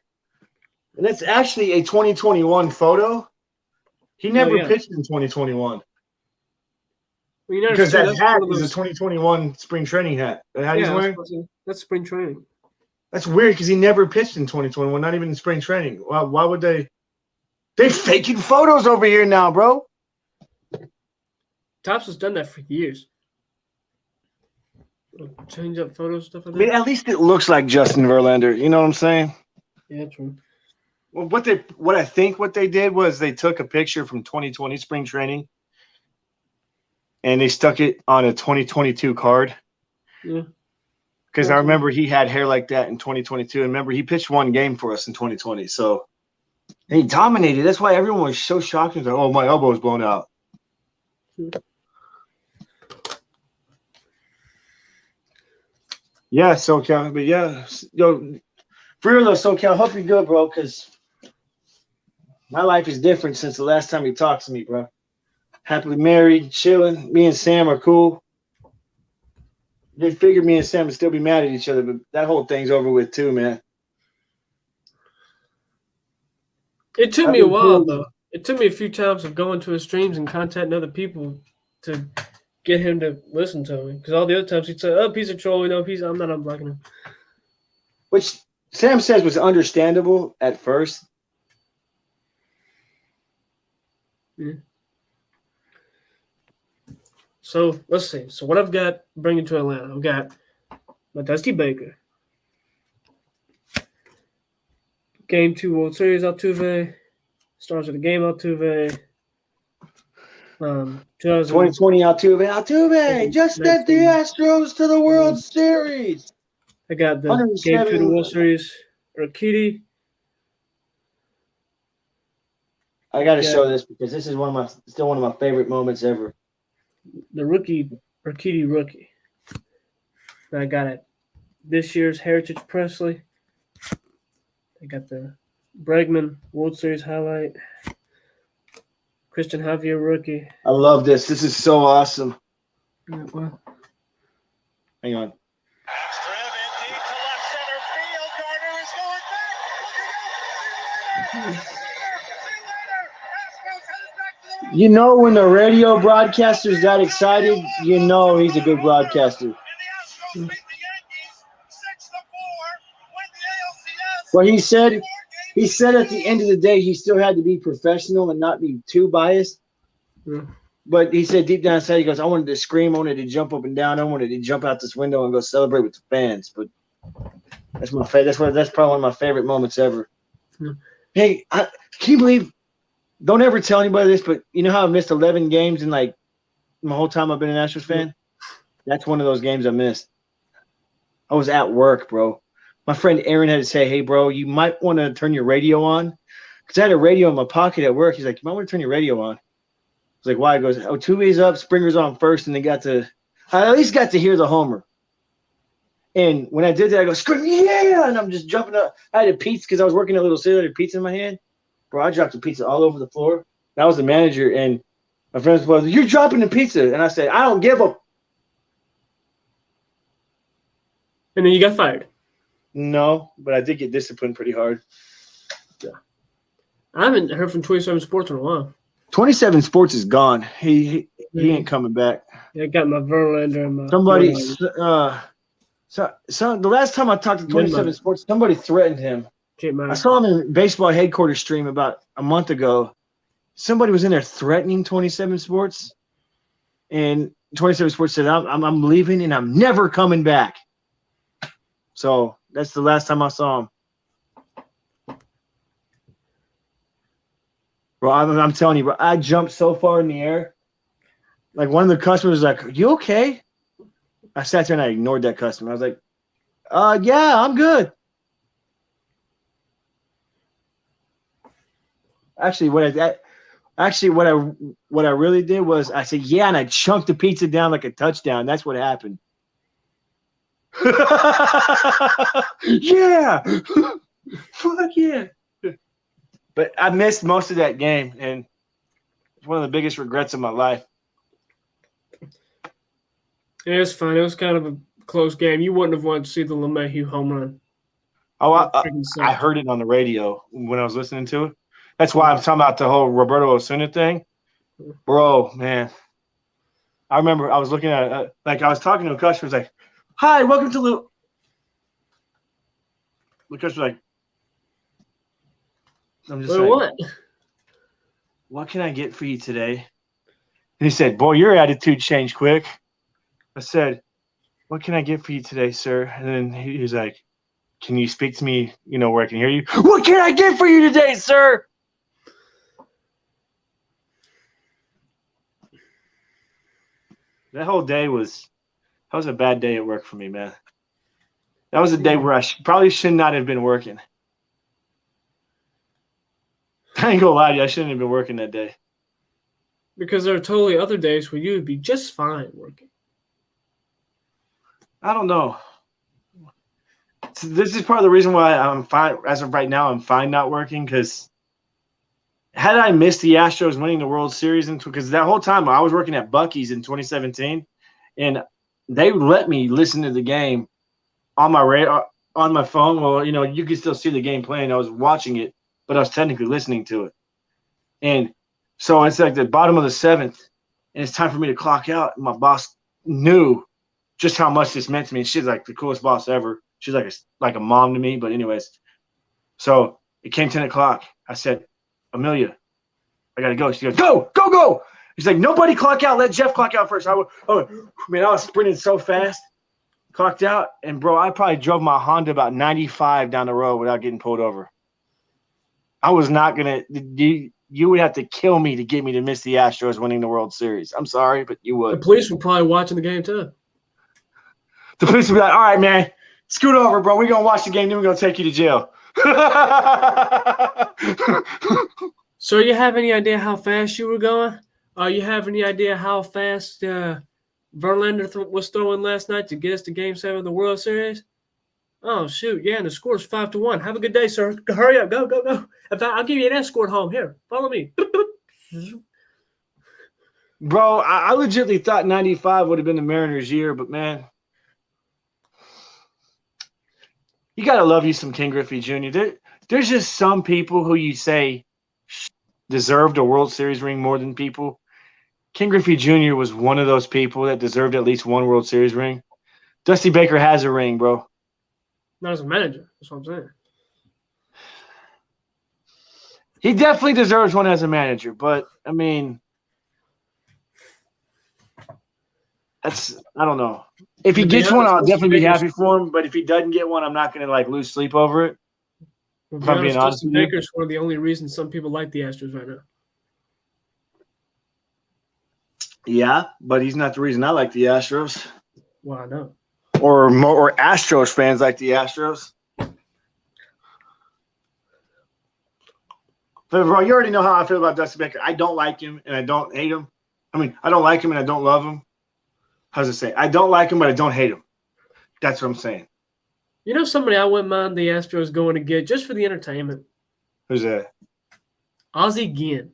And that's actually a 2021 photo. He never yeah. pitched in 2021 Well, you notice because too, that that's hat one of is a those. 2021 spring training hat. The hat he's Yeah, wearing. that's spring training. That's weird because he never pitched in 2021, not even in spring training. Why would they? They faking photos over here now, bro. Topps has done that for years. Change up photos, stuff like I mean, that. at least it looks like Justin Verlander. You know what I'm saying? Yeah, true. Well, what I think what they did was they took a picture from 2020 spring training and they stuck it on a 2022 card. Yeah. Because I remember he had hair like that in 2022. And remember, he pitched one game for us in 2020. So he dominated. That's why everyone was so shocked. Like, oh, my elbow's blown out. Yeah, SoCal. But yeah, yo, for real though, SoCal, I hope you're good, bro, because my life is different since the last time you talked to me, bro. Happily married, chilling. Me and Sam are cool. They figured me and Sam would still be mad at each other, but that whole thing's over with too, man. It took I've me a been while, cool. though. It took me a few times of going to his streams and contacting other people to get him to listen to me. Because all the other times he'd say, "Oh, he's a troll, I'm not unblocking him." Which Sam says was understandable at first. Yeah. So let's see. So what I've got bringing to Atlanta, I've got my Dusty Baker, Game 2 World Series Altuve, Stars of the Game Altuve, 2020 Altuve just sent the Astros to the World Series. I got the Game 2 of the World Series Urquidy. I got to show this because this is still one of my favorite moments ever. The Urquidy rookie. I got it. This year's Heritage Presley. I got the Bregman World Series highlight. Christian Javier rookie. I love this. This is so awesome. Yeah, well. Hang on. You know when the radio broadcaster's that excited, you know he's a good broadcaster. Well, he said at the end of the day he still had to be professional and not be too biased. Yeah. But he said deep down inside, he goes, I wanted to scream, I wanted to jump up and down, I wanted to jump out this window and go celebrate with the fans. But that's my favorite. That's probably one of my favorite moments ever. Yeah. Hey, can you believe? Don't ever tell anybody this, but you know how I missed 11 games in like my whole time I've been an Astros fan? That's one of those games I missed. I was at work, bro. My friend Aaron had to say, hey, bro, you might want to turn your radio on. Because I had a radio in my pocket at work. He's like, you might want to turn your radio on. I was like, why? He goes, oh, 2A's up, Springer's on first, and I at least got to hear the homer. And when I did that, I go, scream, yeah! And I'm just jumping up. I had a pizza because I was working at Little Caesar. I had a pizza in my hand. Bro, I dropped the pizza all over the floor. I was the manager, and my friends was, you're dropping the pizza. And I said, I don't give a. And then you got fired. No, but I did get disciplined pretty hard. Yeah. I haven't heard from 27 Sports in a while. 27 Sports is gone. He ain't coming back. Yeah, I got my Verlander and my somebody. So the last time I talked to 27 Sports, somebody threatened him. I saw him in baseball headquarters stream about a month ago. Somebody was in there threatening 27 Sports, and 27 Sports said, "I'm leaving and I'm never coming back." So that's the last time I saw him. Bro, I'm telling you, bro, I jumped so far in the air. Like one of the customers was like, "Are you okay?" I sat there and I ignored that customer. I was like, yeah, I'm good." Actually, what I really did was I said, yeah, and I chunked the pizza down like a touchdown. That's what happened. Yeah. Fuck yeah. But I missed most of that game, and it's one of the biggest regrets of my life. Yeah, it's fine. It was kind of a close game. You wouldn't have wanted to see the LeMahieu home run. Oh, It freaking I sucked. heard it on the radio when I was listening to it. That's why I'm talking about the whole Roberto Osuna thing. Bro, man. I remember I was looking at like I was talking to a customer, was like, "Hi, welcome to Little." The customer was like, I'm just Well, like, what? "What can I get for you today?" And he said, "Boy, your attitude changed quick." I said, "What can I get for you today, sir?" And then he was like, "Can you speak to me, where I can hear you?" "What can I get for you today, sir?" That whole day was a bad day at work for me, man. That was a day where I probably should not have been working. I ain't gonna lie to you, I shouldn't have been working that day. Because there are totally other days where you would be just fine working. I don't know. So this is part of the reason why I'm fine as of right now. I'm fine not working because had I missed the Astros winning the World Series, because that whole time I was working at Buc-ee's in 2017, and they let me listen to the game on my radar, on my phone. Well, you could still see the game playing. I was watching it, but I was technically listening to it. And so it's like the bottom of the seventh, and it's time for me to clock out. And my boss knew just how much this meant to me. She's like the coolest boss ever. She's like a mom to me. But anyways, so it came 10 o'clock. I said, "Amelia, I gotta go." She goes, "Go, go, go." He's like, "Nobody clock out. Let Jeff clock out first." I was sprinting so fast. Clocked out, and bro, I probably drove my Honda about 95 down the road without getting pulled over. I was not gonna. You would have to kill me to get me to miss the Astros winning the World Series. I'm sorry, but you would. The police were probably watching the game too. The police would be like, "All right, man, scoot over, bro. We're gonna watch the game, then we're gonna take you to jail." So, you have any idea how fast you were going? You have any idea how fast Verlander was throwing last night to get us to Game 7 of the World Series? Oh, shoot. Yeah, and the score's 5-1. Have a good day, sir. Hurry up. Go, go, go. I'll give you an escort home. Here, follow me. Bro, I legitimately thought 95 would have been the Mariners' year, but man, you got to love you some Ken Griffey Jr. There's just some people who you say deserved a World Series ring more than people. Ken Griffey Jr. was one of those people that deserved at least one World Series ring. Dusty Baker has a ring, bro. Not as a manager. That's what I'm saying. He definitely deserves one as a manager, but, I mean, I don't know. If he gets one, I'll definitely be happy for him, but if he doesn't get one, I'm not going to, lose sleep over it. If I'm being honest, Dusty Baker's one of the only reasons some people like the Astros right now. Yeah, but he's not the reason I like the Astros. Well, I know. Or Astros fans like the Astros. But bro, you already know how I feel about Dusty Baker. I don't like him and I don't hate him. I mean, I don't like him and I don't love him. How's it say? I don't like him, but I don't hate him. That's what I'm saying. You know somebody I wouldn't mind the Astros going to get just for the entertainment? Who's that? Ozzie Guillen.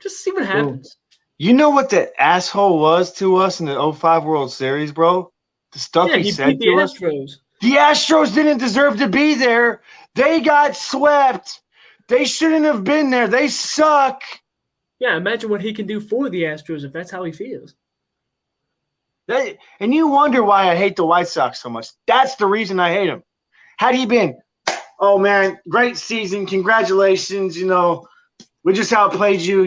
Just see what happens. You know what that asshole was to us in the 05 World Series, bro? The stuff he said to us. The Astros didn't deserve to be there. They got swept. They shouldn't have been there. They suck. Yeah, imagine what he can do for the Astros if that's how he feels. And you wonder why I hate the White Sox so much. That's the reason I hate them. Had he been, "Oh, man, great season. Congratulations. We just outplayed you.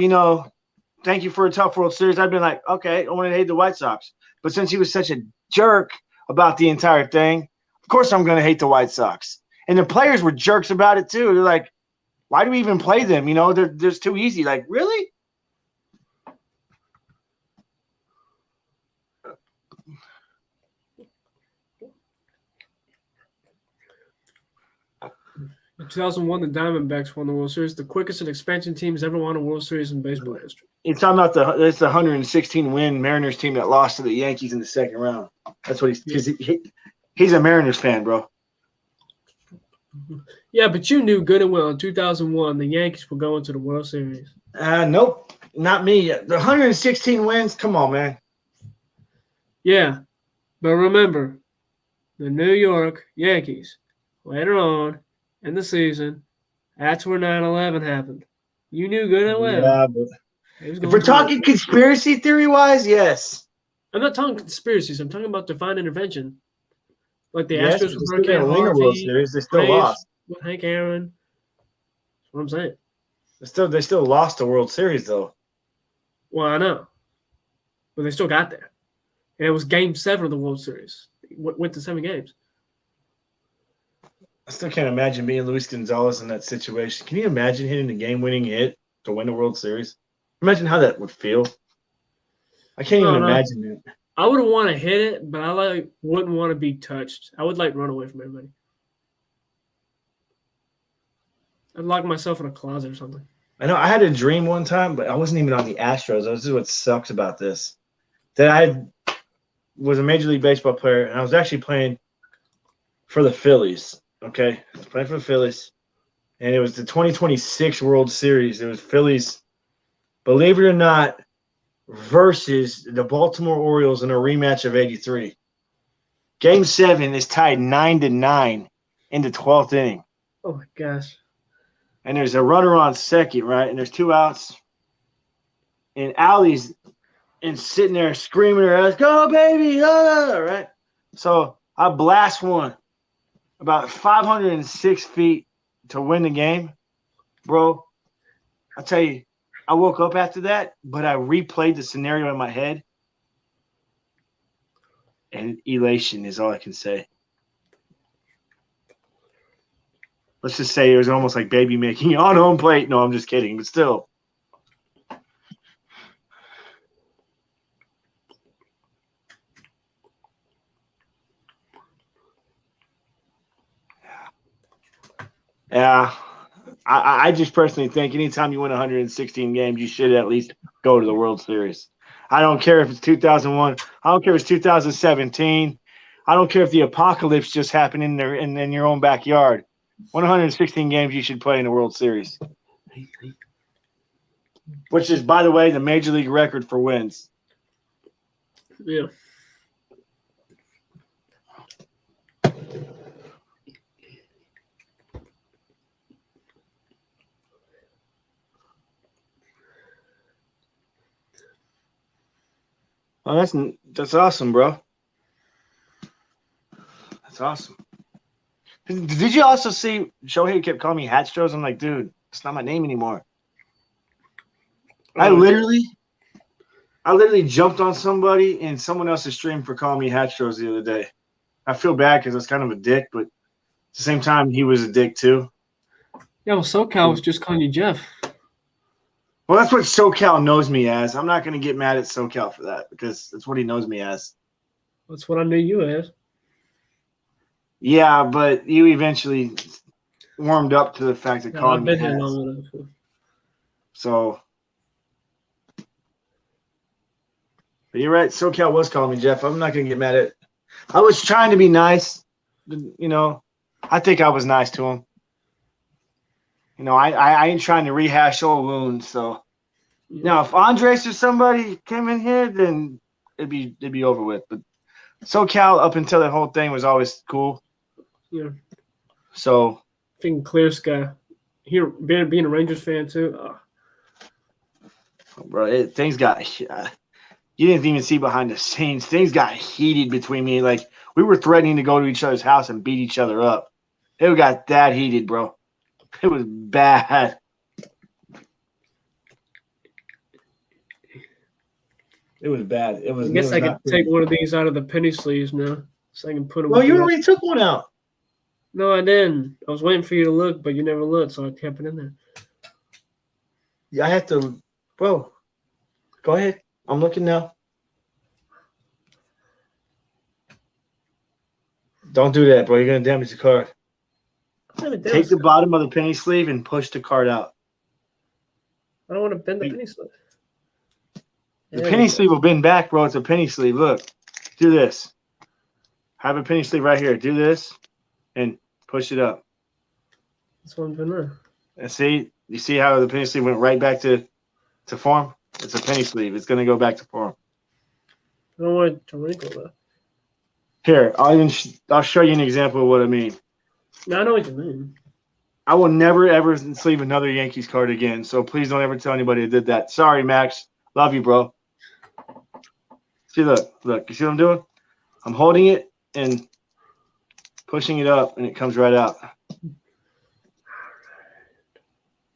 Thank you for a tough World Series," I'd been like, okay, I want to hate the White Sox. But since he was such a jerk about the entire thing, of course I'm going to hate the White Sox. And the players were jerks about it too. They're like, why do we even play them? They're just too easy. Like, really? In 2001, the Diamondbacks won the World Series, the quickest an expansion team has ever won a World Series in baseball history. It's talking about the 116 win Mariners team that lost to the Yankees in the second round. That's what he's a Mariners fan, bro. Yeah, but you knew good and well in 2001 the Yankees were going to the World Series. Nope, not me. The 116 wins. Come on, man. Yeah, but remember, the New York Yankees, later on in the season, that's where 9/11 happened. You knew good and well Yeah, but it was if going we're to work. talking conspiracy theory wise, yes. I'm not talking conspiracies. I'm talking about divine intervention. Like the Yes, Astros but with they still Hurricane didn't win a World Harvey, Series. They still Braves lost. with Hank Aaron. That's what I'm saying. They still lost the World Series though. Well, I know. But they still got there. And it was game 7 of the World Series. Went to 7 games. I still can't imagine being Luis Gonzalez in that situation. Can you imagine hitting the game-winning hit to win the World Series? Imagine how that would feel. I can't I even don't know. imagine it. I wouldn't want to hit it, but I wouldn't want to be touched. I would run away from everybody. I'd lock myself in a closet or something. I know I had a dream one time, but I wasn't even on the Astros. This is what sucks about this. That I was a Major League Baseball player, and I was actually playing for the Phillies. Okay, I was playing for the Phillies, and it was the 2026 World Series. It was Phillies, believe it or not, versus the Baltimore Orioles in a rematch of '83. Game 7 is tied 9-9 in the 12th inning, Oh my gosh. and there's a runner on second, right? And there's 2 outs, and Allie's and sitting there screaming her, "Let's go, baby!" Right? So I blast one about 506 feet to win the game, bro. I tell you, I woke up after that, but I replayed the scenario in my head, and elation is all I can say. Let's just say it was almost like baby making on home plate. No, I'm just kidding, but still. Yeah, I just personally think anytime you win 116 games, you should at least go to the World Series. I don't care if it's 2001. I don't care if it's 2017. I don't care if the apocalypse just happened in your own backyard. 116 games you should play in the World Series, which is, by the way, the major league record for wins. Yeah. Oh, that's awesome, bro. That's awesome. Did you also see Shohei kept calling me Hatstros? I'm like, dude, it's not my name anymore. I literally jumped on somebody in someone else's stream for calling me Hatstros the other day. I feel bad because I was kind of a dick, but at the same time, he was a dick too. Yeah, well, SoCal was just calling you Jeff. Well, that's what SoCal knows me as. I'm not going to get mad at SoCal for that because that's what he knows me as. That's what I knew you as. Yeah, but you eventually warmed up to the fact that calling I've me been here Hats. long enough. So, but you're right. SoCal was calling me Jeff. I'm not going to get mad at it. I was trying to be nice. You know, I think I was nice to him. You know, I ain't trying to rehash old wounds. So now, if Andres or somebody came in here, then it'd be over with. But SoCal up until that whole thing was always cool. Yeah. So Thinking clear sky. Here, being a Rangers fan too. bro, things got. You didn't even see behind the scenes. Things got heated between me. Like we were threatening to go to each other's house and beat each other up. It got that heated, bro. It was bad. It was bad. It was. I guess it was I could not pretty. take one of these out of the penny sleeves now, so I can put them. Well, with you the already took one out. No, I didn't. I was waiting for you to look, but you never looked, so I kept it in there. Yeah, I have to. Bro, go ahead. I'm looking now. Don't do that, bro. You're gonna damage the card. Take the bottom of the penny sleeve and push the card out. I don't want to bend the penny sleeve. The penny sleeve will bend back, bro. It's a penny sleeve. Look, do this. Have a penny sleeve right here. Do this and push it up. That's what I'm doing now. And see, you see how the penny sleeve went right back to form? It's a penny sleeve. It's gonna go back to form. I don't want it to wrinkle though. Here, I'll show you an example of what I mean. No, I know what you mean. I will never ever sleeve another Yankees card again. So please don't ever tell anybody I did that. Sorry, Max. Love you, bro. See, look. You see what I'm doing? I'm holding it and pushing it up, and it comes right out.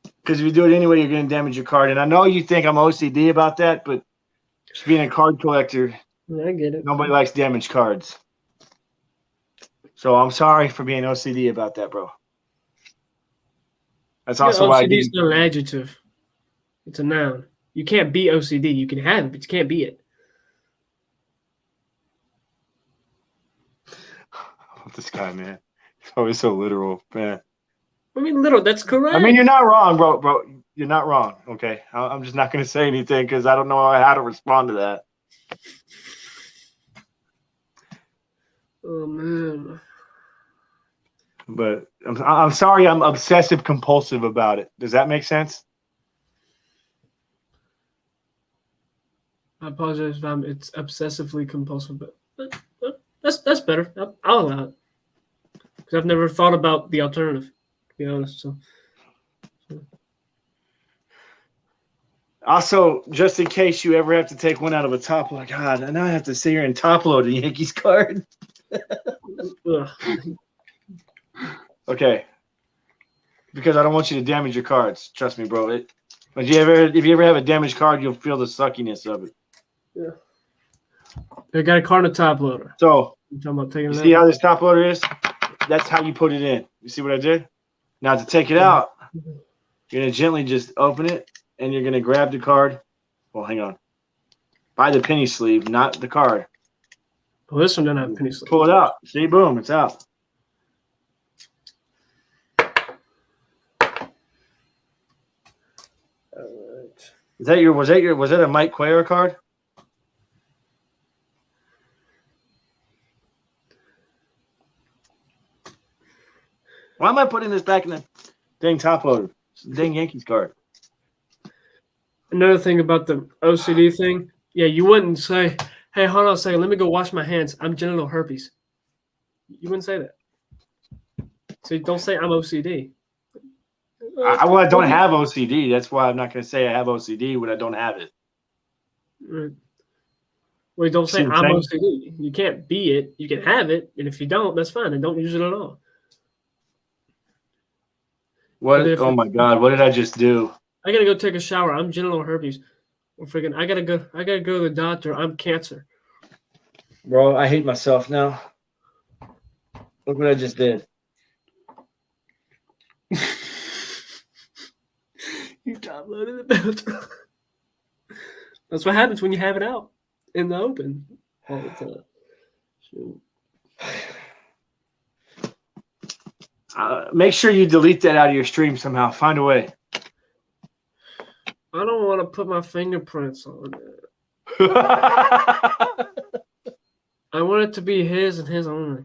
Because if you do it anyway, you're going to damage your card. And I know you think I'm OCD about that, but just being a card collector, I get it. nobody likes damaged cards. So I'm sorry for being OCD about that, bro. That's also why I OCD is didn't. not an adjective. It's a noun. You can't be OCD. You can have it, but you can't be it. This guy, man. He's always so literal, man. I mean, literal. That's correct. I mean, you're not wrong, bro. You're not wrong. Okay, I'm just not going to say anything because I don't know how to respond to that. Oh man. But I'm sorry. I'm obsessive compulsive about it. Does that make sense? I apologize if it's obsessively compulsive, but that's better. I'll allow it because I've never thought about the alternative, to be honest. So. Also, just in case you ever have to take one out of a top load, God, and now I have to sit here and top load a Yankees card. Okay, because I don't want you to damage your cards. Trust me, bro. If you ever have a damaged card, you'll feel the suckiness of it. Yeah. I got a card and a top loader. So, You talking about taking you it see out? how this top loader is? That's how you put it in. You see what I did? Now, to take it out, you're going to gently just open it, and you're going to grab the card. Well, hang on. By the penny sleeve, not the card. Well, this one doesn't have penny sleeve. Pull it out. See, boom, it's out. Alright. Was that a Mike Cuellar card? Why am I putting this back in the dang top loader? It's a dang Yankees card. Another thing about the OCD thing, yeah, you wouldn't say, "Hey, hold on a second, let me go wash my hands. I'm genital herpes." You wouldn't say that. So don't say I'm OCD. I don't have OCD. That's why I'm not going to say I have OCD when I don't have it. Right. Well, don't say See what I'm I'm saying? OCD. You can't be it. You can have it, and if you don't, that's fine. And don't use it at all. What? But if Oh my God! What did I just do? I gotta go take a shower, I'm genital herpes. Or freaking, I gotta go to the doctor. I'm cancer. Bro, I hate myself now. Look what I just did. You top loaded the bathroom. That's what happens when you have it out in the open all the time. Shoot. Make sure you delete that out of your stream somehow. Find a way. I don't want to put my fingerprints on it. I want it to be his and his only.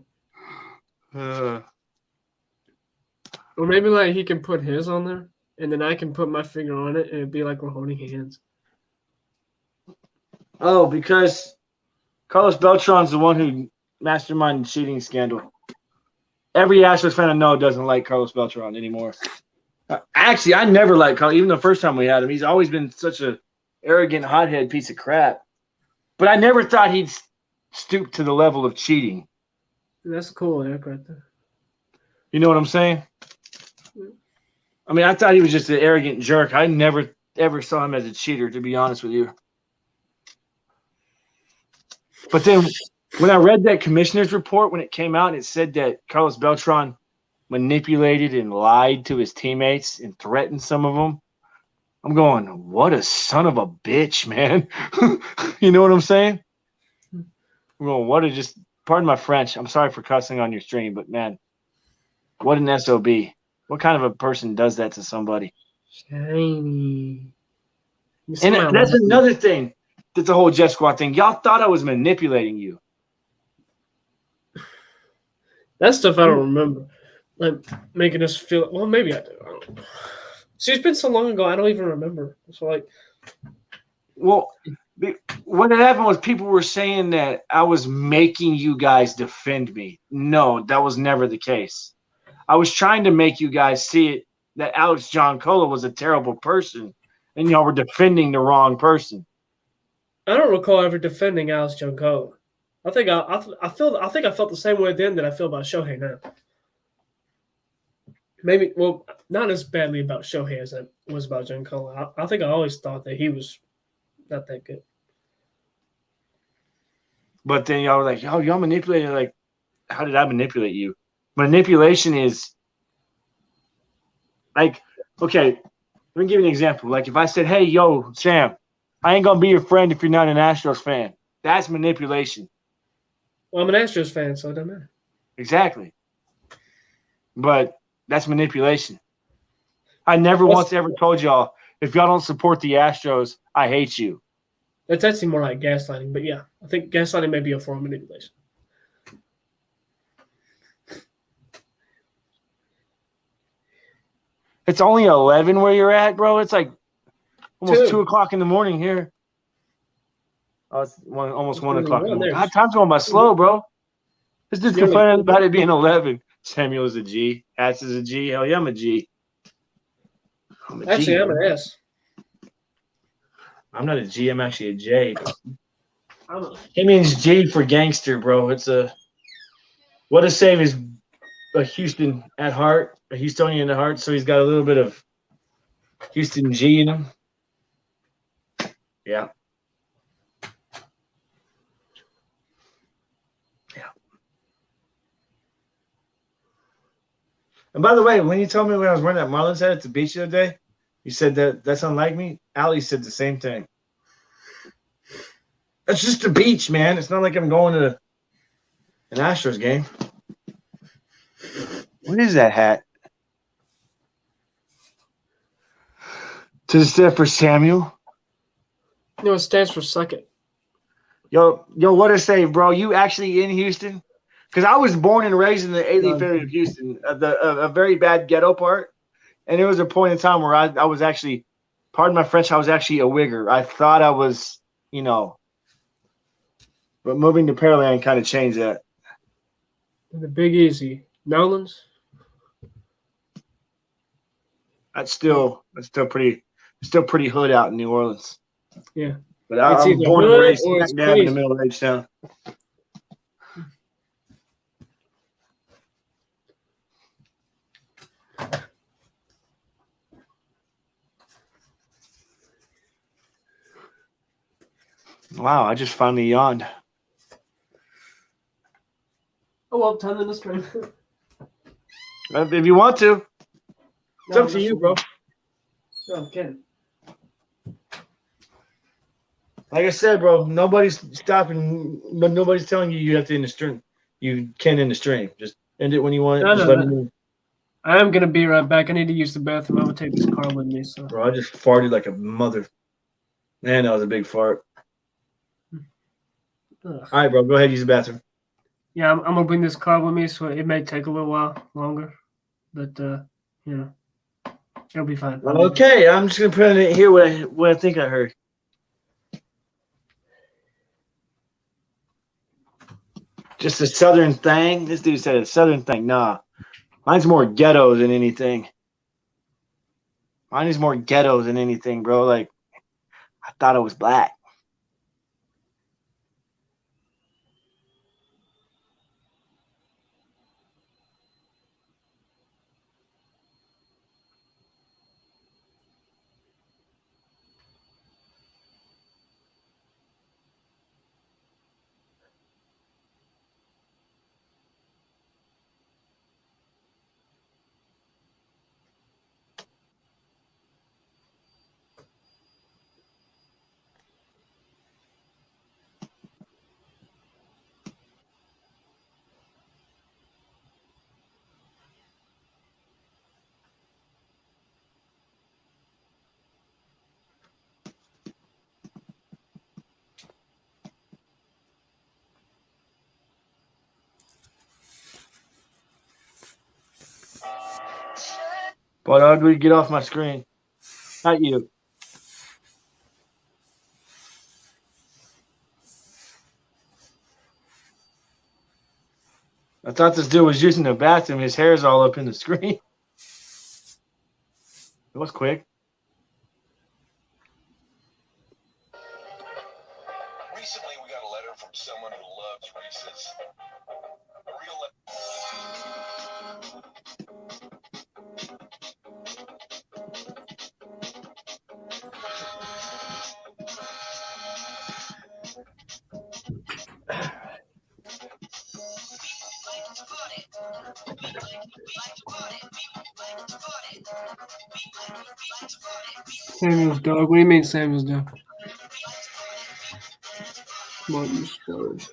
Or maybe like he can put his on there, and then I can put my finger on it, and it'd be like we're holding hands. Oh, because Carlos Beltran's the one who masterminded the cheating scandal. Every Astros fan I know doesn't like Carlos Beltran anymore. Actually, I never liked Carlos. Even the first time we had him, he's always been such a arrogant, hothead piece of crap. But I never thought he'd stoop to the level of cheating. That's cool, Eric, right there. You know what I'm saying? I mean, I thought he was just an arrogant jerk. I never, ever saw him as a cheater, to be honest with you. But then when I read that commissioner's report, when it came out, it said that Carlos Beltran manipulated and lied to his teammates and threatened some of them. I'm going, what a son of a bitch, man. You know what I'm saying? I'm going, what a just, pardon my French. I'm sorry for cussing on your stream, but man, what an SOB. What kind of a person does that to somebody? Shiny. And that's another thing. That's the whole Jet Squad thing. Y'all thought I was manipulating you. That stuff I don't remember. Like making us feel. Well, maybe I do. I don't know. See, it's been so long ago. I don't even remember. So like, well, What had happened was people were saying that I was making you guys defend me. No, that was never the case. I was trying to make you guys see it that Alex John Cola was a terrible person, and y'all were defending the wrong person. I don't recall ever defending Alex Junko. I think I felt the same way then that I feel about Shohei now. Maybe not as badly about Shohei as it was about Junko. I think I always thought that he was not that good. But then y'all were like, "Oh, y'all manipulated." Like, how did I manipulate you? Manipulation is like, okay, let me give you an example. Like, if I said, "Hey, yo, Sam, I ain't gonna be your friend if you're not an Astros fan," that's manipulation. Well, I'm an Astros fan, so it doesn't matter. Exactly. But that's manipulation. I never once ever told y'all, if y'all don't support the Astros, I hate you. That's actually more like gaslighting, but yeah, I think gaslighting may be a form of manipulation. It's only 11 where you're at, bro. It's like almost 2 o'clock in the morning here. Oh, it's almost 1 o'clock in the morning. God, time's going by slow, bro. This dude's complaining about it being 11. Samuel is a G. Hats is a G. Hell yeah, I'm a G. I'm a Actually, G, I'm an S. I'm not a G. I'm actually a J. It means G for gangster, bro. It's a what a save is a Houston at heart, a Houstonian at heart. So he's got a little bit of Houston G in him. Yeah. Yeah. And by the way, when you told me when I was wearing that Marlins hat at the beach the other day, you said that's unlike me. Ali said the same thing. It's just the beach, man. It's not like I'm going to an Astros game. What is that hat? Does it stand for Samuel? No, it stands for second. Yo, what a save, bro. You actually in Houston? Because I was born and raised in the A-Leaf area of Houston, a very bad ghetto part. And there was a point in time where I was actually, pardon my French, I was actually a wigger. I thought I was, but moving to Pearland kind of changed that. The Big Easy. Nolans? That's still pretty hood out in New Orleans. Yeah. But I'm born and raised smack dab in the middle of H-Town. Wow, I just finally yawned. Oh, well, time in the stream. If you want to. It's up to you, bro. No, I'm kidding. Like I said, bro, nobody's stopping, but nobody's telling you have to end the stream. You can end the stream. Just end it when you want. Just let me know. I am gonna be right back. I need to use the bathroom. I'm gonna take this car with me. So, bro, I just farted like a mother. Man, that was a big fart. All right, bro, go ahead, use the bathroom. Yeah, I'm gonna bring this car with me, so it may take a little while longer, but it'll be fine. Okay, I'm just gonna put it here what I think I heard. Just a southern thing. This dude said a southern thing. Nah, mine's more ghetto than anything. Mine is more ghetto than anything, bro. Like, I thought it was black. But how do we get off my screen? Not you. thought this dude was using the bathroom. His hair's all up in the screen. It was quick. Recently, we got a letter from someone who loves Reese's. A real Samuel's dog. What do you mean Samuel's dog? Come on, you splurge.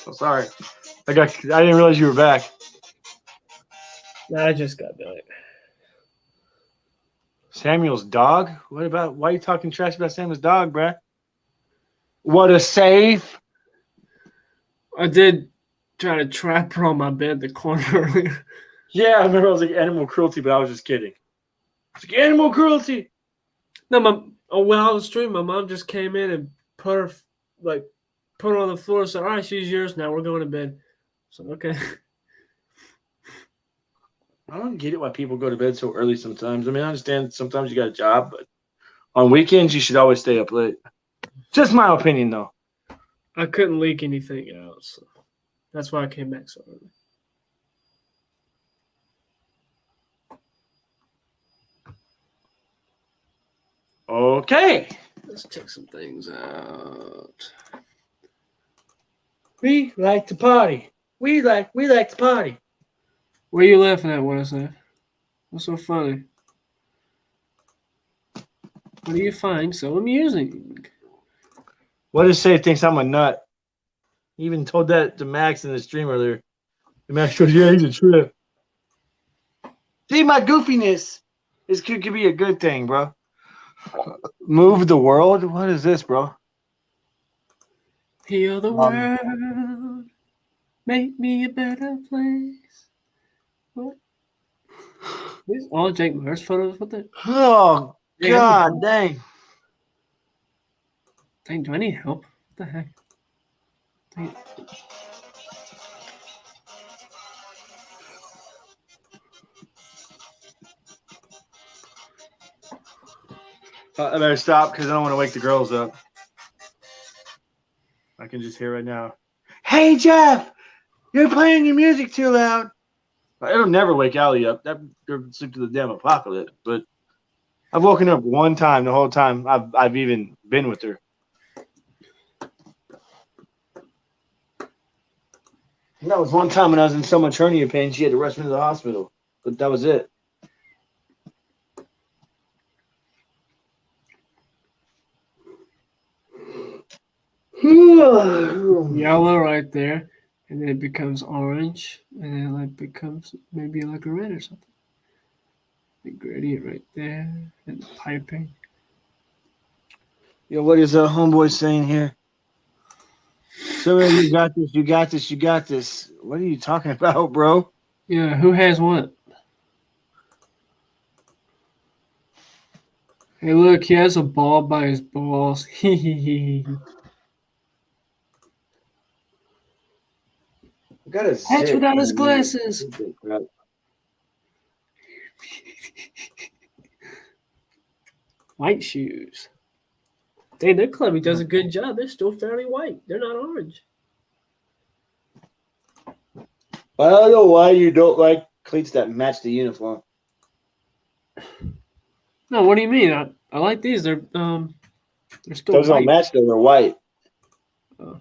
Oh, sorry. I didn't realize you were back. Nah, I just got done. Samuel's dog? Why are you talking trash about Samuel's dog, bruh? What a save. I did try to trap her on my bed in the corner earlier. Yeah, I remember I was like animal cruelty, but I was just kidding. It's like animal cruelty. No, when I was streaming, my mom just came in and put her on the floor and said, all right, she's yours now. We're going to bed. So, okay. I don't get it why people go to bed so early sometimes. I mean, I understand sometimes you got a job, but on weekends you should always stay up late. Just my opinion, though. I couldn't leak anything out, so that's why I came back so early. Okay. Let's check some things out. We like to party. We like to party. What are you laughing at, what I said? What's so funny? What do you find so amusing? What does say thinks I'm a nut? He even told that to Max in the stream earlier. And Max goes, yeah, he's a trip. See, my goofiness could be a good thing, bro. Move the world? What is this, bro? Heal the world. Make me a better place. What? These all Jake Myers photos? What the? Oh, God dang. Dang, do I need help? What the heck? Dang. I better stop because I don't want to wake the girls up. I can just hear right now. Hey, Jeff, you're playing your music too loud. It'll never wake Allie up. That girl sleep to the damn apocalypse. But I've woken up one time the whole time I've even been with her. And that was one time when I was in so much hernia pain, she had to rush me to the hospital. But that was it. Yellow right there, and then it becomes orange, and then it becomes maybe like a red or something. The gradient right there, and the piping. Yo, what is that homeboy saying here? So you got this, you got this, you got this. What are you talking about, bro? Yeah, who has what? Hey, look, he has a ball by his balls. Got a That's without his glasses. White shoes. Dang, their clubby does a good job. They're still fairly white. They're not orange. I don't know why you don't like cleats that match the uniform. No, what do you mean? I like these. They're still Those white. don't match though. They're white. Oh.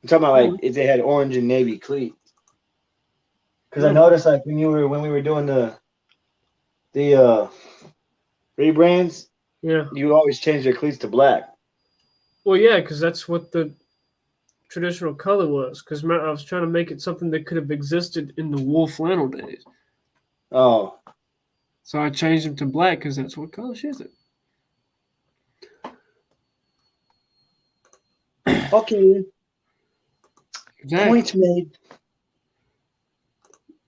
I'm talking about like if they had orange and navy cleats. Because I noticed like when we were doing the rebrands, Yeah. you always change their cleats to black. Well, yeah, because that's what the traditional color was. Because I was trying to make it something that could have existed in the wool flannel days. Oh. So I changed them to black because that's what color she is it. Okay. Exactly. Points made.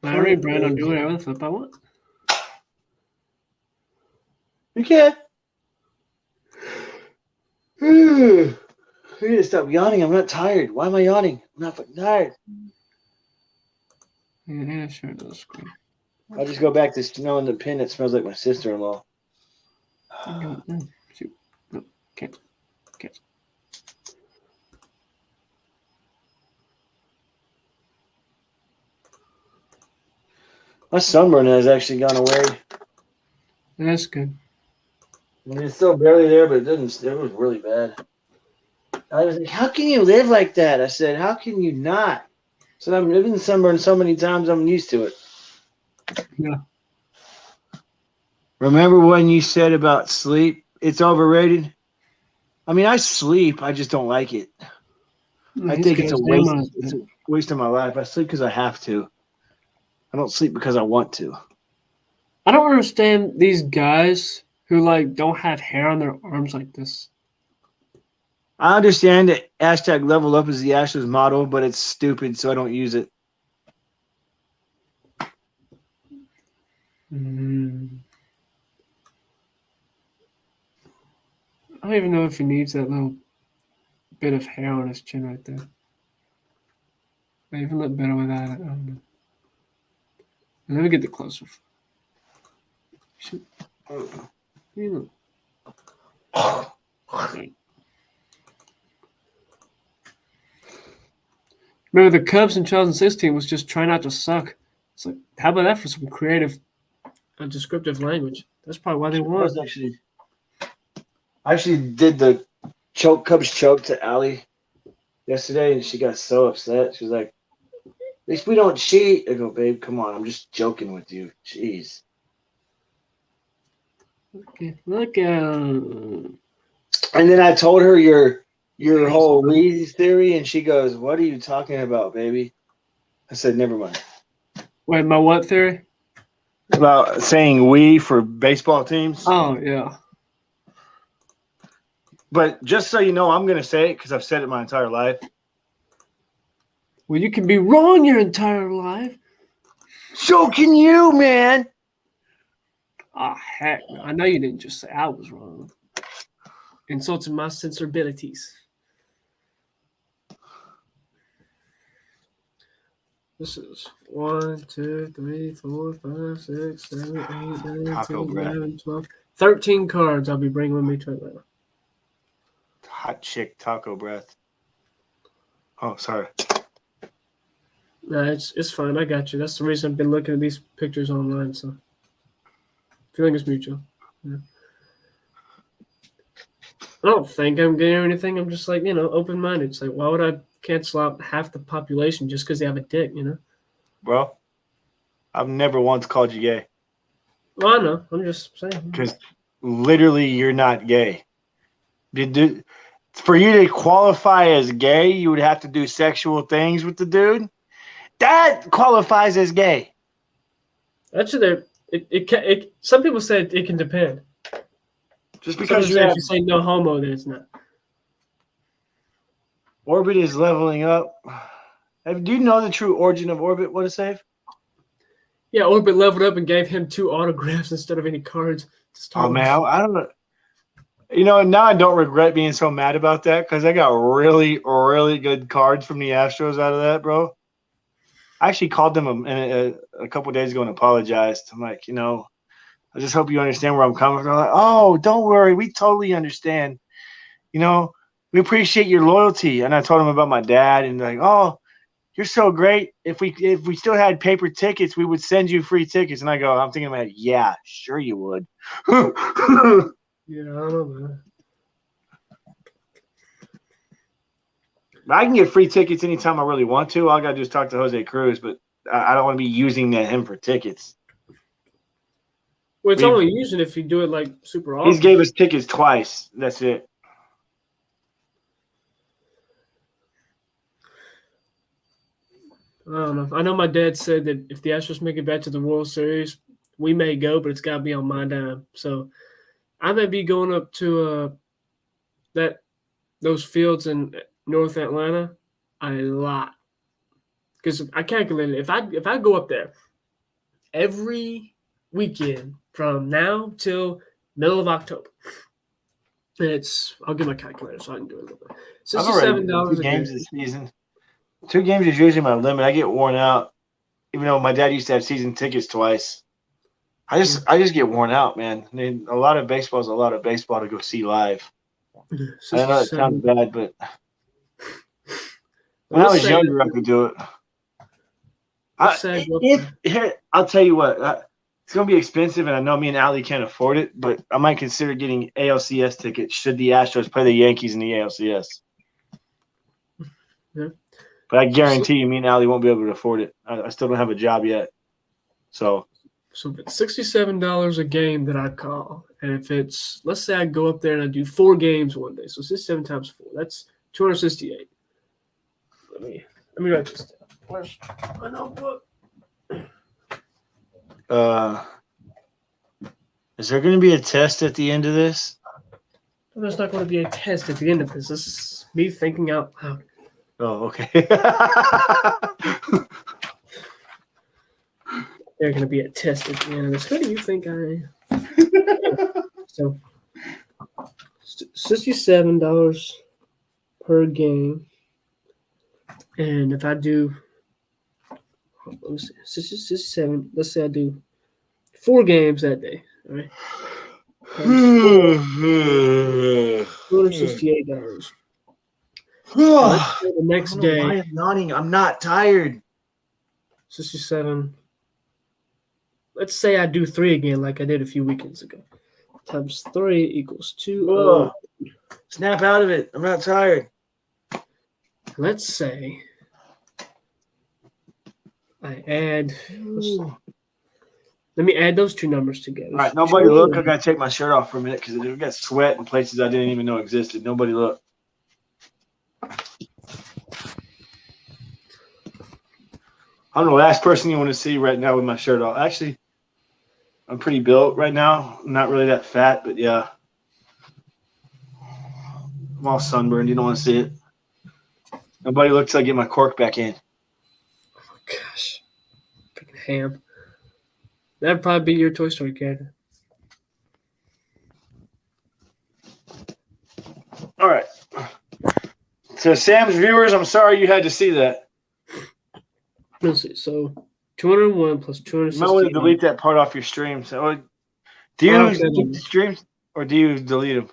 Larry and Brand, I'll do whatever the flip I want. You can. need to stop yawning. I'm not tired. Why am I yawning? I'm not fucking tired. Yeah, sure does. Screen. I'll just go back to smelling the pin that smells like my sister-in-law. Shoot. No, cancel. Cancel. My sunburn has actually gone away. That's good. I mean, it's still barely there, but it was really bad. I was like, how can you live like that? I said, how can you not? I said, I've lived in sunburn so many times, I'm used to it. Yeah. Remember when you said about sleep, it's overrated? I mean, I sleep, I just don't like it. I think it's a waste of my life. I sleep because I have to. I don't sleep because I want to. I don't understand these guys who like don't have hair on their arms like this. I understand that hashtag level up is the Astros motto, but it's stupid, so I don't use it. I don't even know if he needs that little bit of hair on his chin right there. I even look better without it. I don't know. Let me get the closer. Shoot. You know. Remember, the Cubs in 2016 was just trying not to suck. It's like, how about that for some creative, descriptive language? That's probably why they won. I actually did the Cubs choke to Allie yesterday, and she got so upset. She was like, "At least we don't cheat." I go, "Babe, come on. I'm just joking with you. Jeez." Look And then I told her your whole Lee theory, and she goes, "What are you talking about, baby?" I said, "Never mind." Wait, my what theory? About saying "we" for baseball teams. Oh, yeah. But just so you know, I'm going to say it because I've said it my entire life. Well, you can be wrong your entire life. So can you, man. Ah, heck no. I know you didn't just say I was wrong. Insulting my sensibilities. This is 1, 2, 3, 4, 5, 6, 7, 8, 9, 10, 11, 12, 13 cards I'll be bringing with me to Atlanta. Hot chick taco breath. Oh, sorry. No, it's fine. I got you. That's the reason I've been looking at these pictures online. So, feeling is mutual. Yeah. I don't think I'm getting anything. I'm just like, open-minded. It's like, why would I cancel out half the population just because they have a dick, Bro, I've never once called you gay. Well, I know. I'm just saying. Because literally you're not gay. For you to qualify as gay, you would have to do sexual things with the dude. That qualifies as gay. Actually, some people say it can depend. Just because if you say no homo, then it's not. Orbit is leveling up. Do you know the true origin of Orbit? What a save? Yeah, Orbit leveled up and gave him 2 autographs instead of any cards. Oh, man, I don't know. Now I don't regret being so mad about that because I got really, really good cards from the Astros out of that, bro. I actually called them a couple of days ago and apologized. I'm like, I just hope you understand where I'm coming from. They're like, oh, don't worry. We totally understand. We appreciate your loyalty. And I told them about my dad, and they're like, oh, you're so great. If we still had paper tickets, we would send you free tickets. And I'm thinking about, yeah, sure you would. Yeah, I don't know. I can get free tickets anytime I really want to. All I got to do is talk to Jose Cruz, but I don't want to be using him for tickets. Well, it's only using if you do it like super often. He's gave us tickets twice. That's it. I don't know. I know my dad said that if the Astros make it back to the World Series, we may go, but it's got to be on my dime. So I may be going up to those fields in North Atlanta a lot, because I calculated if I go up there every weekend from now till middle of October, I'll get my calculator so I can do it a little bit. I've already $67 done 2 a games game. this season. 2 games is usually my limit. I get worn out. Even though my dad used to have season tickets twice. I just get worn out, man. I mean, a lot of baseball is a lot of baseball to go see live. I know that sounds 67. bad, but when I Let's was say younger, I could do it. let's say I go up If there. here, I'll tell you what, it's gonna be expensive, and I know me and Ali can't afford it, but I might consider getting ALCS tickets should the Astros play the Yankees in the ALCS. Yeah. But I guarantee you, me and Ali won't be able to afford it. I still don't have a job yet, so So it's $67 a game that I call, and if it's let's say I go up there and I do 4 games one day, so 67 times 4, that's 268. Let me write this down. Where's my notebook? is there going to be a test at the end of this? There's not going to be a test at the end of this. This is me thinking out loud. Oh, okay. There's going to be a test at the end of this. Who do you think I am? So, $67 per game, and if I do, let me see, 67. Let's say I do 4 games that day. All right, $268. Let's say the next I don't know why day, I'm yawning. I'm not tired. 67. Let's say I do 3 again, like I did a few weekends ago. Times 3 equals 2. Ugh. Snap out of it. I'm not tired. Let's say I add. Let me add those 2 numbers together. All right, nobody look. I gotta take my shirt off for a minute because it got sweat in places I didn't even know existed. Nobody look. I'm the last person you want to see right now with my shirt off. Actually, I'm pretty built right now. I'm not really that fat, but yeah. I'm all sunburned. You don't want to see it. Nobody look till I get my cork back in. Oh gosh, freaking ham. That'd probably be your Toy Story character. All right. So Sam's viewers, I'm sorry you had to see that. Let's see. So 201 plus You might want to 268. delete that part off your stream. So, do you keep the streams or do you delete them?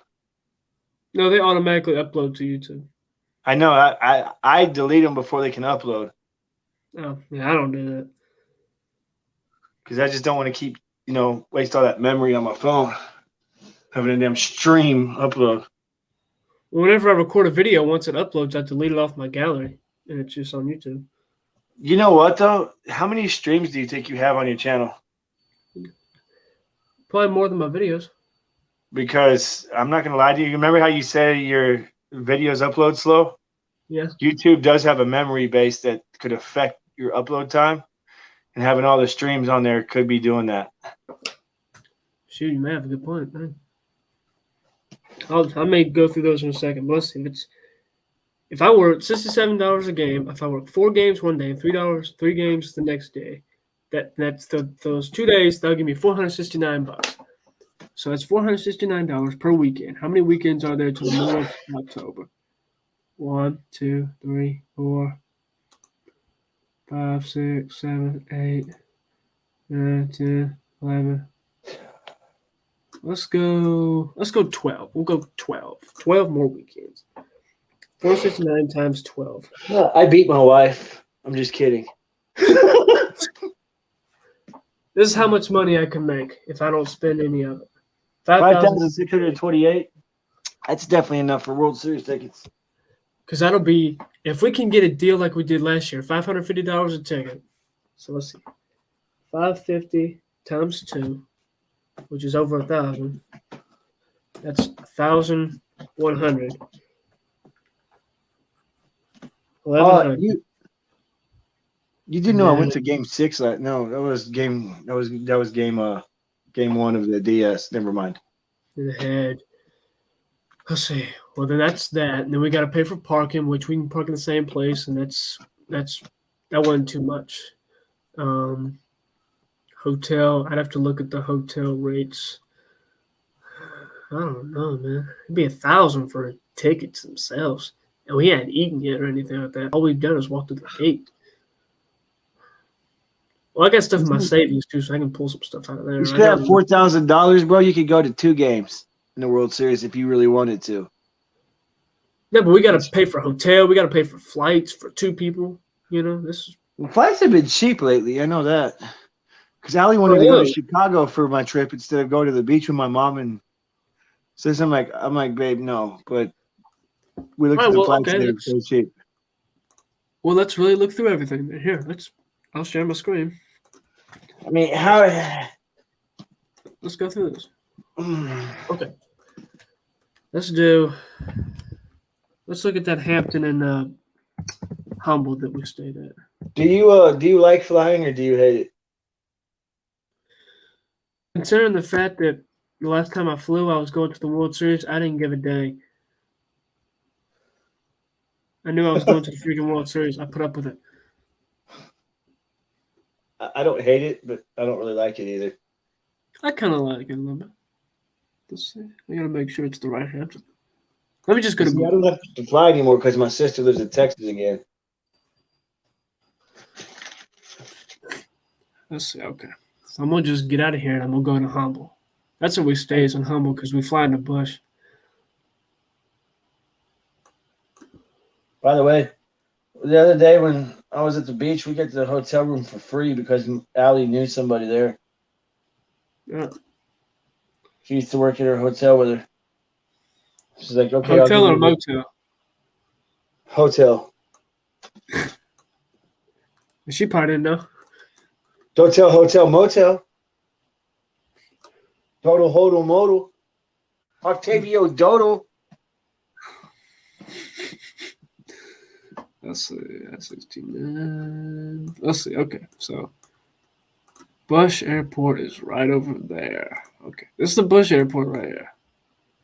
No, they automatically upload to YouTube. I know. I delete them before they can upload Oh, yeah, I don't do that. because I just don't want to keep, waste all that memory on my phone. Having a damn stream upload. Whenever I record a video, once it uploads, I delete it off my gallery, and it's just on YouTube. You know what, though? How many streams do you think you have on your channel? Probably more than my videos. Because I'm not going to lie to you. Remember how you say your videos upload slow? Yes. YouTube does have a memory base that could affect your upload time. And having all the streams on there could be doing that. Shoot, you may have a good point, man. I may go through those in a second, but let's see. If I work $67 a game, if I work 4 games one day and $3 games the next day, that's those 2 days, that'll give me $469. So that's $469 per weekend. How many weekends are there till the middle of October? 1, 2, 3, 4, 5, 6, 7, 8, 9, 10, 11. Let's go 12. We'll go 12. 12 more weekends. 469 times 12. I beat my wife. I'm just kidding. This is how much money I can make if I don't spend any of it. 5,628. That's definitely enough for World Series tickets. Because that'll be, if we can get a deal like we did last year, $550 a ticket. So let's see. 550 times 2, which is over 1,000. That's 1,100. 1,100. You do know I went to game 6. No, that was game 1 of the DS. Never mind. In the head. Let's see. Well, then that's that. And then we got to pay for parking, which we can park in the same place, and that wasn't too much. Hotel. I'd have to look at the hotel rates. I don't know, man. It'd be $1,000 for tickets themselves, and we hadn't eaten yet or anything like that. All we've done is walk through the gate. Well, I got stuff in my savings too, so I can pull some stuff out of there. You should I have got $4,000, bro. You could go to 2 games in the World Series if you really wanted to. no, but we got to pay for hotel. We got to pay for flights for 2 people. You know, this is Well, flights have been cheap lately. I know that. Because Allie wanted Oh, to go to really? Chicago for my trip instead of going to the beach with my mom and sis. I'm like, babe, no. But we looked all at right. the Well, flights okay. and they were so cheap. Let's really look through everything. Here, I'll share my screen. I mean, how? Let's go through this. Mm. Okay. Let's look at that Hampton and Humboldt that we stayed at. Do you like flying or do you hate it? Considering the fact that the last time I flew, I was going to the World Series, I didn't give a dang. I knew I was going to the freaking World Series. I put up with it. I don't hate it, but I don't really like it either. I kind of like it a little bit. Let's see. I gotta make sure it's the right Hampton. Let me just go to See, I Google. don't have to fly anymore because my sister lives in Texas again. Let's see. Okay. So I'm gonna just get out of here and I'm gonna go to Humboldt. That's where we stay is in Humboldt because we fly in the bush. By the way, the other day when I was at the beach, we got the hotel room for free because Allie knew somebody there. Yeah. She used to work at her hotel with her. She's like, okay, I'll give Hotel or you the motel? hotel. She probably didn't know. Don't tell hotel motel. Total hodl modal. Octavio Dodo. Let's see. That's 16. Let's see. Okay. So Bush Airport is right over there. Okay. This is the Bush Airport right here.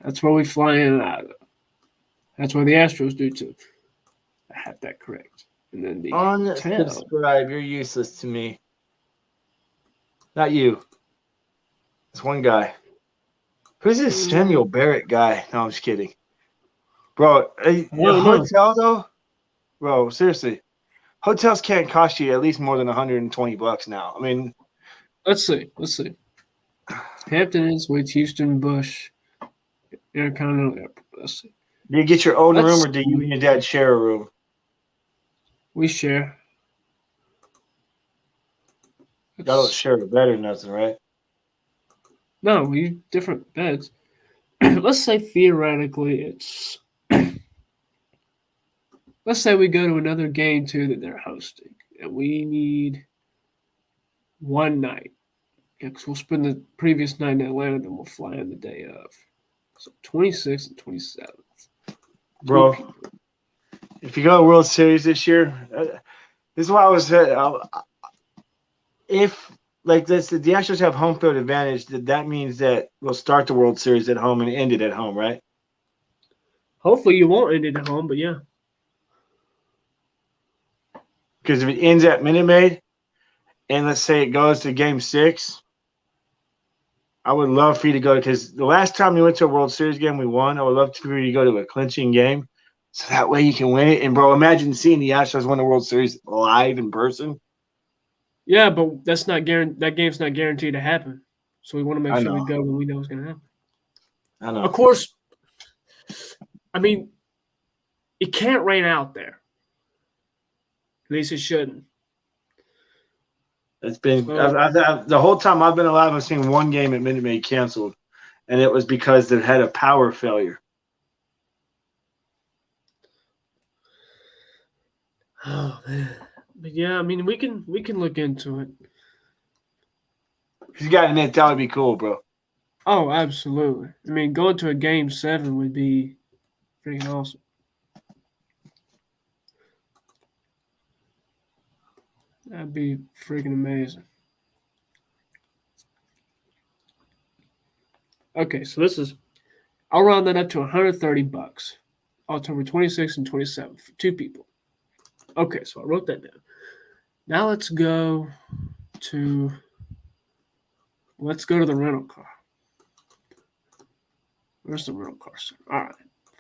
That's where we fly in and out of. That's where the Astros do too. I had that correct. And then the hotel. Unsubscribe. You're useless to me. Not you. It's one guy. Who's this Samuel Barrett guy? No, I'm just kidding. Bro, a hotel though? Bro, seriously. Hotels can't cost you at least more than $120 now. I mean, Let's see. Hampton Inn Suites, Houston Bush Intercontinental Airport. Let's see. do you get your own room or do you and your dad share a room? We share. Y'all don't share a bed or nothing, right? No, we use different beds. Let's say theoretically it's. Let's say we go to another game too that they're hosting, and we need one night. Yeah, because we'll spend the previous night in Atlanta, then we'll fly in the day of. So 26th and 27th. Bro, if you go to World Series this year, this is why I was saying, if like this, the Astros have home field advantage, that means that we'll start the World Series at home and end it at home, right? Hopefully you won't end it at home, but yeah. Because if it ends at Minute Maid, and let's say it goes to Game 6, I would love for you to go because the last time we went to a World Series game, we won. I would love for you to go to a clinching game, so that way you can win it. And bro, imagine seeing the Astros win the World Series live in person. Yeah, but that's not that game's not guaranteed to happen. So we want to make sure know. we go when we know it's going to happen. I know. Of course, I mean, it can't rain out there. At least it shouldn't. It's been the whole time I've been alive, I've seen one game at Minute Maid canceled, and it was because they had a power failure. Oh man. But yeah, I mean we can look into it. You gotta admit that would be cool, bro. Oh, absolutely. I mean, going to a Game 7 would be freaking awesome. That'd be freaking amazing. Okay, so I'll round that up to $130. October 26th and 27th for 2 people. Okay, so I wrote that down. Now let's go to the rental car. Where's the rental car center? All right.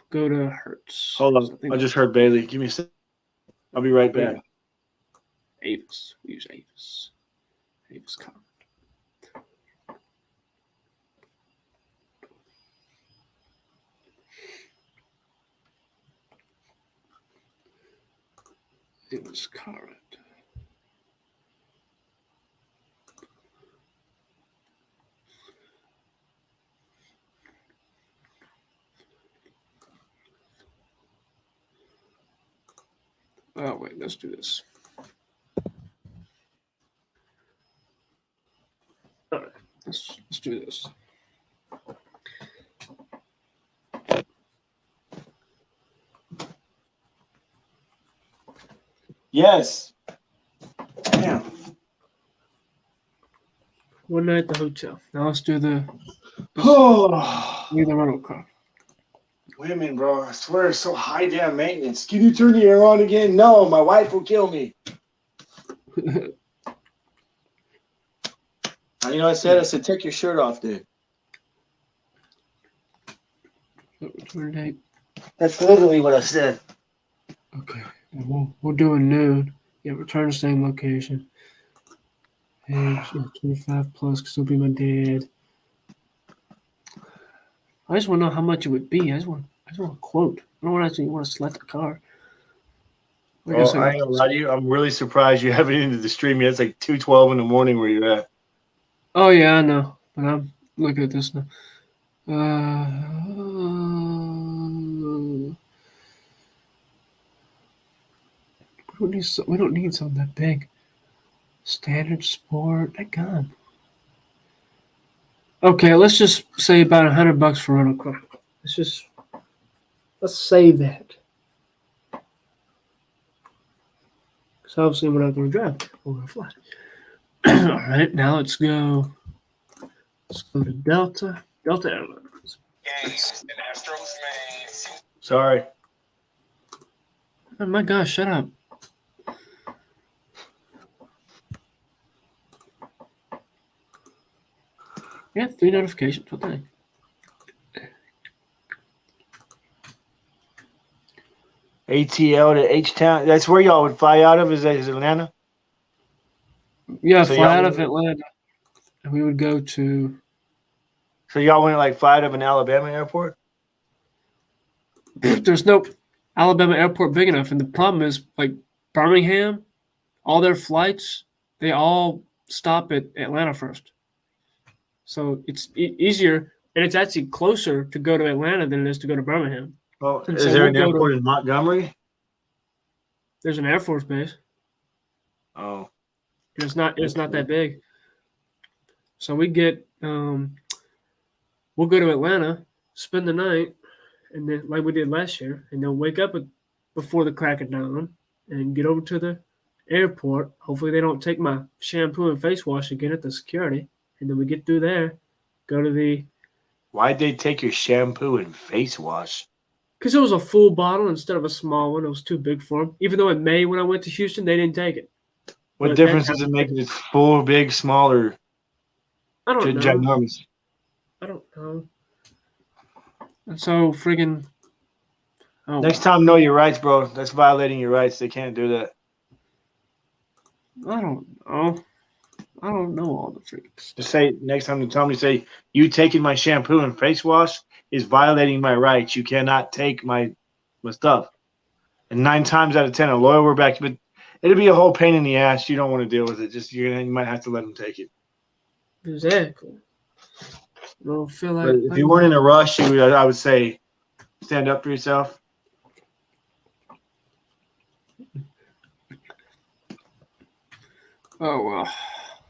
Go to Hertz. Hold So on. I just heard Bailey. Give me a second. I'll be right back. Avis. We use Avis. Avis car. Avis car. Oh wait, let's do this. All right, let's do this. Yes. Damn. One night at the hotel. Now let's do the Oh, rental car. women, bro. I swear it's so high damn maintenance. Can you turn the air on again? No, my wife will kill me. You know what I said? I said, take your shirt off, dude. Return date. That's literally what I said. Okay. We'll do a noon. Yeah, return to same location. Age 25 plus, because it'll be my dad. I just want to know how much it would be. I just want a quote. I don't actually want to select the car. Like Oh, I ain't gonna lie to you. I'm really surprised you haven't into the stream yet. It's like 2:12 in the morning where you're at. Oh yeah, I know. But I'm looking at this now. We don't need something that big. Standard sport. That gun. Okay, let's just say about $100 for rental car. Let's say that. Because obviously we're not going to drive. We're going to fly. All right, now let's go. Let's go to Delta. Delta Airlines. Games and Astros, man. Sorry. Oh my gosh, shut up. Yeah, 3 notifications. What the heck? ATL to H-Town. That's where y'all would fly out of, is Atlanta? Yeah, So fly y'all out of would- Atlanta. And we would go to. So y'all wouldn't like fly out of an Alabama airport? There's no Alabama airport big enough. And the problem is, like, Birmingham, all their flights, they all stop at Atlanta first. So it's easier, and it's actually closer to go to Atlanta than it is to go to Birmingham. Well, And is so there we'll an go airport in Montgomery? There's an Air Force base. Oh. It's not that big. So we get we'll go to Atlanta, spend the night, and then like we did last year, and then wake up before the crack of dawn and get over to the airport. Hopefully they don't take my shampoo and face wash again at the security. And then we get through there, go to the Why'd they take your shampoo and face wash? because it was a full bottle instead of a small one. It was too big for them. Even though in May when I went to Houston, they didn't take it. What But difference that does it make if it's full, big, smaller, I don't know. ginormous? I don't know. And so friggin' Next time, know your rights, bro. That's violating your rights. They can't do that. I don't know. I don't know all the freaks. Just say next time they tell me, say, you taking my shampoo and face wash is violating my rights. You cannot take my stuff. And 9 times out of 10, a lawyer will back you. But it'll be a whole pain in the ass. You don't want to deal with it. Just you might have to let them take it. Exactly. I don't feel like. But if you weren't in a rush, I would say stand up for yourself. Oh well.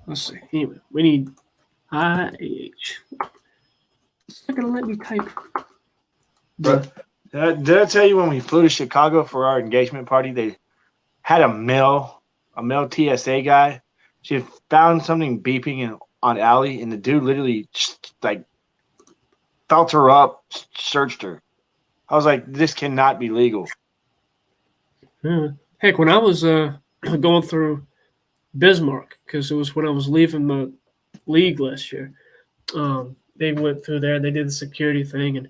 Let's see. Anyway, we need IH. It's not gonna let me type. But did I tell you when we flew to Chicago for our engagement party, they had a male TSA guy. She had found something beeping on Allie, and the dude literally like felt her up, searched her. I was like, this cannot be legal. Yeah. Heck, when I was going through Bismarck, because it was when I was leaving the league last year, they went through there and they did the security thing, and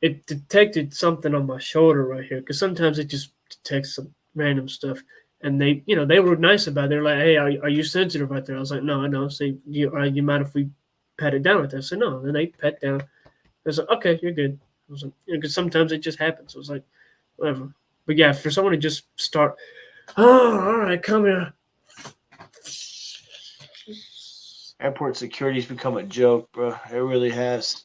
it detected something on my shoulder right here because sometimes it just detects some random stuff. And they were nice about it. They're like, "Hey, are you sensitive right there?" I was like, "No, I know." So you mind if we pat it down right there? I said, "No." And then they pat down. I was like, "Okay, you're good." I was like, because sometimes it just happens. I was like, whatever. But yeah, for someone to just start, oh, all right, come here. Airport security's become a joke, bro. It really has.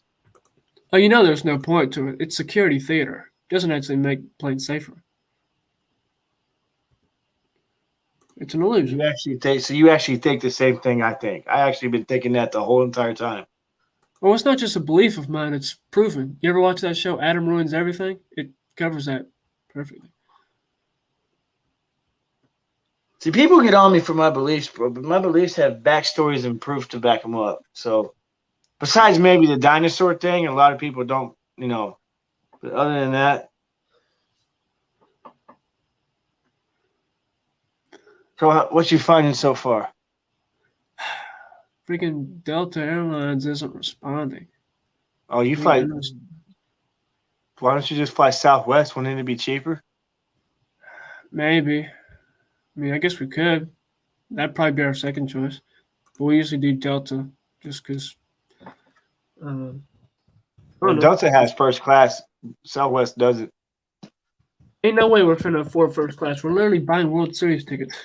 Oh, there's no point to it. It's security theater. It doesn't actually make planes safer. It's an illusion. You actually think the same thing I think. I actually been thinking that the whole entire time. Well, it's not just a belief of mine. It's proven. You ever watch that show, Adam Ruins Everything? It covers that perfectly. See, people get on me for my beliefs, bro, but my beliefs have backstories and proof to back them up. So, besides maybe the dinosaur thing, a lot of people don't, but other than that. So, what you finding so far? Freaking Delta Airlines isn't responding. Oh, you fly. Why don't you just fly Southwest? Wouldn't it be cheaper? Maybe. I mean, I guess we could. That'd probably be our second choice. But we usually do Delta just because. Delta has first class. Southwest doesn't. Ain't no way we're finna afford first class. We're literally buying World Series tickets.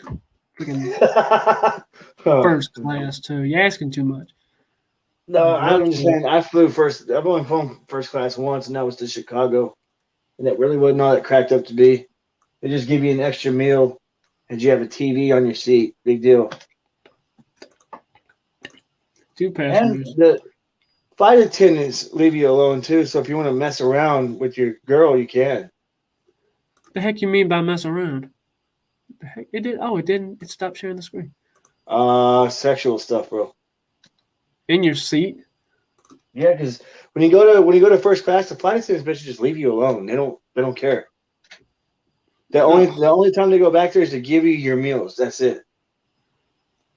Freaking first class, too. You're asking too much. No, I understand. I flew first. I've only flown first class once, and that was to Chicago. And it really wasn't all that cracked up to be. They just give you an extra meal, and you have a TV on your seat. Big deal. 2 passengers. And the flight attendants leave you alone, too. So if you want to mess around with your girl, you can. The heck you mean by mess around? The heck it did? Oh, it didn't. It stopped sharing the screen. Sexual stuff, bro. In your seat? Yeah, because when you go to first class, the flight attendants basically just leave you alone. They don't care. The only time they go back there is to give you your meals. That's it.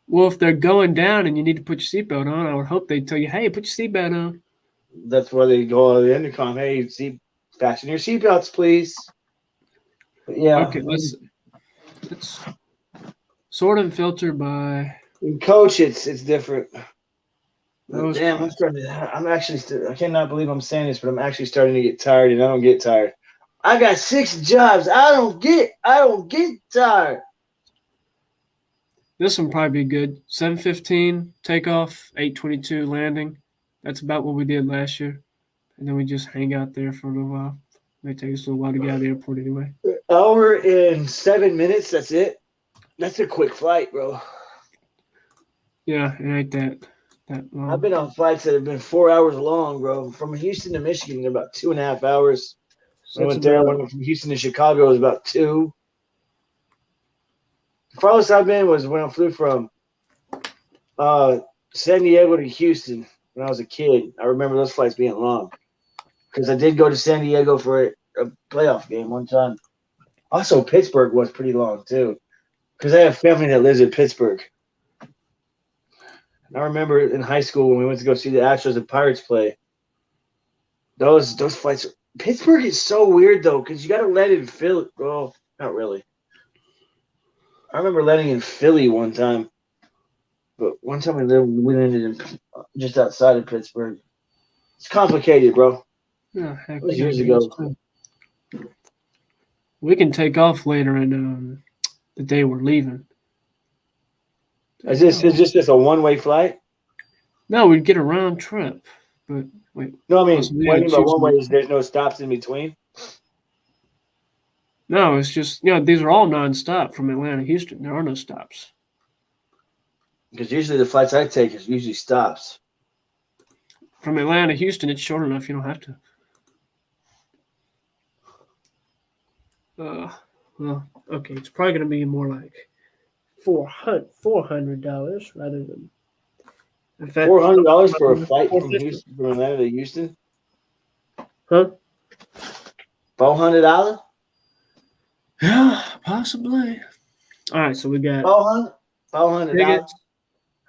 Well, if they're going down and you need to put your seatbelt on, I would hope they'd tell you, "Hey, put your seatbelt on." That's why they go on the intercom. Hey, fasten your seatbelts, please. But yeah. Okay, let's sort and filter by. In coach, it's different. Those Damn, I cannot believe I'm saying this, but I'm actually starting to get tired, and I don't get tired. I got 6 jobs. I don't get tired. This one probably be good. 7:15 takeoff, 8:22 landing. That's about what we did last year. And then we just hang out there for a little while. It may take us a little while to get out of the airport anyway. Hour and 7 minutes, that's it. That's a quick flight, bro. Yeah, it ain't that long. I've been on flights that have been 4 hours long, bro. From Houston to Michigan, they're about 2.5 hours. So I went from Houston to Chicago, it was about 2. The farthest I've been was when I flew from San Diego to Houston when I was a kid. I remember those flights being long because I did go to San Diego for a playoff game one time. Also, Pittsburgh was pretty long too because I have family that lives in Pittsburgh. And I remember in high school when we went to go see the Astros and Pirates play. Those flights. Pittsburgh is so weird though because you got to land in Philly. Well, not really. I remember landing in Philly one time, but one time we landed in just outside of Pittsburgh. It's complicated, bro. Yeah, heck, It was years ago. We can take off later in the day we're leaving. Is this just a one-way flight? No, we'd get a round trip. But wait. No, I mean, what I mean by one-way is there's no stops in between? No, it's just, these are all nonstop from Atlanta to Houston. There are no stops. Because usually the flights I take is usually stops. From Atlanta to Houston, it's short enough. You don't have to. Well, okay, it's probably going to be more like $400 rather than. In fact, $400 for a flight from Atlanta to Houston? Huh? $400? Yeah, possibly. All right, so we got $400. tickets,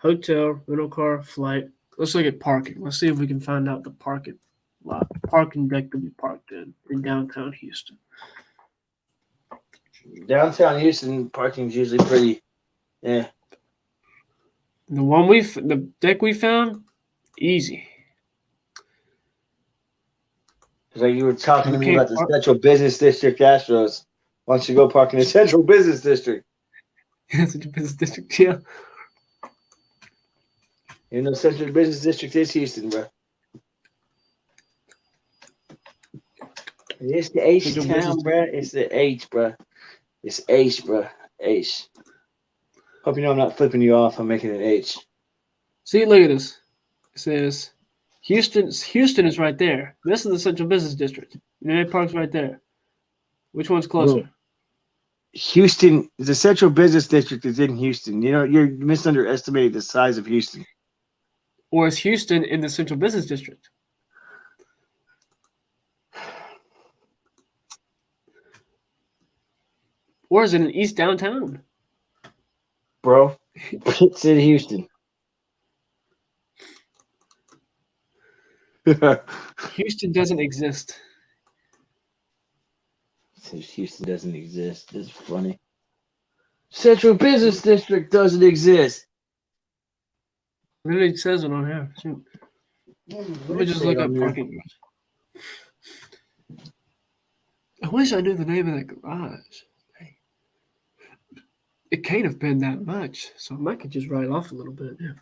hotel, rental car, flight, Let's look at parking. Let's see if we can find out the parking lot, parking deck to be parked in downtown Houston. Downtown Houston parking's usually pretty. Yeah. The deck we found, easy. It's like you were talking to We me can't about the park. Central Business District Astros. Why don't you go park in the Central Business District? It's a business district, yeah. You know, Central Business District is Houston, bro. It's the H Central town, Business bro. It's the H, bro. It's H, bro. H. Hope you know I'm not flipping you off. I'm making an H. See, look at this. It says Houston is right there. This is the Central Business District. United Park's right there. Which one's closer? Bro. Houston, the Central Business District is in Houston. You know, you're misunderestimating the size of Houston. Or is Houston in the Central Business District? Or is it in East Downtown? Bro, it's in Houston. Houston doesn't exist. Houston doesn't exist. That's funny. Central Business District doesn't exist. It literally says it on here. Shoot. Let me just look up parking garage. I wish I knew the name of that garage. Hey. It can't have been that much, so I might could just write off a little bit. Yeah.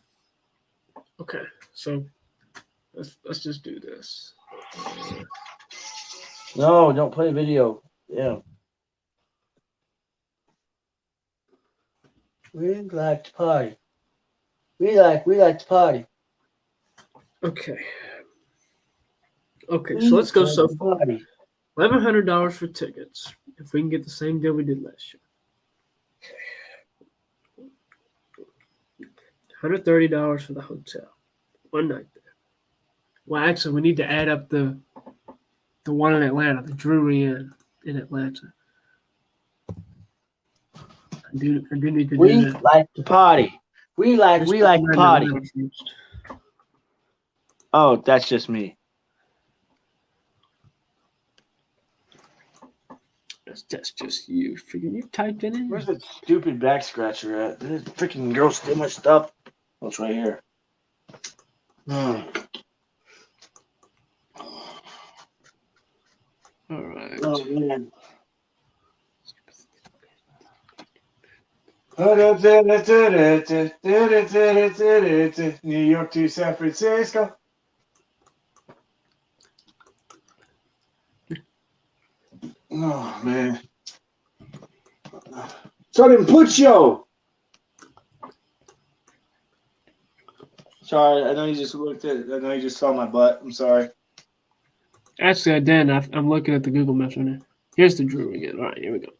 Okay, so let's just do this. No, don't play video. Yeah. We like to party. We like to party. Okay. Okay, so let's go so far. $1,100 for tickets. If we can get the same deal we did last year. $130 for the hotel. One night there. Well, actually, we need to add up the one in Atlanta, the Drury Inn in Atlanta. I do need to We do that. like to party. We like to party. Oh, that's just me. That's just you. Figure you typed it in. Where's that stupid back scratcher at? This freaking girl steal my stuff. Oh, it's right here. All right. Oh, man. New York to San Francisco. Oh, man. Son Puccio. Sorry, I know you just looked at it. I know you just saw my butt. I'm sorry. Actually, I did. I'm looking at the Google Maps right now. Here's the Drury again. All right, here we go.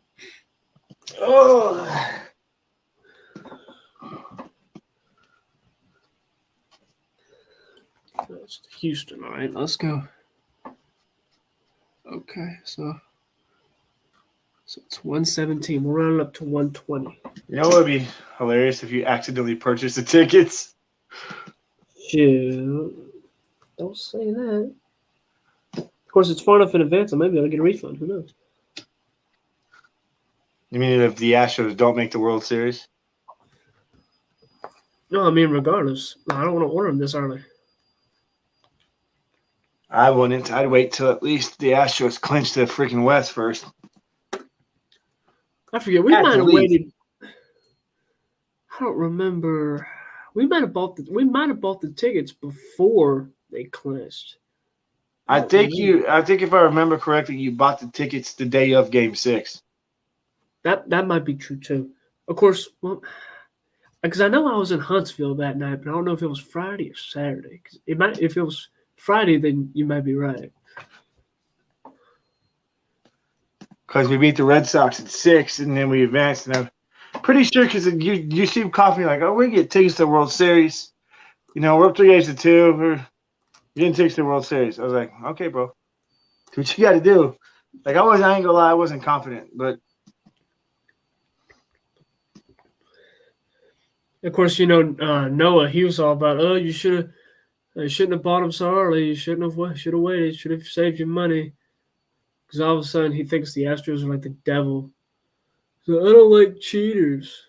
Oh. That's Houston. All right, let's go. Okay, so it's 117. We're rounding up to 120. You know what would be hilarious if you accidentally purchased the tickets? Shoot. Don't say that. Of course, it's far enough in advance, so maybe I'll get a refund. Who knows? You mean if the Astros don't make the World Series? No, I mean regardless. I don't want to order them this early. I wouldn't. I'd wait till at least the Astros clinch the freaking West first. I forget. We At might have least. waited. I don't remember. We might have bought the tickets before they clinched. I think if I remember correctly, you bought the tickets the day of Game 6. That might be true too. Of course, well, because I know I was in Huntsville that night, but I don't know if it was Friday or Saturday. Because if it was Friday, then you might be right. Because we beat the Red Sox at 6, and then we advanced. And I'm pretty sure because you seem confident, like, oh, we get tickets to the World Series. You know, we're up 3-2. We're getting tickets to the World Series. I was like, okay, bro, do what you got to do. Like, I ain't gonna lie, I wasn't confident, but. Of course, you know, Noah, he was all about, oh, you should You shouldn't have bought him so early. You shouldn't have. Should have waited. Should have saved your money. Because all of a sudden he thinks the Astros are like the devil. So I don't like cheaters.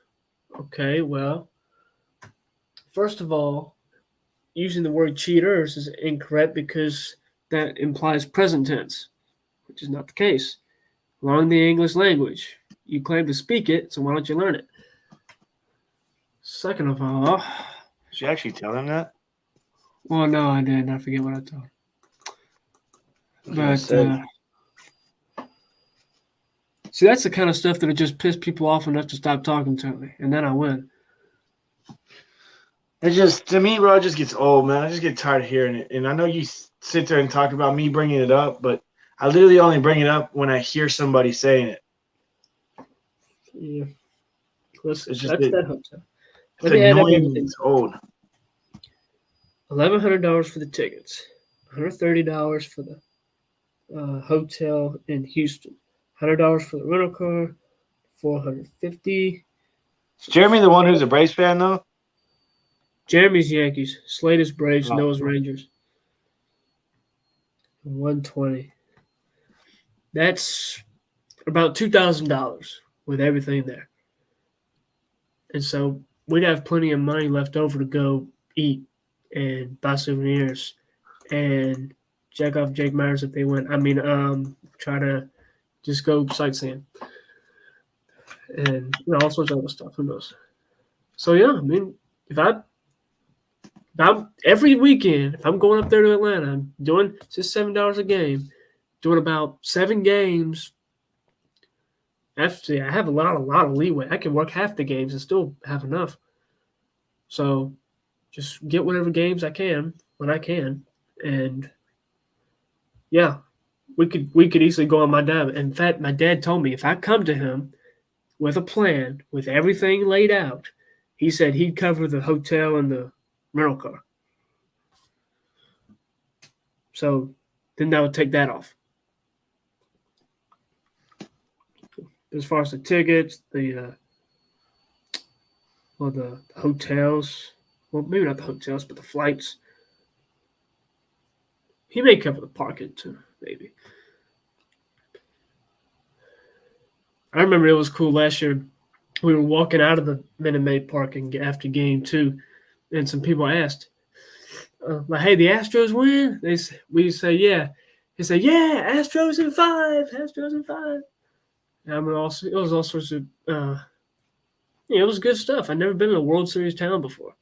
Okay, well, first of all, using the word cheaters is incorrect because that implies present tense, which is not the case. Learn the English language. You claim to speak it, so why don't you learn it? Second of all, Did you actually tell him that? well, no, I didn't. I forget what I told. But see, that's the kind of stuff that'll just piss people off enough to stop talking to me, and then I win. It just, to me, bro, it just gets old, man. I just get tired of hearing it. And I know you sit there and talk about me bringing it up, but I literally only bring it up when I hear somebody saying it. Yeah. Listen, It's just that's that hotel. It's annoying. It's old. $1,100 for the tickets, $130 for the hotel in Houston, $100 for the rental car, $450. Is Jeremy the one who's a Braves fan, though? Jeremy's Yankees, Slade is Braves, Oh. Noah's Rangers. $120. That's about $2,000 with everything there. And so we'd have plenty of money left over to go eat and buy souvenirs and check off Jake Myers if they win. I mean, try to just go sightseeing and all sorts of other stuff. Who knows? So yeah, I mean, if I'm every weekend, if I'm going up there to Atlanta, I'm doing just $7 a game, doing about 7 games. Actually, I have a lot of leeway. I can work half the games and still have enough. So just get whatever games I can when I can. And yeah, we could easily go on my dad. In fact, my dad told me if I come to him with a plan, with everything laid out, he said he'd cover the hotel and the rental car. So then that would take that off. As far as the tickets, the hotels, well, maybe not the hotels, but the flights. He may cover the parking too, maybe. I remember it was cool last year. We were walking out of the Minute Maid parking after game 2, and some people asked, like, hey, the Astros win? We say, yeah. He said, yeah, Astros in 5, Astros in 5. I mean, it was all sorts of, it was good stuff. I'd never been in a World Series town before.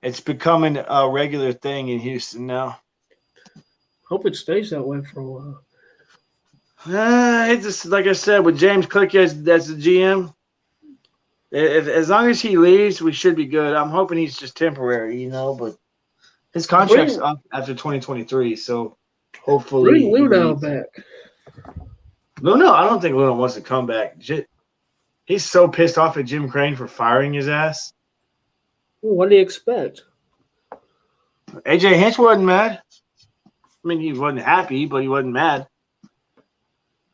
It's becoming a regular thing in Houston now. Hope it stays that way for a while. It's just, like I said, with James Click as the GM, as long as he leaves, we should be good. I'm hoping he's just temporary, but his contract's up after 2023, so hopefully. Bring Luno back. No, I don't think Luno wants to come back. He's so pissed off at Jim Crane for firing his ass. Well, what do you expect? AJ Hinch wasn't mad. I mean, he wasn't happy, but he wasn't mad.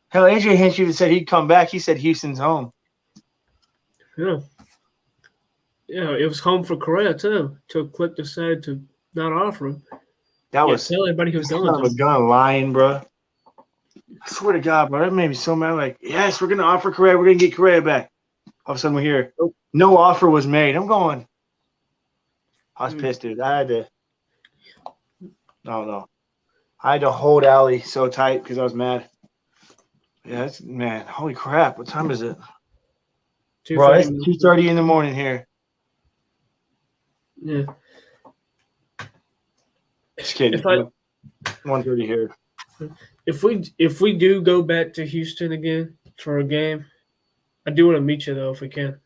Hell, AJ Hinch even said he'd come back. He said Houston's home. Yeah. Yeah, it was home for Correa, too, till Click decided to not offer him. That was tell everybody who's done son of a gun lying, bro. I swear to God, bro, that made me so mad. Like, yes, we're gonna offer Correa. We're gonna get Correa back. All of a sudden, we're here. No offer was made. I'm going. I was pissed, dude. I had to. No. I had to hold Allie so tight because I was mad. Yeah, man. Holy crap! What time is it? Bro, it's 2:30 in the morning here. Yeah. Just kidding. 1:30 here. If we do go back to Houston again for a game, I do want to meet you though if we can.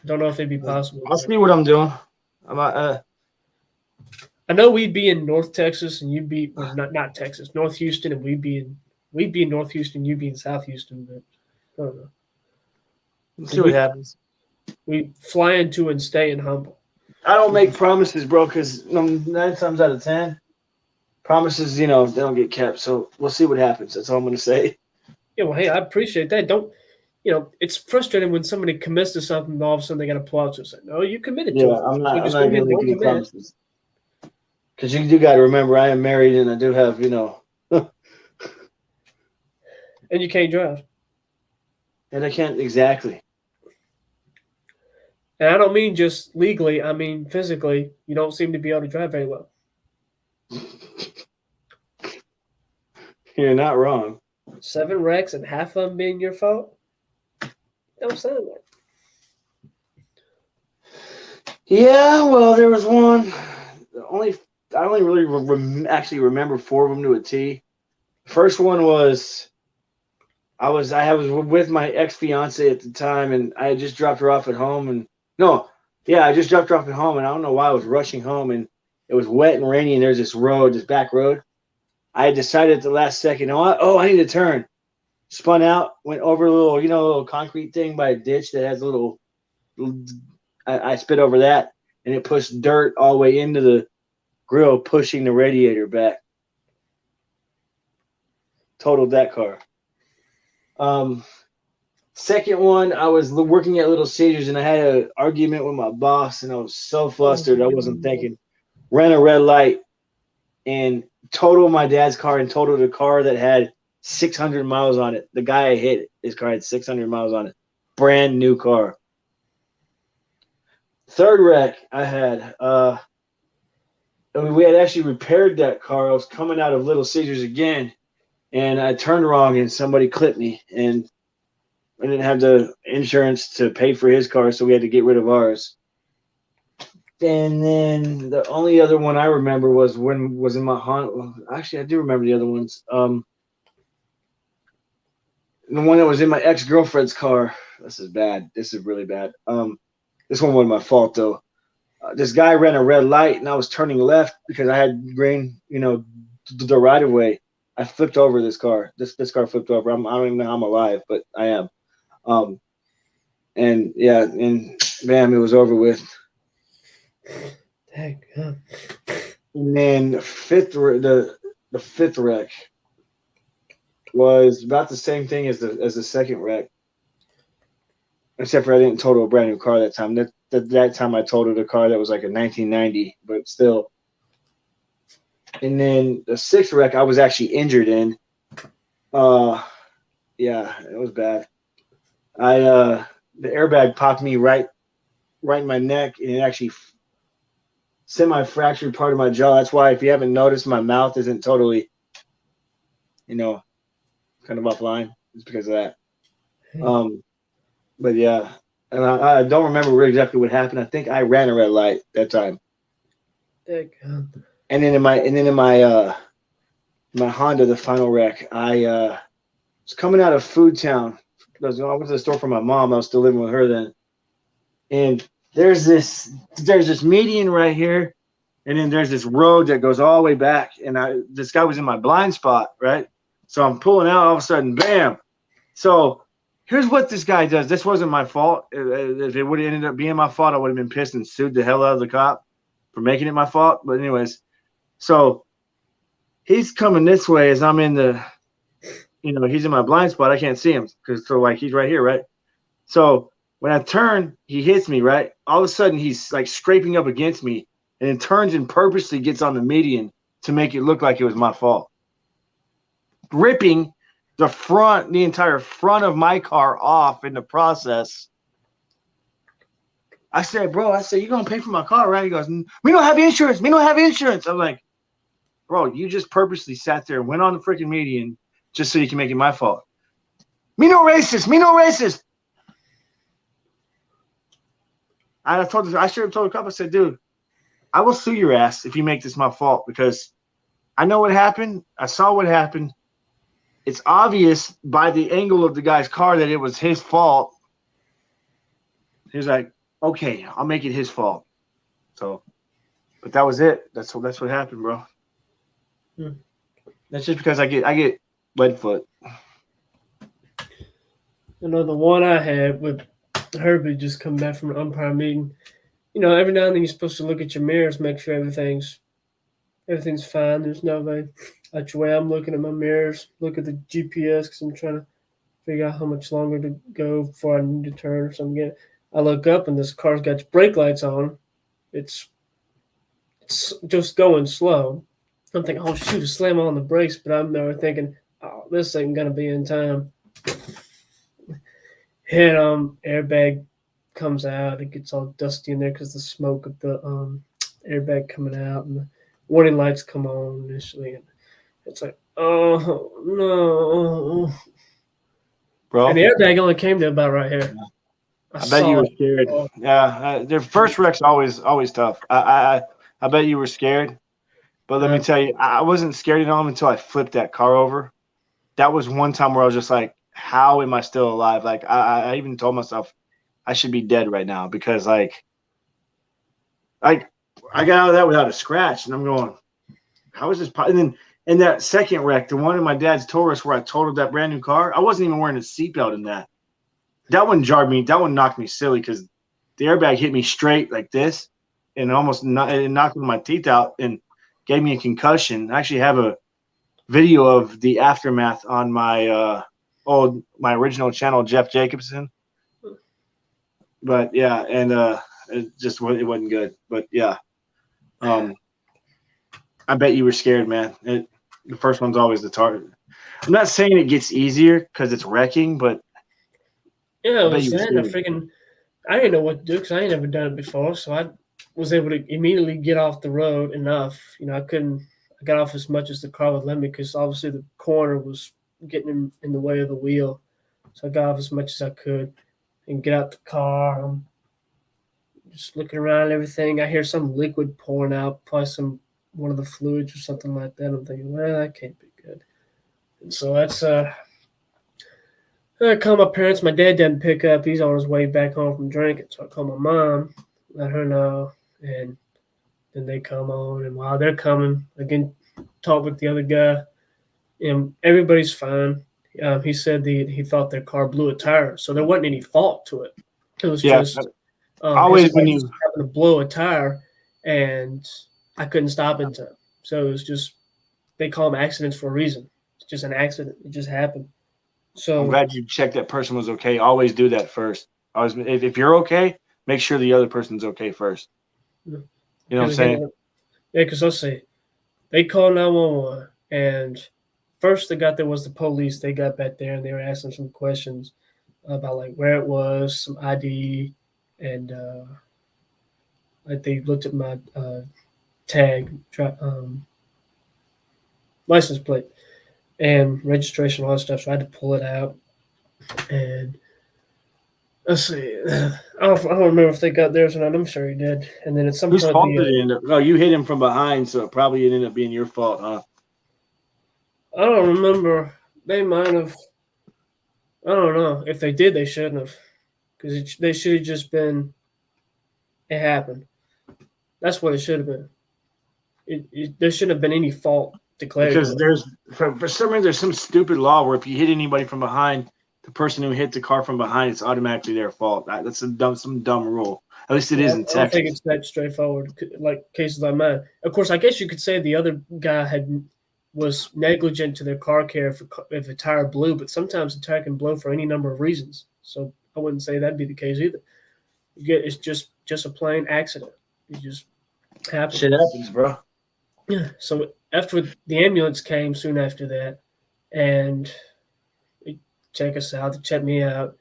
Don't know if it'd be possible. I'll see what I'm doing. I know we'd be in North Texas and you'd be not Texas, North Houston, and we'd be in North Houston, you'd be in South Houston, but I don't know. Let's see what happens. We fly into and stay in Humble. I don't make promises, bro, because 9 times out of 10, promises, they don't get kept. So we'll see what happens. That's all I'm going to say. Yeah, well, hey, I appreciate that. it's frustrating when somebody commits to something, and all of a sudden they got to pull out and say, "No, you committed to Yeah, it." I'm So not just go ahead gonna and make don't any commit. promises because you do got to remember I am married and I do have And you can't drive. and I can't exactly. And I don't mean just legally. I mean physically. You don't seem to be able to drive very well. You're not wrong. 7 wrecks and half of them being your fault. Don't sound like. Yeah, well, there was one. I only really actually remember 4 of them to a T. First one was I was with my ex fiance at the time, and I had just dropped her off at home, and no, yeah, I just dropped her off at home, and I don't know why I was rushing home, and it was wet and rainy, and there's this road, this back road. I had decided at the last second, I need to turn. Spun out, went over a little, a little concrete thing by a ditch that has a little. I spit over that, and it pushed dirt all the way into the grill, pushing the radiator back. Totaled that car. Second one, I was working at Little Caesars, and I had an argument with my boss, and I was so flustered. I wasn't thinking. Ran a red light, and totaled my dad's car, and totaled a car that had 600 miles on it. The guy I hit, his car had 600 miles on it. Brand new car. Third wreck I had, we had actually repaired that car. I was coming out of Little Caesars again, and I turned wrong, and somebody clipped me, and I didn't have the insurance to pay for his car, so we had to get rid of ours. And then the only other one I remember was in my Honda. Actually, I do remember the other ones. The one that was in my ex-girlfriend's car. This is bad. This is really bad. This one wasn't my fault though. This guy ran a red light, and I was turning left because I had green, the right of way. I flipped over this car. This car flipped over. I don't even know how I'm alive, but I am. And yeah, and bam, it was over with. Dang. Huh. And then the fifth wreck was about the same thing as the second wreck, except for I didn't total a brand new car that time. That time I totaled a car that was like a 1990, but still. And then the sixth wreck I was actually injured in. Yeah, it was bad. The airbag popped me right in my neck, and it actually semi-fractured part of my jaw. That's why, if you haven't noticed, my mouth isn't totally, kind of offline. It's because of that. But yeah, and I don't remember exactly what happened. I think I ran a red light that time. Dang. And then in my Honda, the final wreck, I was coming out of Food Town. I went to the store for my mom. I was still living with her then. And there's this median right here, and then there's this road that goes all the way back. And this guy was in my blind spot, right? So I'm pulling out, all of a sudden, bam. So here's what this guy does. This wasn't my fault. If it would have ended up being my fault, I would have been pissed and sued the hell out of the cop for making it my fault. But anyways, so he's coming this way as I'm in the, he's in my blind spot. I can't see him because he's right here, right? So when I turn, he hits me, right? All of a sudden, he's like scraping up against me, and then turns and purposely gets on the median to make it look like it was my fault, ripping the entire front of my car off in the process. I said, bro, you're going to pay for my car, right? He goes, we don't have insurance. We don't have insurance. I'm like, bro, you just purposely sat there and went on the freaking median just so you can make it my fault. Me no racist. Me no racist. I should have told the cop, I said, dude, I will sue your ass if you make this my fault, because I know what happened. I saw what happened. It's obvious by the angle of the guy's car that it was his fault. He's like, okay, I'll make it his fault. So, but that was it. That's what happened, bro. That's just because I get lead foot. The one I had with Herbie just come back from an umpire meeting. Every now and then you're supposed to look at your mirrors, make sure everything's fine. There's nobody. That's the way I'm looking at my mirrors, look at the GPS because I'm trying to figure out how much longer to go before I need to turn or something. Again. I look up and this car's got brake lights on. It's just going slow. I'm thinking, oh shoot, slam on the brakes, but I'm there thinking, oh, this ain't gonna be in time. And airbag comes out. It gets all dusty in there because the smoke of the airbag coming out, and the warning lights come on initially, and it's like, oh no. bro. And the airbag only came to about right here. I bet you saw were it. scared. Oh, Yeah, their first wreck's always tough. I bet you were scared. But let me tell you, I wasn't scared enough until I flipped that car over. That was one time where I was just like, how am I still alive? Like I even told myself I should be dead right now because like I got out of that without a scratch, and I'm going, how is this? And then in that second wreck, the one in my dad's Taurus where I totaled that brand new car, I wasn't even wearing a seatbelt in that. That one jarred me. That one knocked me silly because the airbag hit me straight like this, and it knocked my teeth out and gave me a concussion. I actually have a video of the aftermath on my my original channel, Jeff Jacobson. But yeah, and it wasn't good. But yeah, I bet you were scared, man. The first one's always the target. I'm not saying it gets easier because it's wrecking, but yeah, I it bet was you were that. And scared. I didn't know what to do because I ain't never done it before. So I was able to immediately get off the road enough. I got off as much as the car would let me because obviously the corner was getting in the way of the wheel. So I got off as much as I could and get out the car. I'm just looking around and everything. I hear some liquid pouring out, probably one of the fluids or something like that. I'm thinking, well, that can't be good. And so I call my parents. My dad didn't pick up. He's on his way back home from drinking. So I call my mom, let her know, and then they come on. And while they're coming, again, talk with the other guy, and everybody's fine. He said he thought their car blew a tire, so there wasn't any fault to it. It was Yeah, just his always car when just you happened to blow a tire, and I couldn't stop in time. So it was just they call them accidents for a reason. It's just an accident. It just happened. I'm So glad you checked that person was okay. Always do that first. Always, if you're okay, make sure the other person's okay first. You know what I'm because saying? again, yeah, because let's see, they called 911, and first they got there was the police. They got back there and they were asking some questions about like where it was, some ID, and like they looked at my tag, license plate, and registration, all that stuff. So I had to pull it out. And let's see, I don't remember if they got theirs or not. I'm sure he did. And then at some Whose point, fault did it end up? Oh, you hit him from behind, so it probably ended up being your fault, huh? I don't remember. They might have. I don't know. If they did, they shouldn't have. Because they should have just been. It happened. That's what it should have been. There shouldn't have been any fault declared to Because it. there's for some reason there's some stupid law where if you hit anybody from behind, the person who hit the car from behind, it's automatically their fault. That's some dumb rule. At least it Yeah, is in I don't think Texas. it's that straightforward. Like cases like mine. Of course, I guess you could say the other guy was negligent to their car care if a tire blew, but sometimes a tire can blow for any number of reasons. So I wouldn't say that'd be the case either. It's just a plain accident. It just happened. Shit happens, bro. Yeah. So after the ambulance came soon after that, and they check us out, they check me out.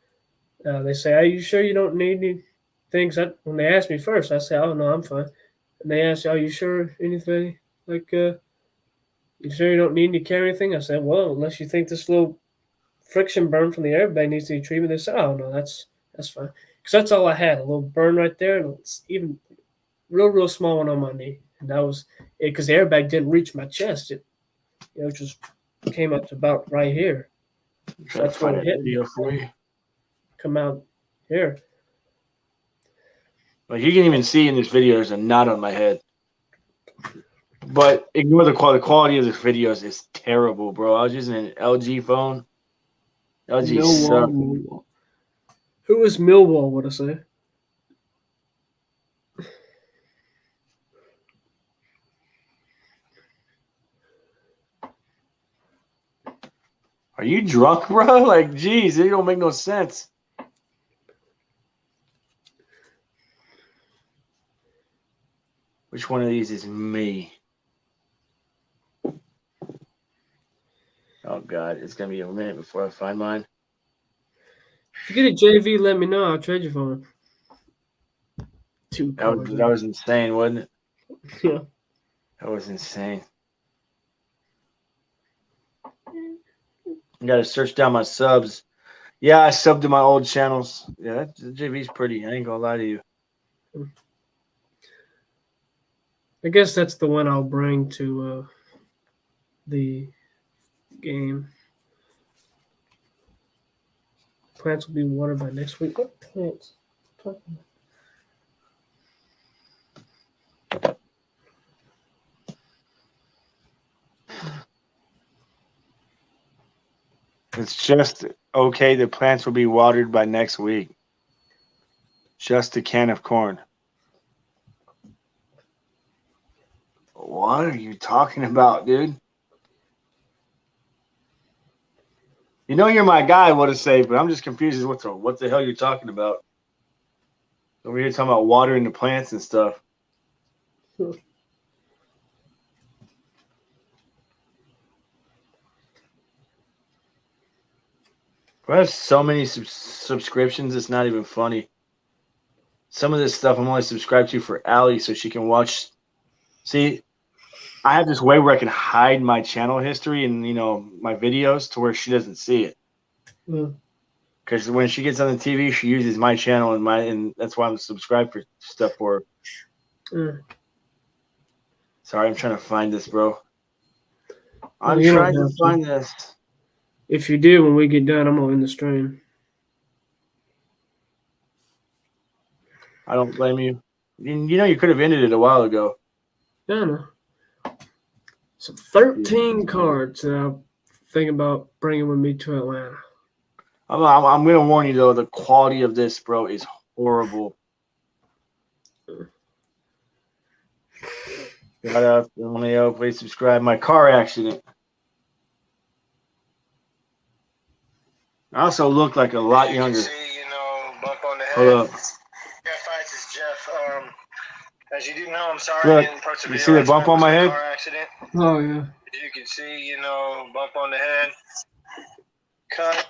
They say, "Are you sure you don't need any things?" When they asked me first, I say, "Oh no, I'm fine." And they asked, "Are you sure anything? Like, you sure you don't need to carry anything?" I said, "Well, unless you think this little friction burn from the airbag needs to be treated." They said, "Oh no, that's fine." Because that's all I had, a little burn right there, and it's even real small one on my knee, and that was it. Because the airbag didn't reach my chest; it just came up to about right here. So Try to that's where find it that hit me. video for you. Come out here. Like you can even see in this video, there's a knot on my head. But ignore the quality. The quality of this videos is terrible, bro. I was using an LG phone. LG sucks. Millwall. Who is Millwall? What I say? Are you drunk, bro? Like, geez, it don't make no sense. Which one of these is me? Oh, God. It's going to be a minute before I find mine. If you get a JV, let me know. I'll trade you for him. 2 cards. That was insane, wasn't it? Yeah. That was insane. I got to search down my subs. Yeah, I subbed to my old channels. Yeah, the JV's pretty. I ain't going to lie to you. I guess that's the one I'll bring to the game. Plants will be watered by next week. What plants? It's just okay. The plants will be watered by next week. Just a can of corn. What are you talking about, dude? You know you're my guy, what to say, but I'm just confused as what the hell you're talking about. Over here talking about watering the plants and stuff. Hmm. I have so many subscriptions, it's not even funny. Some of this stuff I'm only subscribed to for Allie so she can watch. See, I have this way where I can hide my channel history and, my videos to where she doesn't see it. Because when she gets on the TV, she uses my channel and that's why I'm subscribed for stuff for her. Sorry, I'm trying to find this, bro. I'm trying to find this. If you do, when we get done, I'm gonna end the stream. I don't blame you. You could have ended it a while ago. I know. So 13 cards that I'm thinking about bringing with me to Atlanta. I'm gonna warn you though, the quality of this, bro, is horrible. Shout out to Romeo, please subscribe. My car accident. I also look like a lot younger. See, bump on the head. Hold up. Yeah, fights is Jeff. As you do know, I'm sorry. Look, I didn't post a you video see the last bump night on my with the head? Car accident. Oh, yeah. As you can see, bump on the head. Cut.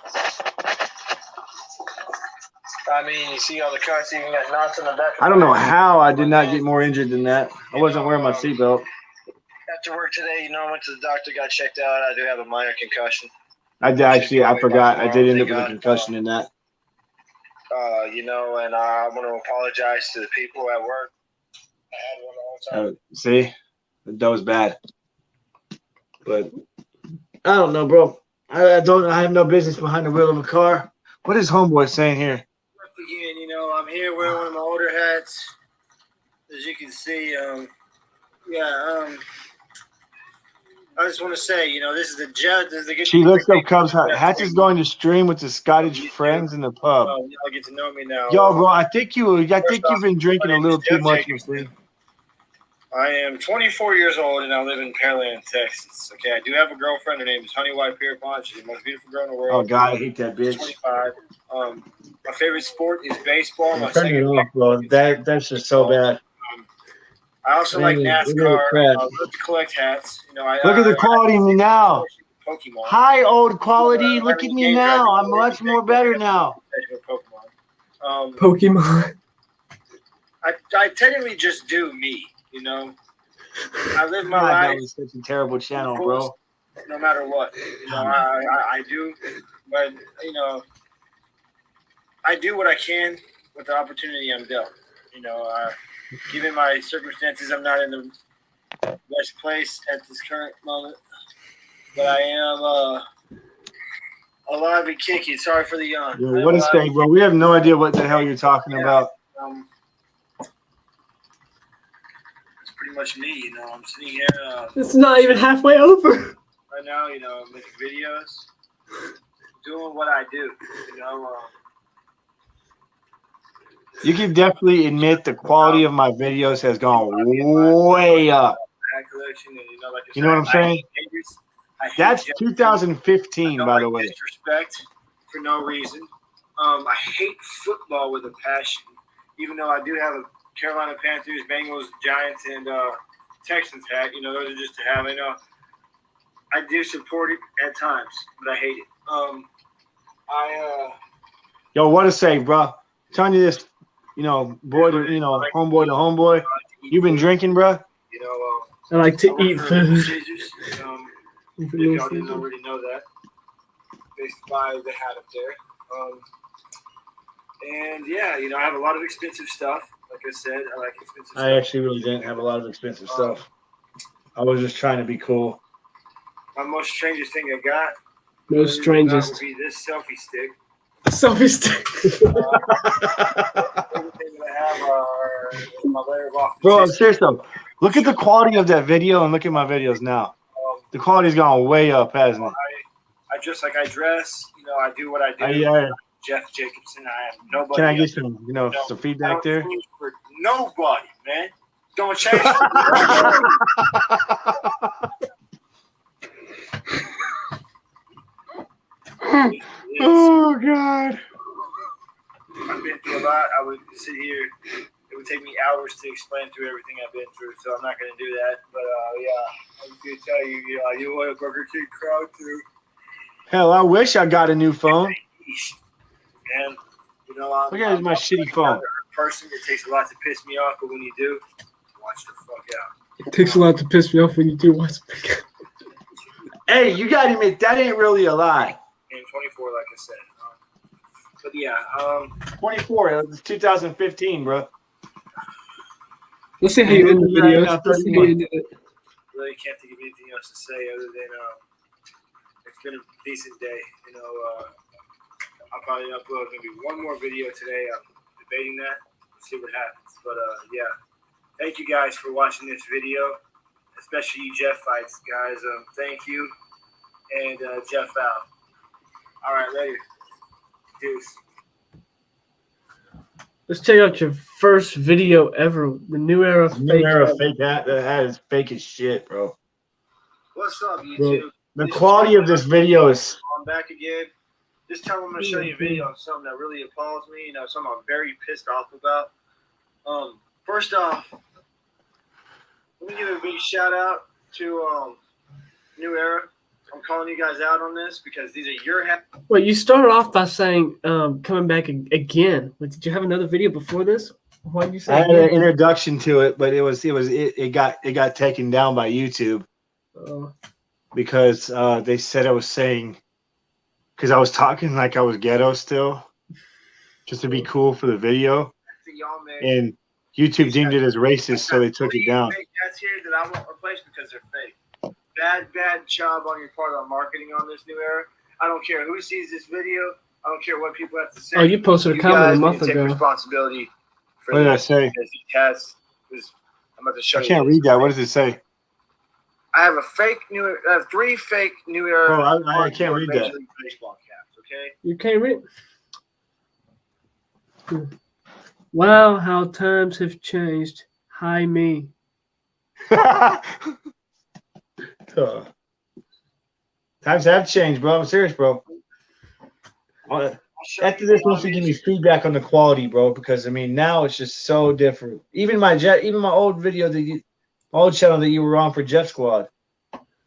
I mean, you see all the cuts. Even got knots in the back. I don't know how I did not get more injured than that. I wasn't wearing my seatbelt. After work today, I went to the doctor, got checked out. I do have a minor concussion. I forgot. I did end up with a concussion in that. And I want to apologize to the people at work. I had one the whole time. See, that was bad. But I don't know, bro. I have no business behind the wheel of a car. What is homeboy saying here? Again, I'm here wearing one of my older hats. As you can see, I just want to say, this is the judge. This is the good. She looks up Cubs. Hatch is going to stream with the Scottish friends in the pub. Y'all get to know me now. Yo, bro, I think you've been drinking a little too much. I am 24 years old and I live in Pearland, Texas. Okay, I do have a girlfriend. Her name is Honey White Pierpont. She's the most beautiful girl in the world. Oh God, I hate that bitch. 25. My favorite sport is baseball. My Turn it off, bro. That's just so bad. I also like NASCAR. I love to collect hats. Look at the quality of me now. Pokemon. Hi, old quality. Look at me now. I'm much more better now. Pokemon. I technically just do me. I live my life. That was such a terrible channel, bro. No matter what, I do, but I do what I can with the opportunity I'm dealt. Given my circumstances, I'm not in the best place at this current moment, but I am alive and kicking. Sorry for the yawn. Yeah, what a thing, bro. We have no idea what the hell you're talking about. It's pretty much me. I'm sitting here. It's not even halfway over. Right now, making videos, doing what I do. You can definitely admit the quality of my videos has gone way up. Collection and, you know what I'm saying? I hate That's Jeff. 2015, Don't by like the way. disrespect for no reason. I hate football with a passion, even though I do have a Carolina Panthers, Bengals, Giants, and Texans hat. You know, those are just to have. I know I do support it at times, but I hate it. Yo, what to say, bro? Telling you this, you know, boy to, you know, homeboy to homeboy. You been drinking, bro? You know, I like to I work eat for food. Little Caesars. If y'all didn't already know that, based by the hat up there. And yeah, you know, I have a lot of expensive stuff. Like I said, I like expensive stuff. I actually really didn't have a lot of expensive stuff. I was just trying to be cool. My most strangest thing I got. Most strangest. Would be this selfie stick. Selfie stick. Everything that I have are my layer of authenticity. Bro, I'm serious though. Look at the quality of that video and look at my videos now. The quality's gone way up, hasn't it? I dress like I dress. You know, I do what I do. Yeah. Jeff Jacobson. I am nobody. Can I get some, you know, some feedback there? For nobody, man. Don't change. Oh God. I've been through a lot. I would sit here. It would take me hours to explain through everything I've been through, so I'm not going to do that. But yeah, I'm going to tell you, you know, you want a Burger King crowd too. Hell, I wish I got a new phone. And you know, I'm my shitty phone. Person, it takes a lot to piss me off, but when you do, watch the fuck out. It takes a lot to piss me off when you do watch it. Hey, you gotta admit that ain't really a lie. And 24, like I said. But yeah, 24. It's 2015, bro. Let's see how you end the video. Let's see how you did it. Really can't think of anything else to say other than it's been a decent day. You know, I'll probably upload maybe one more video today. I'm debating that. Let's see what happens. But yeah, thank you guys for watching this video, especially you Jeff Fights guys. Thank you, and Jeff out. All right, later. Deuce. Let's check out your first video ever. The New Era Fake. New Era Fake hat. That hat is fake as shit, bro. What's up, YouTube? The quality of this video is. I'm back again. This time I'm going to show you a video on something that really appalls me. You know, something I'm very pissed off about. First off, let me give a big shout out to New Era. I'm calling you guys out on this because these are your hats. Well, you started off by saying coming back again. Like, did you have another video before this? Why did you say? I had an introduction to it, but it got taken down by YouTube because they said I was saying because I was talking like I was ghetto still, just to be cool for the video, and YouTube deemed it as racist, so they took it down. Fake hats here that I won't replace because they're fake. Bad job on your part on marketing on this New Era. I don't care who sees this video. I don't care what people have to say. Oh, you posted a comment a month take ago. Responsibility for What did I say? Hats. I'm about to show I you. can't read that. What does it say? I have I have 3 fake New Era. Bro, I can't read that. Baseball caps. Okay. You can't read it. Wow, how times have changed. Hi, me. Times have changed, bro. I'm serious, bro. After this, wants to give me feedback on the quality, bro, because I mean now it's just so different. Even my old video old channel that you were on for Jeff Squad,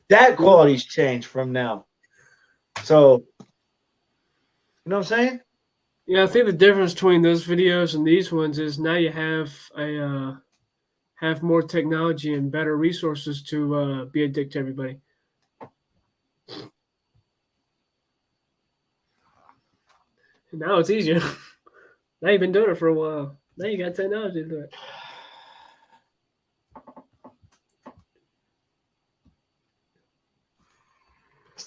that quality's changed from now. So, you know what I'm saying? Yeah, I think the difference between those videos and these ones is now you have more technology and better resources to be a dick to everybody. And now it's easier. Now you've been doing it for a while. Now you got technology to do it.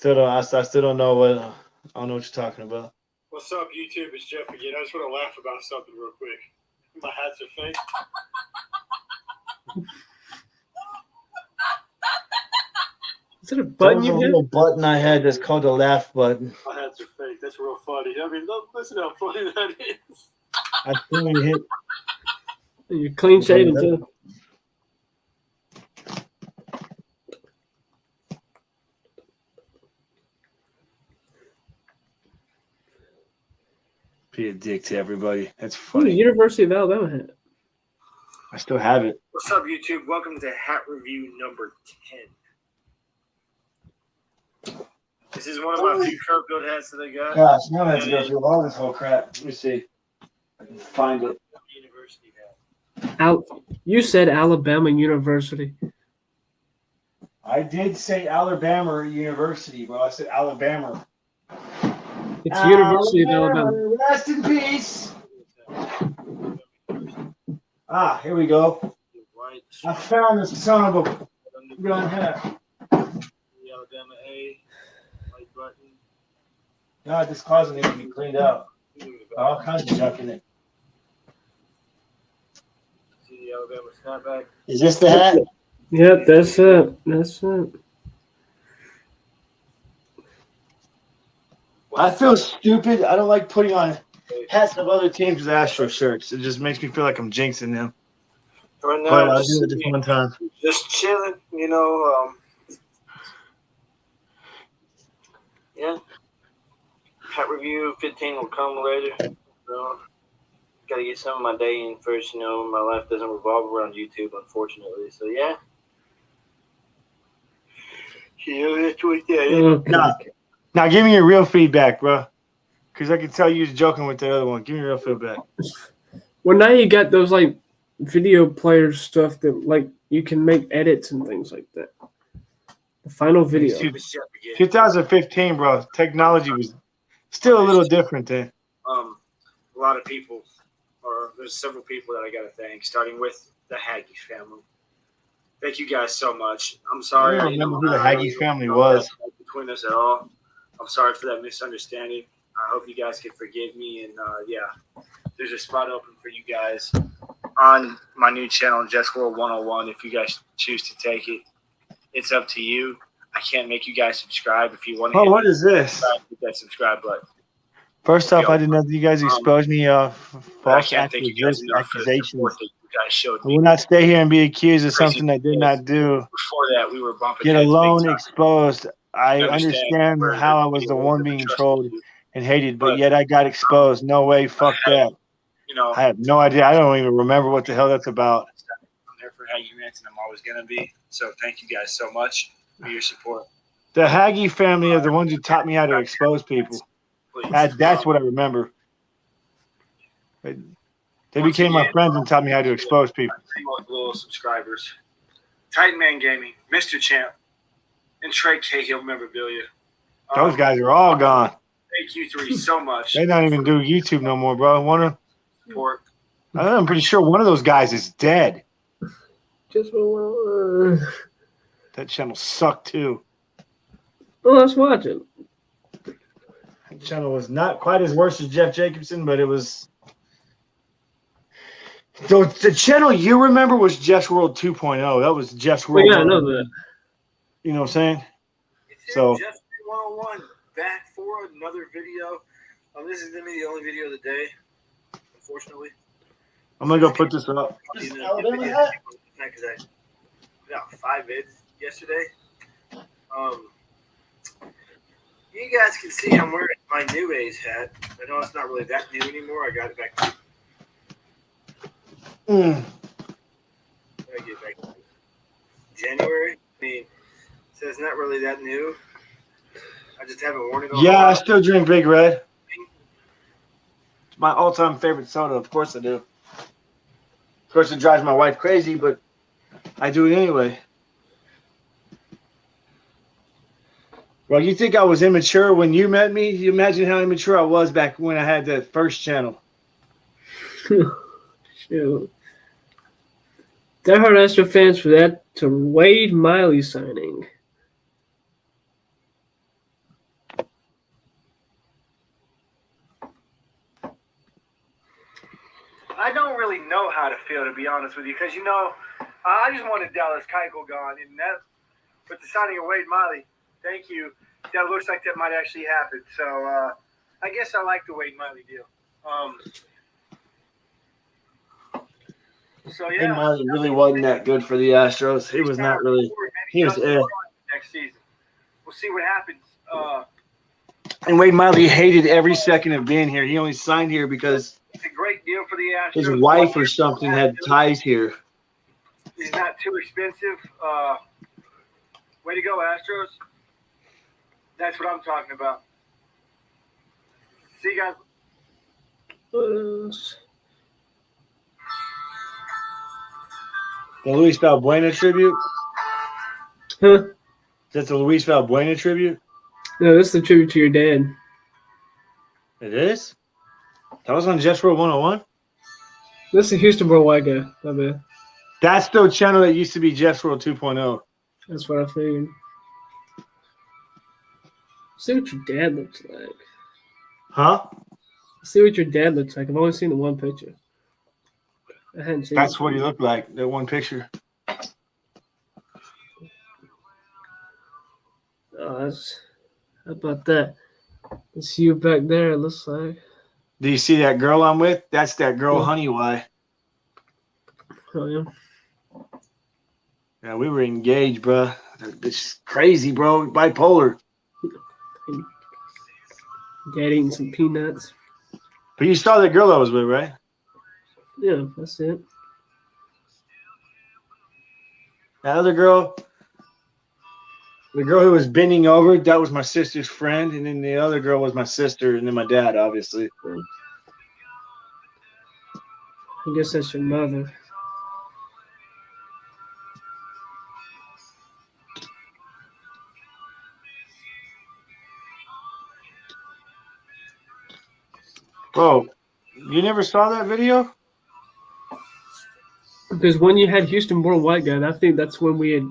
I still don't know what I don't know what you're talking about. What's up, YouTube? It's Jeff again. I just want to laugh about something real quick. My hats are fake. Is it a button you a hit? little button I had that's called the laugh button. My hats are fake. That's real funny. I mean, look, listen how funny that is. I finally hit. You're clean shaven too. Be a dick to everybody. That's Ooh, funny. University of Alabama hat. I still have it. What's up, YouTube? Welcome to hat review number 10. This is one of my few curve build hats that I got. Gosh, now I have to go through all this whole crap. Let me see. If I can find it. University hat. You said Alabama University. I did say Alabama University, bro. I said Alabama. It's University of Alabama. Rest in peace. Ah, here we go. I found this son of a gun hat. Alabama A, white button. God, this closet needs to be cleaned up. All kinds of junk in it. See the Alabama snapback. Is this the hat? Yep, that's it. That's it. I feel stupid. I don't like putting on hats of other teams with Astro shirts. It just makes me feel like I'm jinxing them. Right now, But I'll do it this one time. just chilling, you know. Yeah. Hat review 15 will come later. So, gotta get some of my day in first. You know, my life doesn't revolve around YouTube, unfortunately. So yeah. Yeah, that's what that is. Okay. Now give me your real feedback, bro. Because I can tell you was joking with the other one. Give me your real feedback. Well, now you got those like video player stuff that like you can make edits and things like that. The final video. 2015, bro. Technology was still a little different then. A lot of people, or there's several people that I got to thank, starting with the Haggy family. Thank you guys so much. I'm sorry. I don't remember who the Haggy family was. Between us at all. I'm sorry for that misunderstanding. I hope you guys can forgive me. And yeah, there's a spot open for you guys on my new channel, Jets World 101. If you guys choose to take it, it's up to you. I can't make you guys subscribe. If you want to. Oh, what is this? Hit that subscribe button. First off, I didn't know that you guys exposed me of false accusations. I will not stay here and be accused of something I did not do. Before that, we were bumping. Get alone exposed. I understand how I was the one being trolled and hated, but yet I got exposed. No way. Fuck that. You know, I have no idea. I don't even remember what the hell that's about. I'm there for Haggy Rants, and I'm always going to be. So thank you guys so much for your support. The Haggy family are the ones who taught me how to expose people. That's what I remember. They became my friends and taught me how to expose people. Little subscribers. Titan Man Gaming, Mr. Champ, and Trey Cahill memorabilia. Those guys are all gone. Thank you three so much. They don't even do YouTube no more, bro. Support. I'm pretty sure one of those guys is dead. Just That channel sucked too. well, let's watch it. That channel was not quite as worse as Jeff Jacobson, but it was. The channel you remember was Jeff's World 2.0. That was Jeff's World. Well, yeah, I know that. You know what I'm saying? It's So. Jeff 101 back for another video. This is gonna be the only video of the day, unfortunately. I'm gonna go put this up. Because I got 5 vids yesterday. You guys can see I'm wearing my New A's hat. I know it's not really that new anymore. I got it back. I get it back January. I mean, so it's not really that new. I just haven't worn it. Yeah, I still drink Big Red. It's my all-time favorite soda. Of course I do. Of course it drives my wife crazy, but I do it anyway. Well, you think I was immature when you met me? You imagine how immature I was back when I had that first channel. Shoot. That hard Astro fans for that to Wade Miley signing. I don't really know how to feel, to be honest with you, because, you know, I just wanted Dallas Keuchel gone, and that, with the signing of Wade Miley, thank you, that looks like that might actually happen. So I guess I like the Wade Miley deal. So yeah, Wade Miley really wasn't that good for the Astros. He was not really. He was next season. We'll see what happens. And Wade Miley hated every second of being here. He only signed here because It's a great deal for the Astros. his wife or something had ties here. He's not too expensive. Way to go, Astros. That's what I'm talking about. See you guys. The Luis Valbuena tribute? Huh? That's the Luis Valbuena tribute? No, this is a tribute to your dad. It is? That was on Jets World 101? This is a Houston Worldwide guy. My bad. That's the channel that used to be Jets World 2.0. That's what I figured. See what your dad looks like. Huh? See what your dad looks like. I've only seen the one picture. I hadn't seen. That's what he looked like, that one picture. Oh, how about that? It's you back there, it looks like. Do you see that girl I'm with? That's that girl, Yeah. Honeywell. Oh, yeah. Yeah, we were engaged, bro. It's crazy, bro. Bipolar. Dad eating some peanuts. But you saw that girl I was with, right? Yeah, that's it. That other girl, the girl who was bending over, that was my sister's friend. And then the other girl was my sister. And then my dad, obviously. I guess that's your mother. Bro, you never saw that video? Because when you had Houston Worldwide guy, I think that's when we had.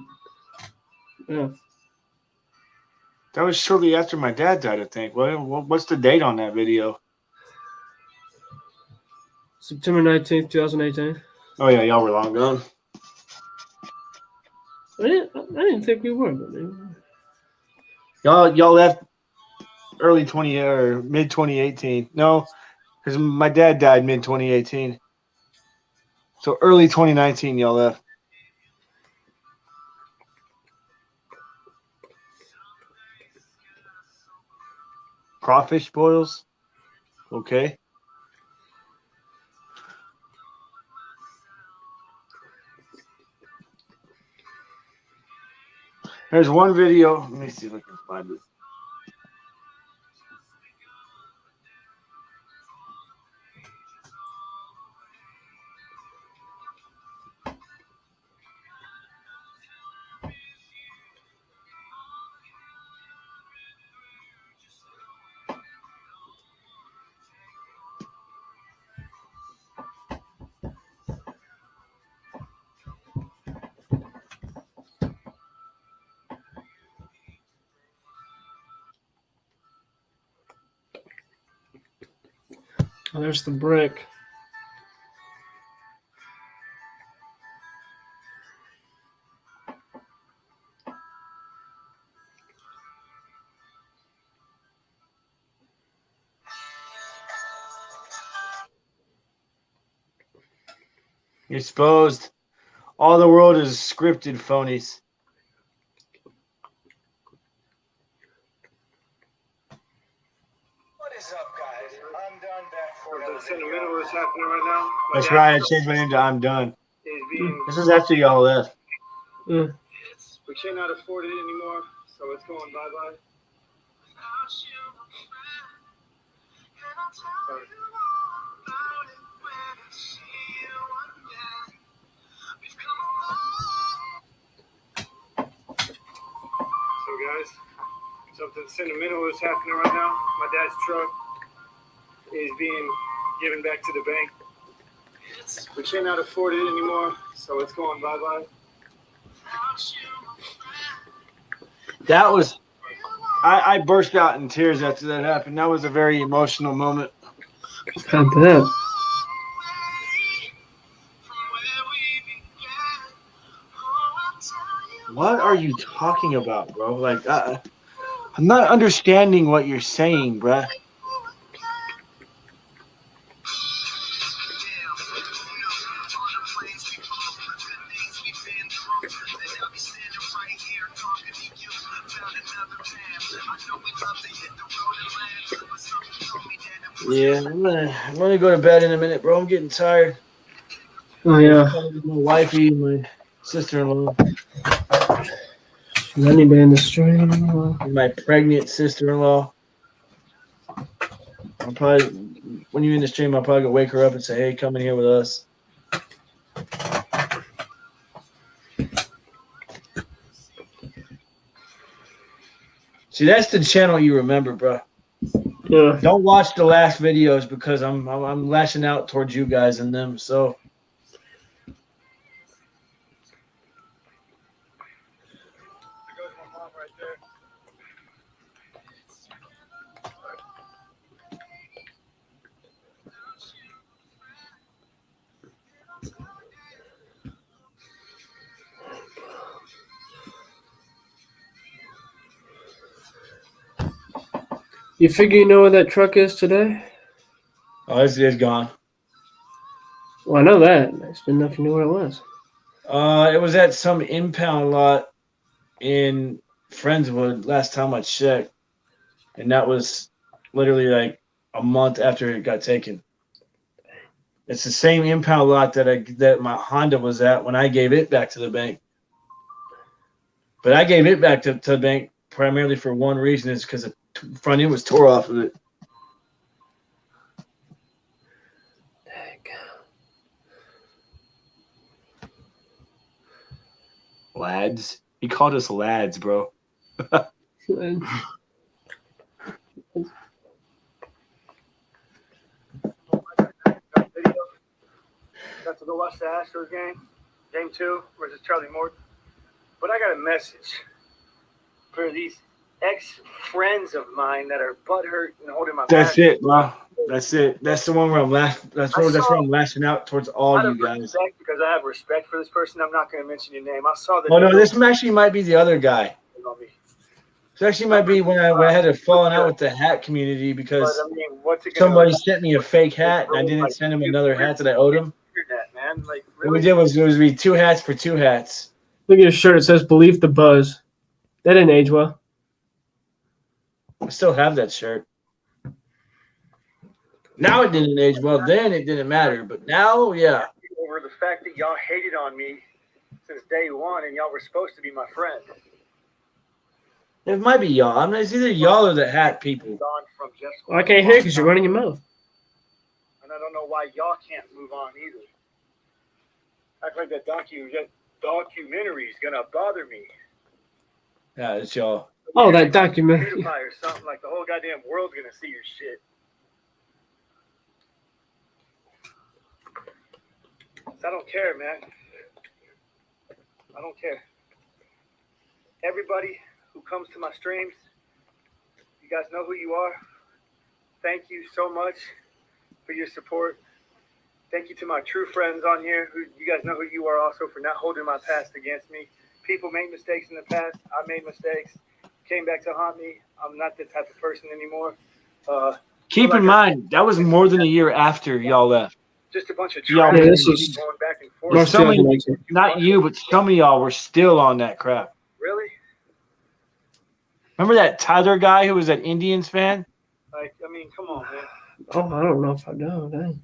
Yeah. That was shortly after my dad died, I think. What's the date on that video? September 19th, 2018. Oh, yeah, y'all were long gone. I didn't think we were, but maybe. Y'all left early 20 or mid 2018. No, because my dad died mid 2018. So early 2019, y'all left. Crawfish boils. Okay. There's one video. Let me see if I can find it. Oh, there's the brick. Exposed. All the world is scripted phonies. What is up, guys? I'm done back for the sentimental is happening right now. That's right. I changed my name to I'm Done. Is being, This is after y'all left. Yeah. we cannot afford it anymore, so it's going bye-bye. So guys, something sentimental is happening right now. My dad's truck is being given back to the bank. We cannot afford it anymore, so it's going bye-bye. That was, I burst out in tears after that happened. That was a very emotional moment. I bet. What are you talking about, bro? Like, I'm not understanding what you're saying, bruh. Yeah, I'm gonna go to bed in a minute, bro. I'm getting tired. Oh yeah, My wifey and my sister-in-law. I need to end the stream. And my pregnant sister-in-law. I'll probably, when you're in the stream, I'll probably go wake her up and say, "Hey, come in here with us." See, that's the channel you remember, bro. Yeah. Don't watch the last videos because I'm lashing out towards you guys and them. So There goes my mom right there. You figure you know where that truck is today? oh, it's gone. Well, I know that. I just didn't know if you knew where it was. It was at some impound lot in Friendswood last time I checked, and that was literally like a month after it got taken. It's the same impound lot that my Honda was at when I gave it back to the bank. But I gave it back to the bank primarily for one reason, is because the front end was tore off of it. Lads. He called us lads, bro. Got to go watch the Astros game 2 versus Charlie Morton. But I got a message for these ex-friends of mine that are butthurt and holding my That's back. it, bro. That's it. That's the one where I'm laughing. That's where I'm lashing out towards all Out you of guys. respect, because I have respect for this person, I'm not going to mention your name. I saw that. Oh no, this actually might be the other guy. on me. This actually might be when I had a falling out with the hat community because But I mean, what's it gonna somebody sent me a fake hat and I didn't send him another hat that I owed him. Internet, man. Like, What we really? did was be 2 hats for 2 hats. Look at his shirt. It says "Believe the Buzz." That didn't age well. I still have that shirt. Now it didn't age well. Then it didn't matter, but now, yeah. Over the fact that y'all hated on me since day one, and y'all were supposed to be my friend. It might be y'all. I mean, it's either y'all or the hat people. Gone from just Well, I can't hear because you're running your mouth. and I don't know why y'all can't move on either. Act like that documentary is gonna bother me. Yeah, it's y'all. Oh, that documentary. PewDiePie or something, like the whole goddamn world's gonna see your shit. I don't care, man. I don't care. Everybody who comes to my streams, you guys know who you are. Thank you so much for your support. Thank you to my true friends on here, who you guys know who you are also, for not holding my past against me. People make mistakes in the past. I made mistakes. Came back to haunt me. I'm not that type of person anymore. Keep in mind, that was more than a year after y'all left. Just a bunch of Y'all trash Yeah, this is- going back and Well, forth. some of you, not you, but some of y'all were still on that crap. Really? Remember that Tyler guy who was an Indians fan? Like, I mean, come on, man. Oh, I don't know if I know. Dang.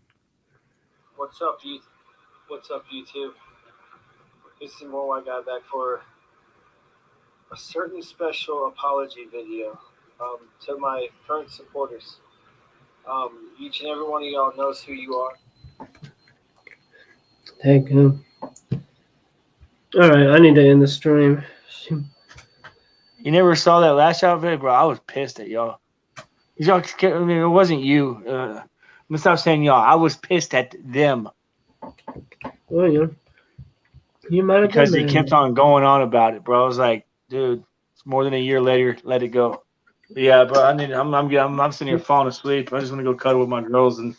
What's up, you? What's up, YouTube? This is Mo. I got back for a certain special apology video to my current supporters. Each and every one of y'all knows who you are. Thank him. All right, I need to end the stream. You never saw that lash out video, bro? I was pissed at y'all. Y'all, I mean, it wasn't you. I'm gonna stop saying y'all. I was pissed at them Well, you might have because been they there. kept on going on about it, bro. I was like, dude, it's more than a year later. Let it go. But yeah, bro. I'm sitting here falling asleep. I just want to go cuddle with my girls and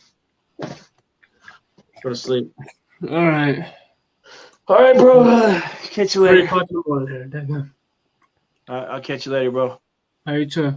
go to sleep. All right. All right, bro. Catch you 3 later. o'clock in the morning here. Dang. I'll catch you later, bro. All right, you too.